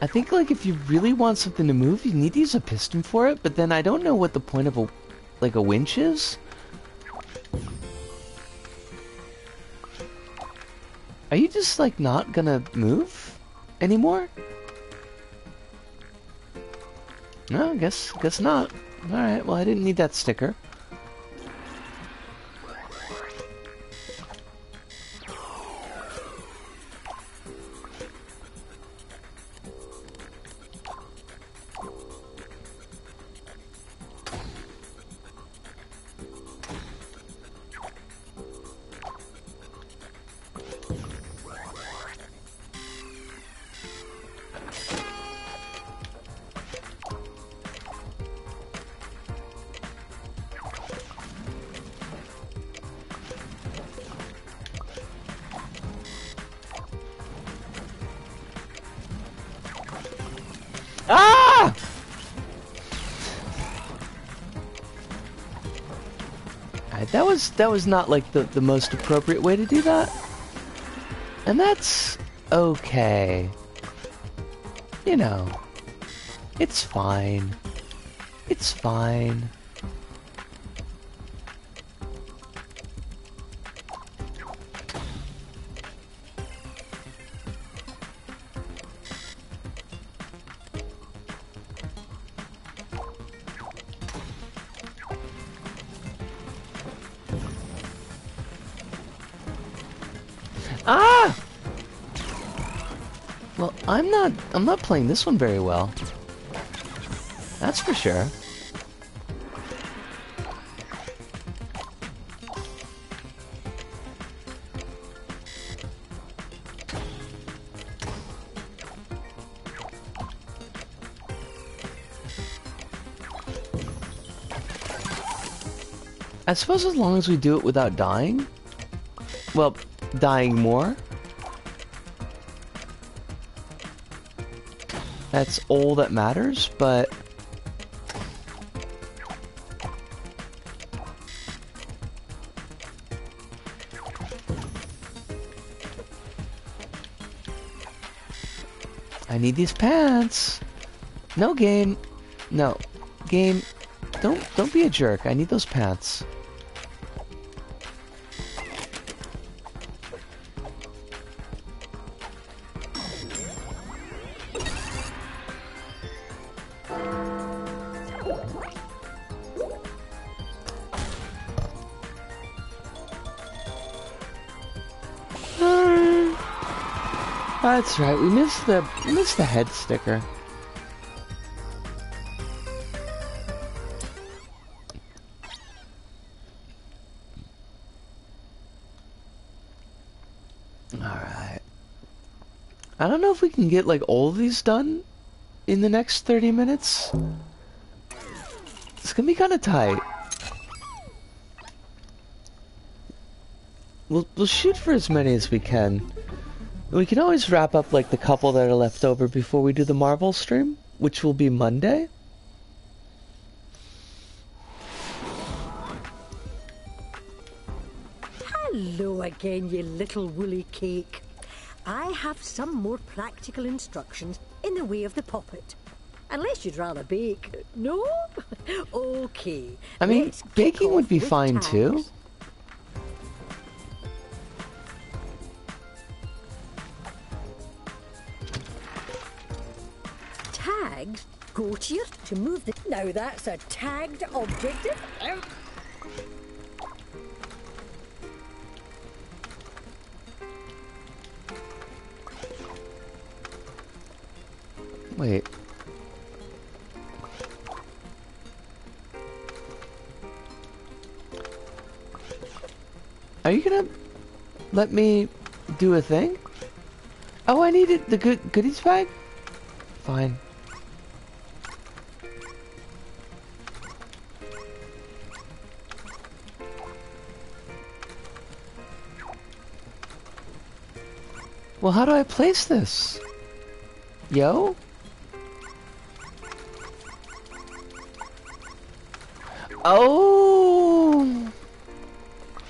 I think, like, if you really want something to move, you need to use a piston for it, but then I don't know what the point of a winch is. Are you just, like, not gonna move anymore? No, guess not. Alright, well, I didn't need that sticker. Ah! Alright, that was not like the most appropriate way to do that. And that's okay. You know, it's fine. It's fine. Ah! Well, I'm not playing this one very well. That's for sure. I suppose as long as we do it without dying. Well, dying more. That's all that matters, but... I need these pants. No, game. No. Game, don't be a jerk. I need those pants. That's right, we missed the head sticker. Alright. I don't know if we can get like all of these done in the next 30 minutes. It's gonna be kinda tight. We'll shoot for as many as we can. We can always wrap up like the couple that are left over before we do the Marvel stream, which will be Monday. Hello again, you little woolly cake. I have some more practical instructions in the way of the Popit. Unless you'd rather bake. No? Okay. I mean, let's kick baking would off be with fine tags. too. Tags go to your to move the. Now that's a tagged object. Wait. Are you gonna let me do a thing? Oh, I needed the goodies bag? Fine. Well, how do I place this? Yo? Oh!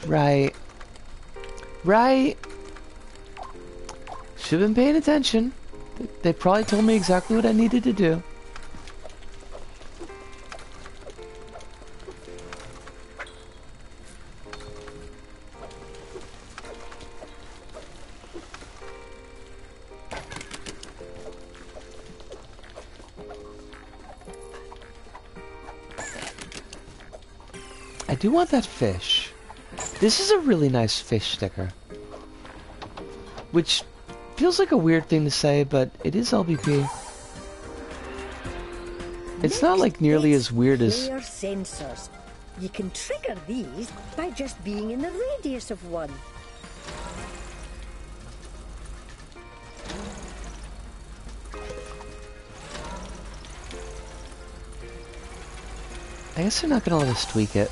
Right. Right. Should have been paying attention. They probably told me exactly what I needed to do. I do want that fish. This is a really nice fish sticker. Which feels like a weird thing to say, but it is LBP. It's not like nearly as weird as... Player sensors. You can trigger these by just being in the radius of one. I guess they're not gonna let us tweak it.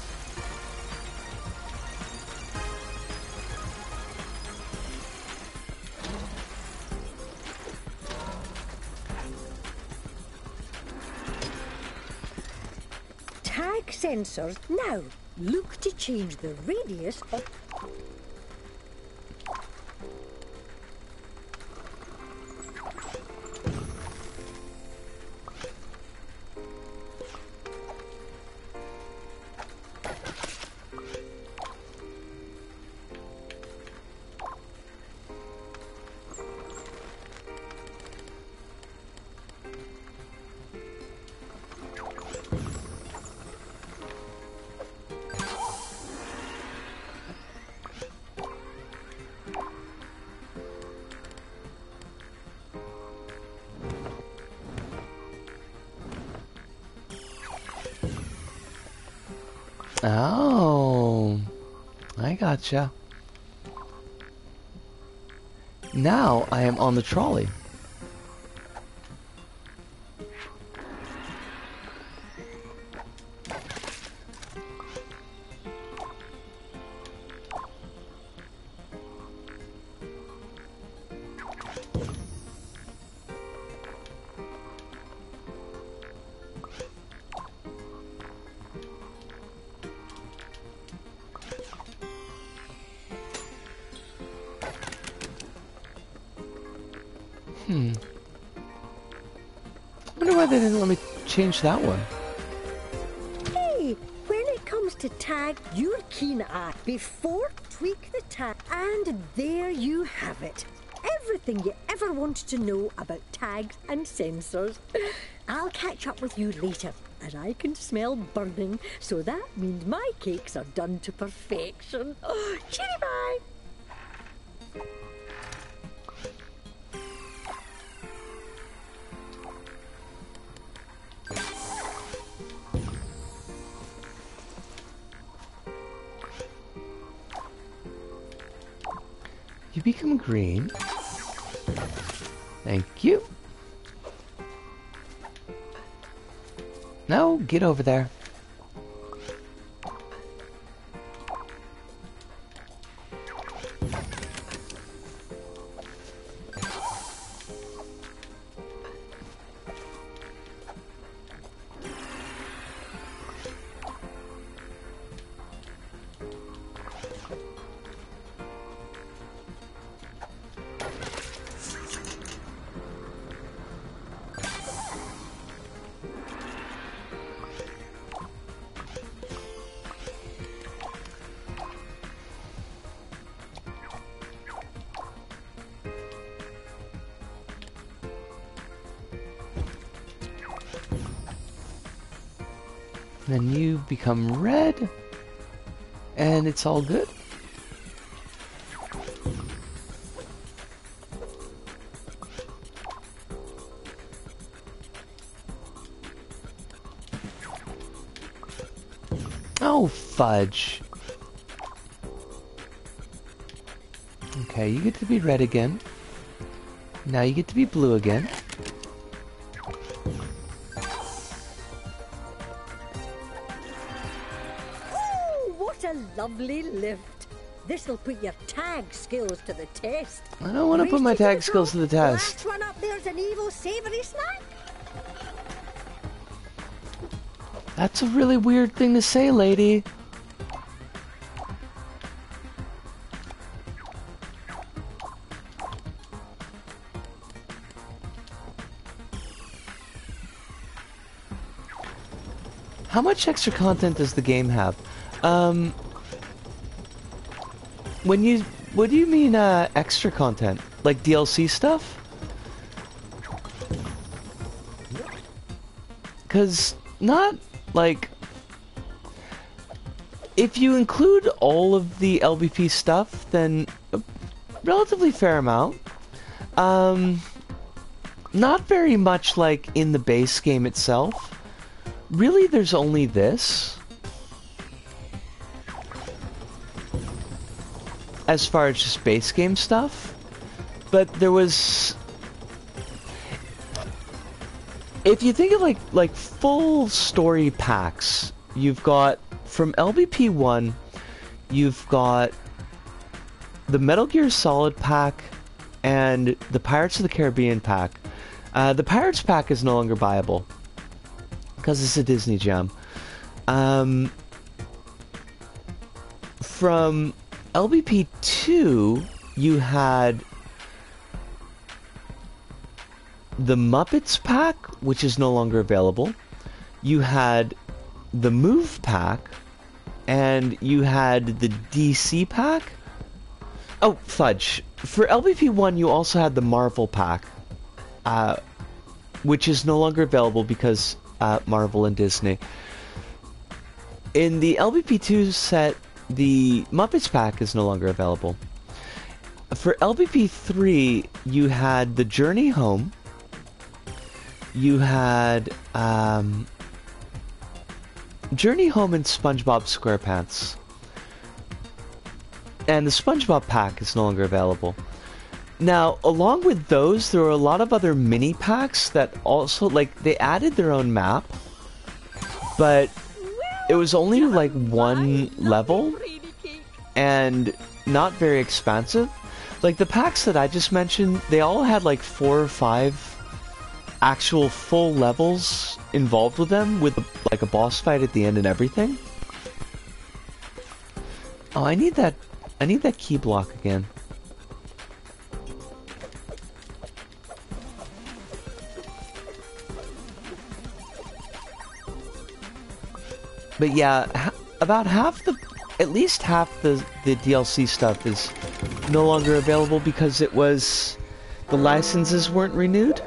Tag sensors. Now, look to change the radius of... Oh, I gotcha. Now I am on the trolley. I wonder why they didn't let me change that one. Hey, when it comes to tag you're keen at, before tweak the tag, and there you have it. Everything you ever wanted to know about tags and sensors. I'll catch up with you later, as I can smell burning, so that means my cakes are done to perfection. Cheery bye! You become green. Thank you. Now get over there. Then you become red, and it's all good. Oh, fudge. Okay, you get to be red again. Now you get to be blue again. Lovely lift. This'll put your tag skills to the test. I don't want to put my tag skills to the test. Last one up there's an evil savory snack. That's a really weird thing to say, lady. How much extra content does the game have? What do you mean, extra content? Like DLC stuff? 'Cause not, like... If you include all of the LBP stuff, then a relatively fair amount. Not very much like in the base game itself. Really, there's only this. As far as just base game stuff, but there was, if you think of like full story packs, you've got from LBP 1, you've got the Metal Gear Solid pack and the Pirates of the Caribbean pack. The Pirates pack is no longer viable because it's a Disney gem. From LBP 2, you had the Muppets pack, which is no longer available. You had the Move pack, and you had the DC pack. Oh, fudge. For LBP 1, you also had the Marvel pack, which is no longer available because Marvel and Disney. In the LBP 2 set, the Muppets pack is no longer available. For LBP 3, you had the Journey Home. Journey Home and SpongeBob SquarePants. And the SpongeBob pack is no longer available. Now, along with those, there were a lot of other mini packs that also, like, they added their own map, but it was only like one level and not very expansive. Like the packs that I just mentioned, they all had like 4 or 5 actual full levels involved with them, with like a boss fight at the end and everything. Oh, I need that key block again. But yeah, about at least half the DLC stuff is no longer available because the licenses weren't renewed.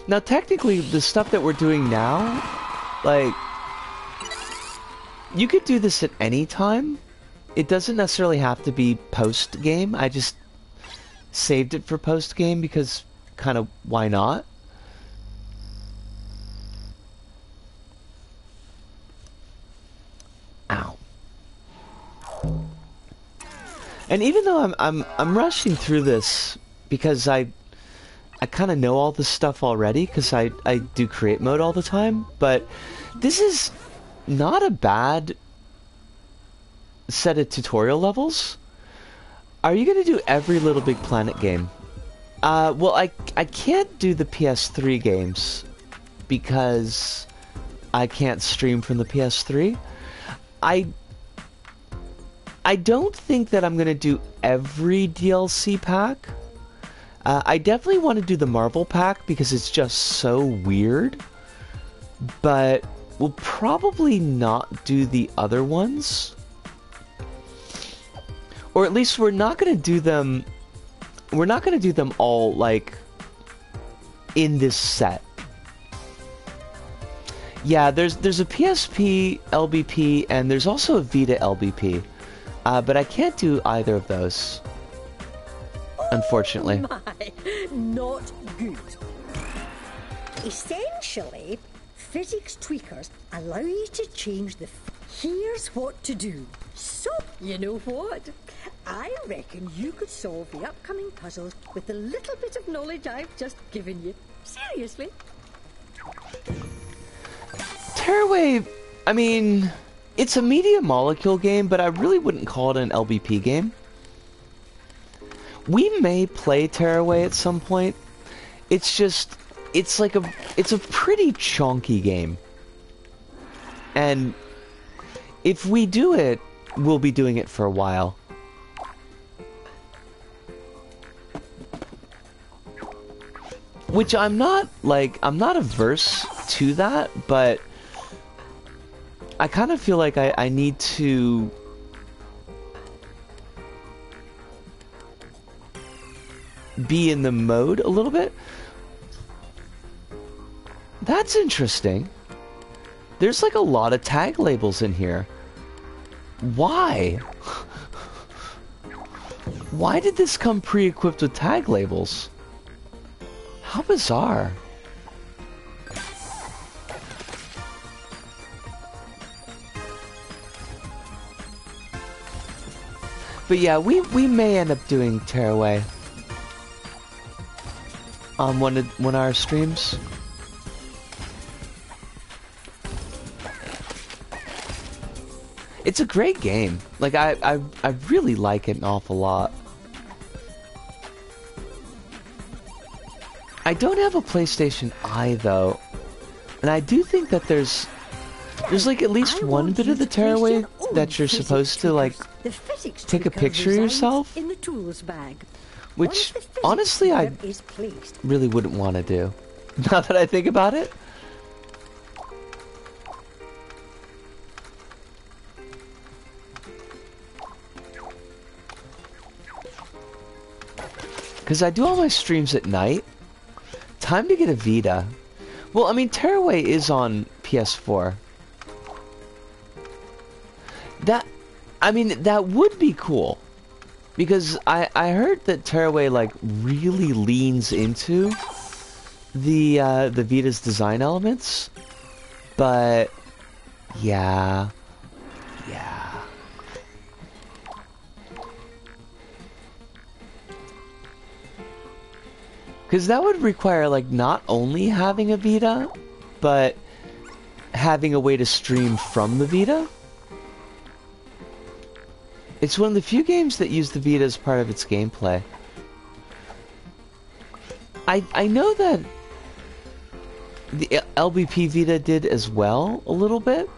Now technically, the stuff that we're doing now, like, you could do this at any time. It doesn't necessarily have to be post-game. I just saved it for post-game because kind of why not? Ow. And even though I'm rushing through this because I kind of know all this stuff already because I do create mode all the time, but this is not a bad set of tutorial levels. Are you going to do every LittleBigPlanet game? Well, I can't do the PS3 games because I can't stream from the PS3. I don't think that I'm going to do every DLC pack. I definitely want to do the Marvel pack because it's just so weird. But we'll probably not do the other ones. Or at least we're not going to do them... We're not going to do them all, like, in this set. Yeah, there's a PSP LBP, and there's also a Vita LBP. But I can't do either of those. Unfortunately. Oh my, not good. Essentially, physics tweakers allow you to change the... Here's what to do. So, you know what? I reckon you could solve the upcoming puzzles with the little bit of knowledge I've just given you. Seriously. Tearaway, I mean, it's a media molecule game, but I really wouldn't call it an LBP game. We may play Tearaway at some point. It's just, it's a pretty chonky game. And if we do it, we'll be doing it for a while. Which I'm not averse to that, but I kind of feel like I need to be in the mode a little bit. That's interesting. There's like a lot of tag labels in here. Why? Why did this come pre-equipped with tag labels? How bizarre. But yeah, we may end up doing Tearaway on one of our streams. It's a great game. Like I really like it an awful lot. I don't have a PlayStation Eye though, and I do think that there's like at least one bit of the Tearaway that you're supposed to like take a picture of yourself, in the tools bag. Which honestly I really wouldn't want to do. Now that I think about it. Because I do all my streams at night. Time to get a Vita. Well, I mean, Tearaway is on PS4. That would be cool. Because I heard that Tearaway like really leans into the Vita's design elements, but yeah. Because that would require like not only having a Vita, but having a way to stream from the Vita. It's one of the few games that use the Vita as part of its gameplay. I know that the LBP Vita did as well, a little bit.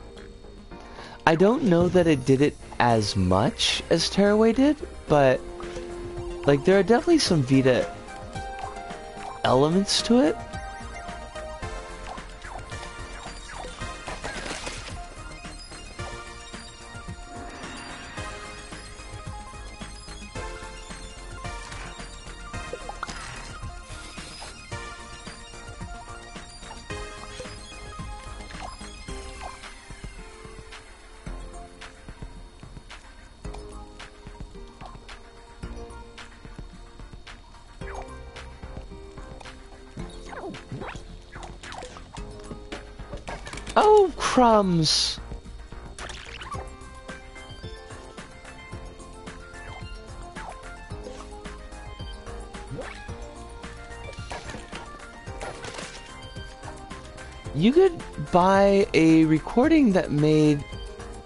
I don't know that it did it as much as Tearaway did, but like there are definitely some Vita elements to it. Oh, crumbs! You could buy a recording that made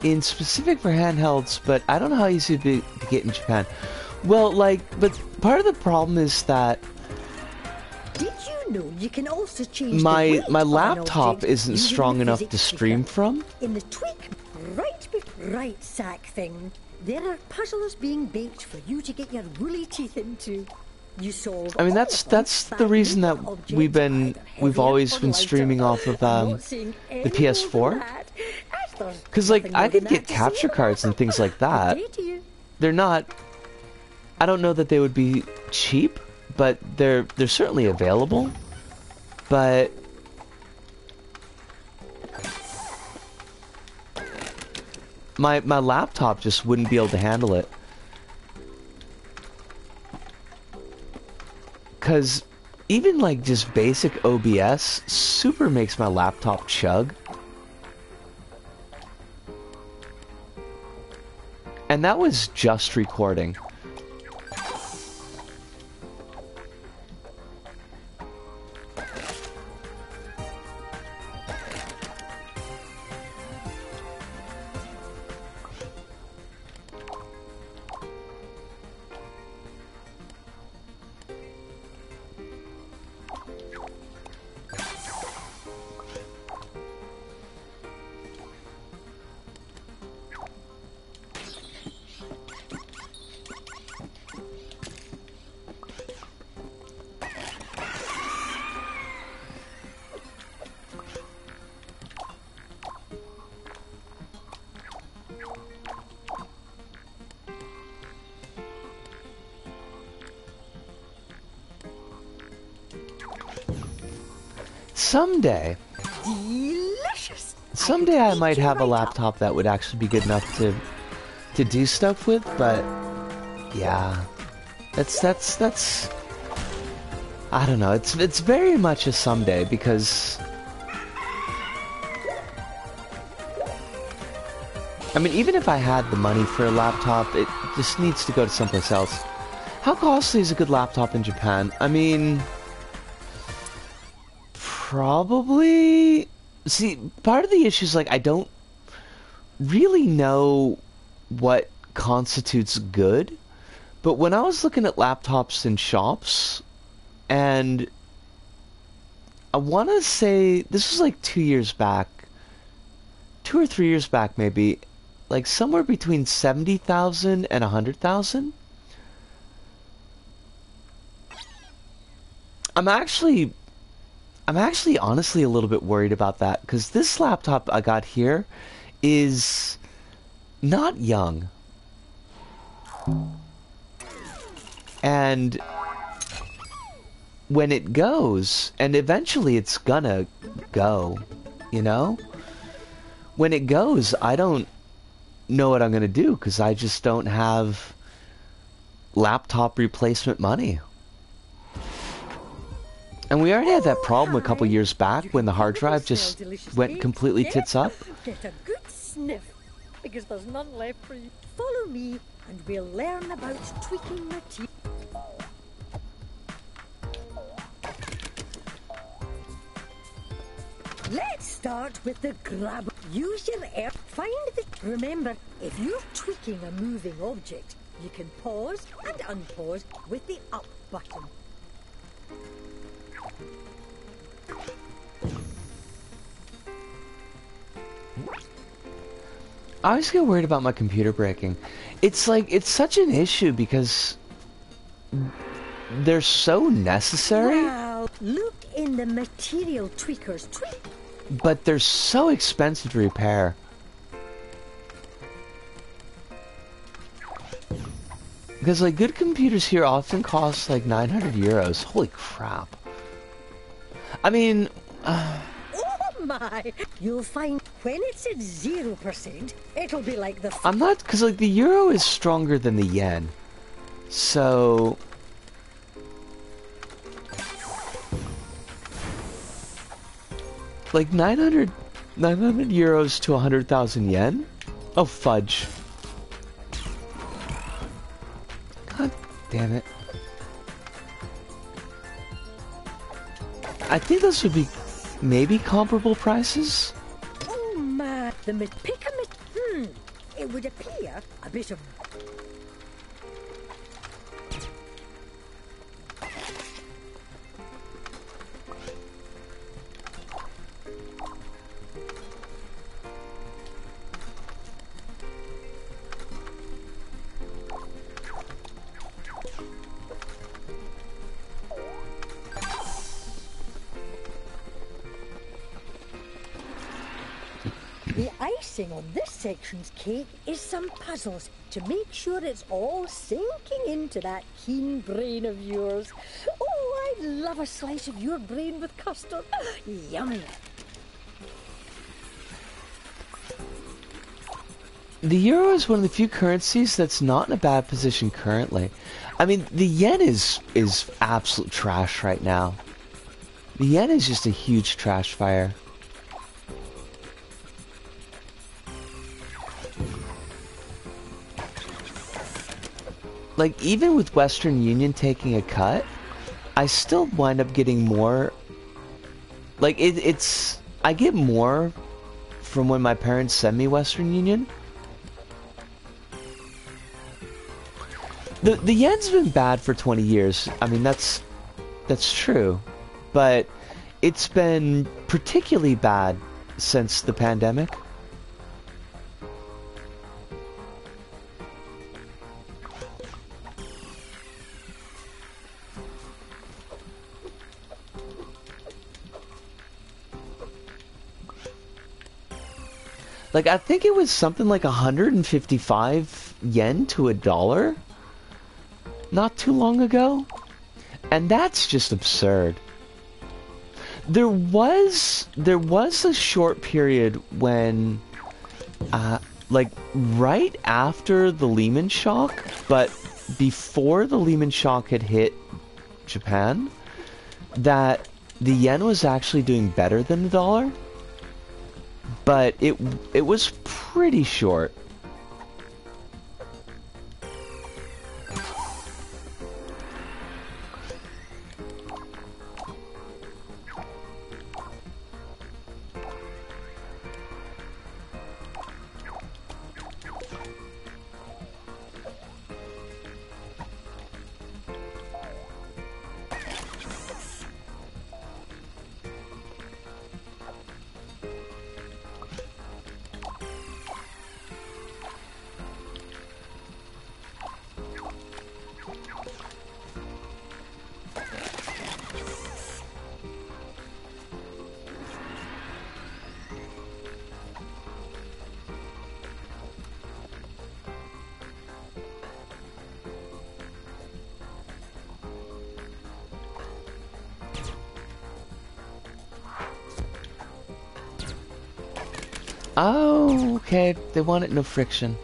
in specific for handhelds, but I don't know how easy it'd be to get in Japan. Well, like, but part of the problem is that you can also change my laptop isn't strong enough to stream from. In the tweak right sack thing, there are puzzles being baked for you to get your woolly teeth into. You solve. I mean, that's the reason that we've always been streaming off of the PS4. Because like I could get capture cards and things like that. They're not. I don't know that they would be cheap, but they're certainly available. But my laptop just wouldn't be able to handle it. Cause even like just basic OBS super makes my laptop chug. And that was just recording. Someday I might have a laptop that would actually be good enough to do stuff with, but yeah, that's I don't know. It's very much a someday because I mean, even if I had the money for a laptop, it just needs to go to someplace else. How costly is a good laptop in Japan? I mean, probably. See, part of the issue is like I don't really know what constitutes good, but when I was looking at laptops in shops, and I want to say this was like 2 years back, 2 or 3 years back maybe, like somewhere between 70,000 and 100,000. I'm actually honestly a little bit worried about that, because this laptop I got here is not young. And when it goes, and eventually it's gonna go, you know? When it goes, I don't know what I'm gonna do, because I just don't have laptop replacement money. And we already had that problem a couple years back when the hard drive just went completely tits up. Get a good sniff, because there's none left for you. Follow me, and we'll learn about tweaking material. Let's start with the grab. Use your air. Find the... Remember, if you're tweaking a moving object, you can pause and unpause with the up button. I always get worried about my computer breaking. It's like, it's such an issue because they're so necessary. Wow, look in the material tweakers tweak. But they're so expensive to repair. Because like good computers here often cost like 900 euros. Holy crap. I mean... Oh my! You'll find when it's at 0%, it'll be like the... I'm not... Because like the euro is stronger than the yen. So... Like 900 euros to 100,000 yen? Oh, fudge. God damn it. I think those would be maybe comparable prices? Oh my, it would appear a bit of... The icing on this section's cake is some puzzles to make sure it's all sinking into that keen brain of yours. Oh, I'd love a slice of your brain with custard. Yummy. The euro is one of the few currencies that's not in a bad position currently. I mean, the yen is absolute trash right now. The yen is just a huge trash fire. Like, even with Western Union taking a cut, I still wind up getting more... Like, it's... I get more from when my parents send me Western Union. The yen's been bad for 20 years. I mean, that's true. But it's been particularly bad since the pandemic. Like, I think it was something like 155 yen to a dollar not too long ago. And that's just absurd. There was a short period when, like, right after the Lehman shock, but before the Lehman shock had hit Japan, that the yen was actually doing better than the dollar. But it was pretty short. Oh, okay. They wanted no friction.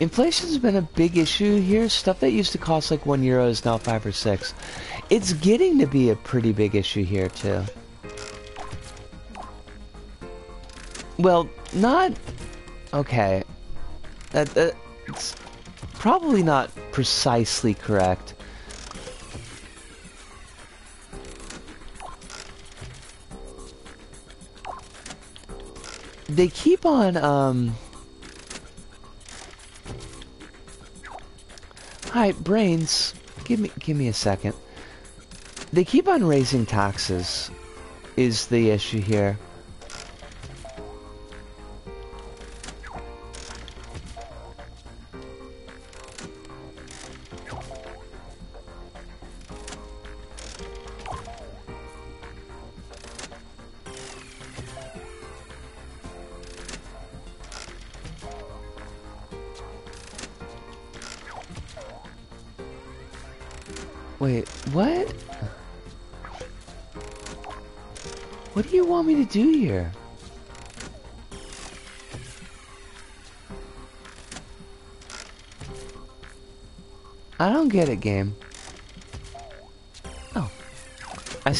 Inflation's been a big issue here. Stuff that used to cost like €1 is now 5 or 6. It's getting to be a pretty big issue here too. Well, not... Okay. It's probably not precisely correct. They keep on, Hi, Brains. Give me a second. They keep on raising taxes, is the issue here. Wait, what? What do you want me to do here? I don't get it, game. Oh. I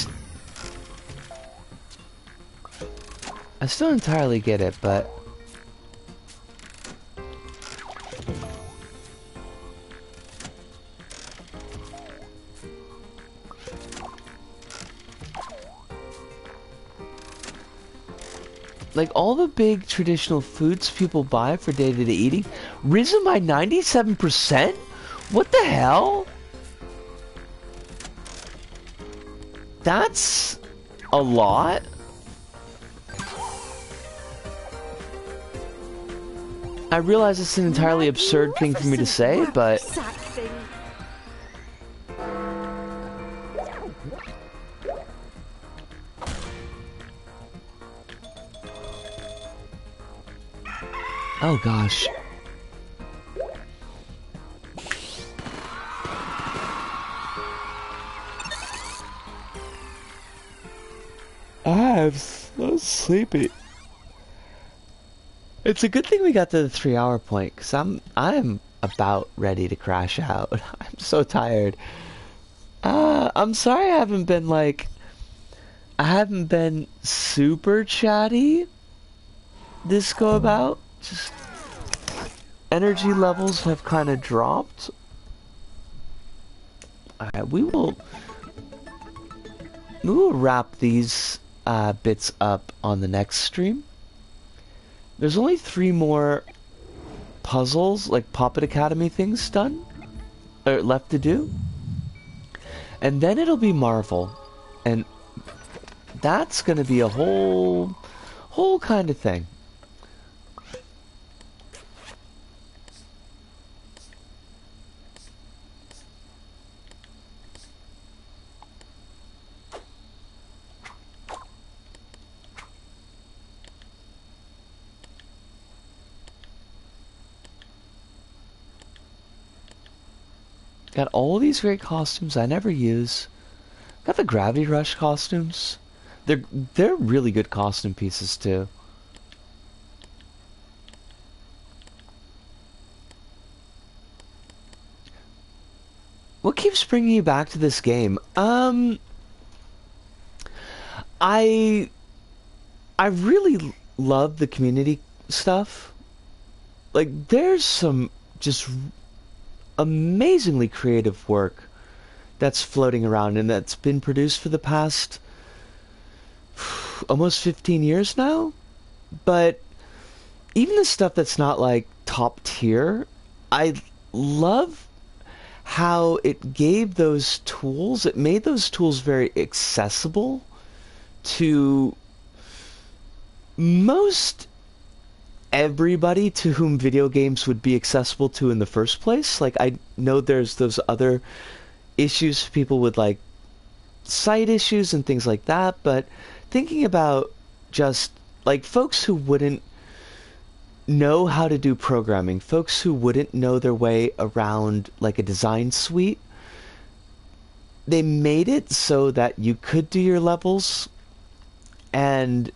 still entirely get it, but... Like, all the big traditional foods people buy for day-to-day eating, risen by 97%? What the hell? That's a lot. I realize it's an entirely absurd thing for me to say, but... Oh gosh. I'm so sleepy. It's a good thing we got to the 3-hour point, because I'm about ready to crash out. I'm so tired. I'm sorry I haven't been super chatty this go about. Just energy levels have kind of dropped. Alright, we will wrap these bits up on the next stream. There's only 3 more puzzles, like Popit Academy things done, or left to do. And then it'll be Marvel. And that's gonna be a whole kind of thing. Got all these great costumes I never use. Got the Gravity Rush costumes. They're really good costume pieces too. What keeps bringing you back to this game? I really love the community stuff. Like, there's some just amazingly creative work that's floating around and that's been produced for the past almost 15 years now. But even the stuff that's not like top tier, I love how it gave those tools, it made those tools very accessible to most everybody to whom video games would be accessible to in the first place. Like, I know there's those other issues, people with like sight issues and things like that, but thinking about just like folks who wouldn't know how to do programming, folks who wouldn't know their way around like a design suite, they made it so that you could do your levels, and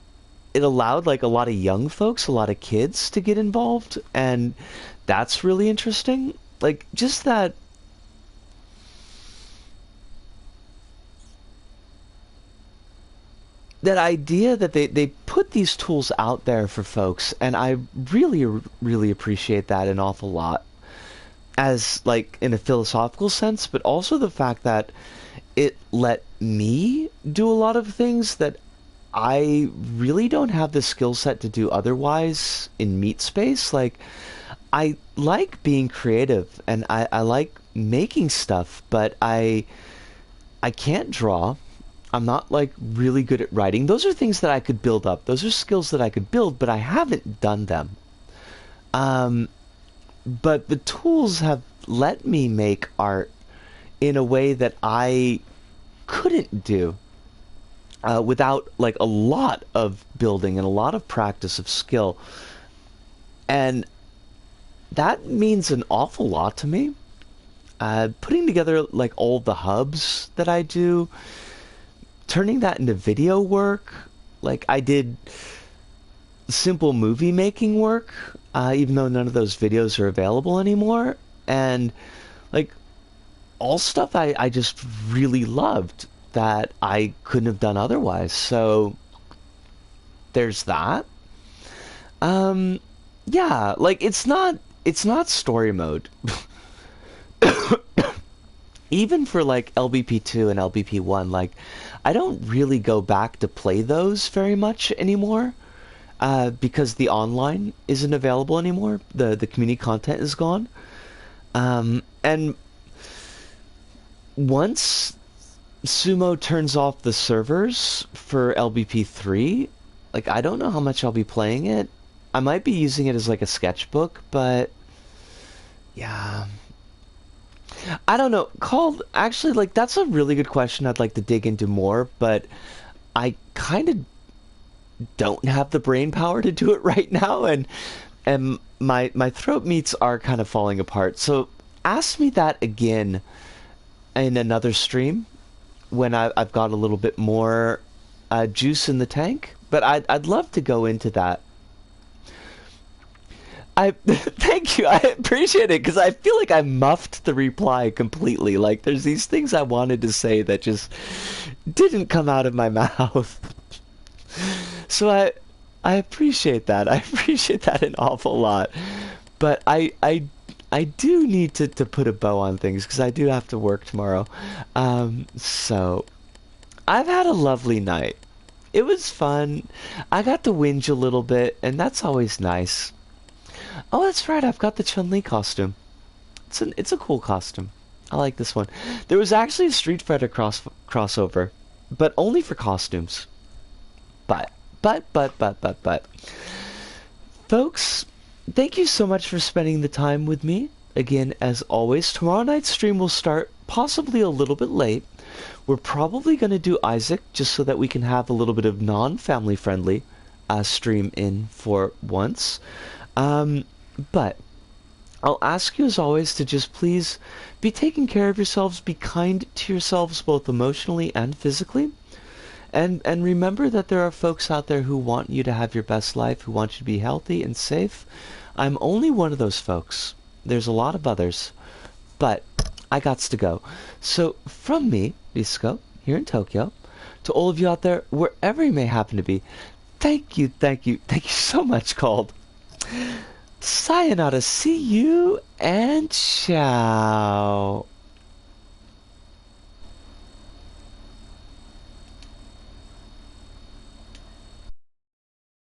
it allowed like a lot of young folks, a lot of kids to get involved, and that's really interesting. Like, just that idea that they put these tools out there for folks, and I really, really appreciate that an awful lot, as like in a philosophical sense, but also the fact that it let me do a lot of things that I really don't have the skill set to do otherwise in meat space. Like, I like being creative, and I like making stuff, but I can't draw. I'm not like really good at writing. Those are things that I could build up. Those are skills that I could build, but I haven't done them. But the tools have let me make art in a way that I couldn't do without like a lot of building and a lot of practice of skill. And that means an awful lot to me. Putting together like all the hubs that I do, turning that into video work. Like, I did simple movie making work, even though none of those videos are available anymore. And like, all stuff I just really loved that I couldn't have done otherwise. So there's that. Yeah, like, it's not story mode. Even for like LBP2 and LBP1, like, I don't really go back to play those very much anymore, because the online isn't available anymore. The community content is gone. And once Sumo turns off the servers for LBP3, like, I don't know how much I'll be playing it. I might be using it as like a sketchbook, but yeah, I don't know. Actually, like, that's a really good question. I'd like to dig into more, but I kind of don't have the brain power to do it right now, and my throat meats are kind of falling apart. So ask me that again in another stream when I've got a little bit more juice in the tank. But I'd love to go into that. Thank you. I appreciate it, because I feel like I muffed the reply completely. Like, there's these things I wanted to say that just didn't come out of my mouth. So I appreciate that. I appreciate that an awful lot. But I do need to put a bow on things, because I do have to work tomorrow. So I've had a lovely night. It was fun. I got to whinge a little bit, and that's always nice. Oh, that's right. I've got the Chun-Li costume. It's a cool costume. I like this one. There was actually a Street Fighter crossover, but only for costumes. But. Folks, thank you so much for spending the time with me. Again, as always, tomorrow night's stream will start possibly a little bit late. We're probably going to do Isaac, just so that we can have a little bit of non-family friendly stream in for once. But I'll ask you as always to just please be taking care of yourselves, be kind to yourselves both emotionally and physically, and remember that there are folks out there who want you to have your best life, who want you to be healthy and safe. I'm only one of those folks. There's a lot of others, but I gots to go. So from me, Bisco, here in Tokyo, to all of you out there, wherever you may happen to be, thank you so much, Called. Sayonara, see you, and ciao.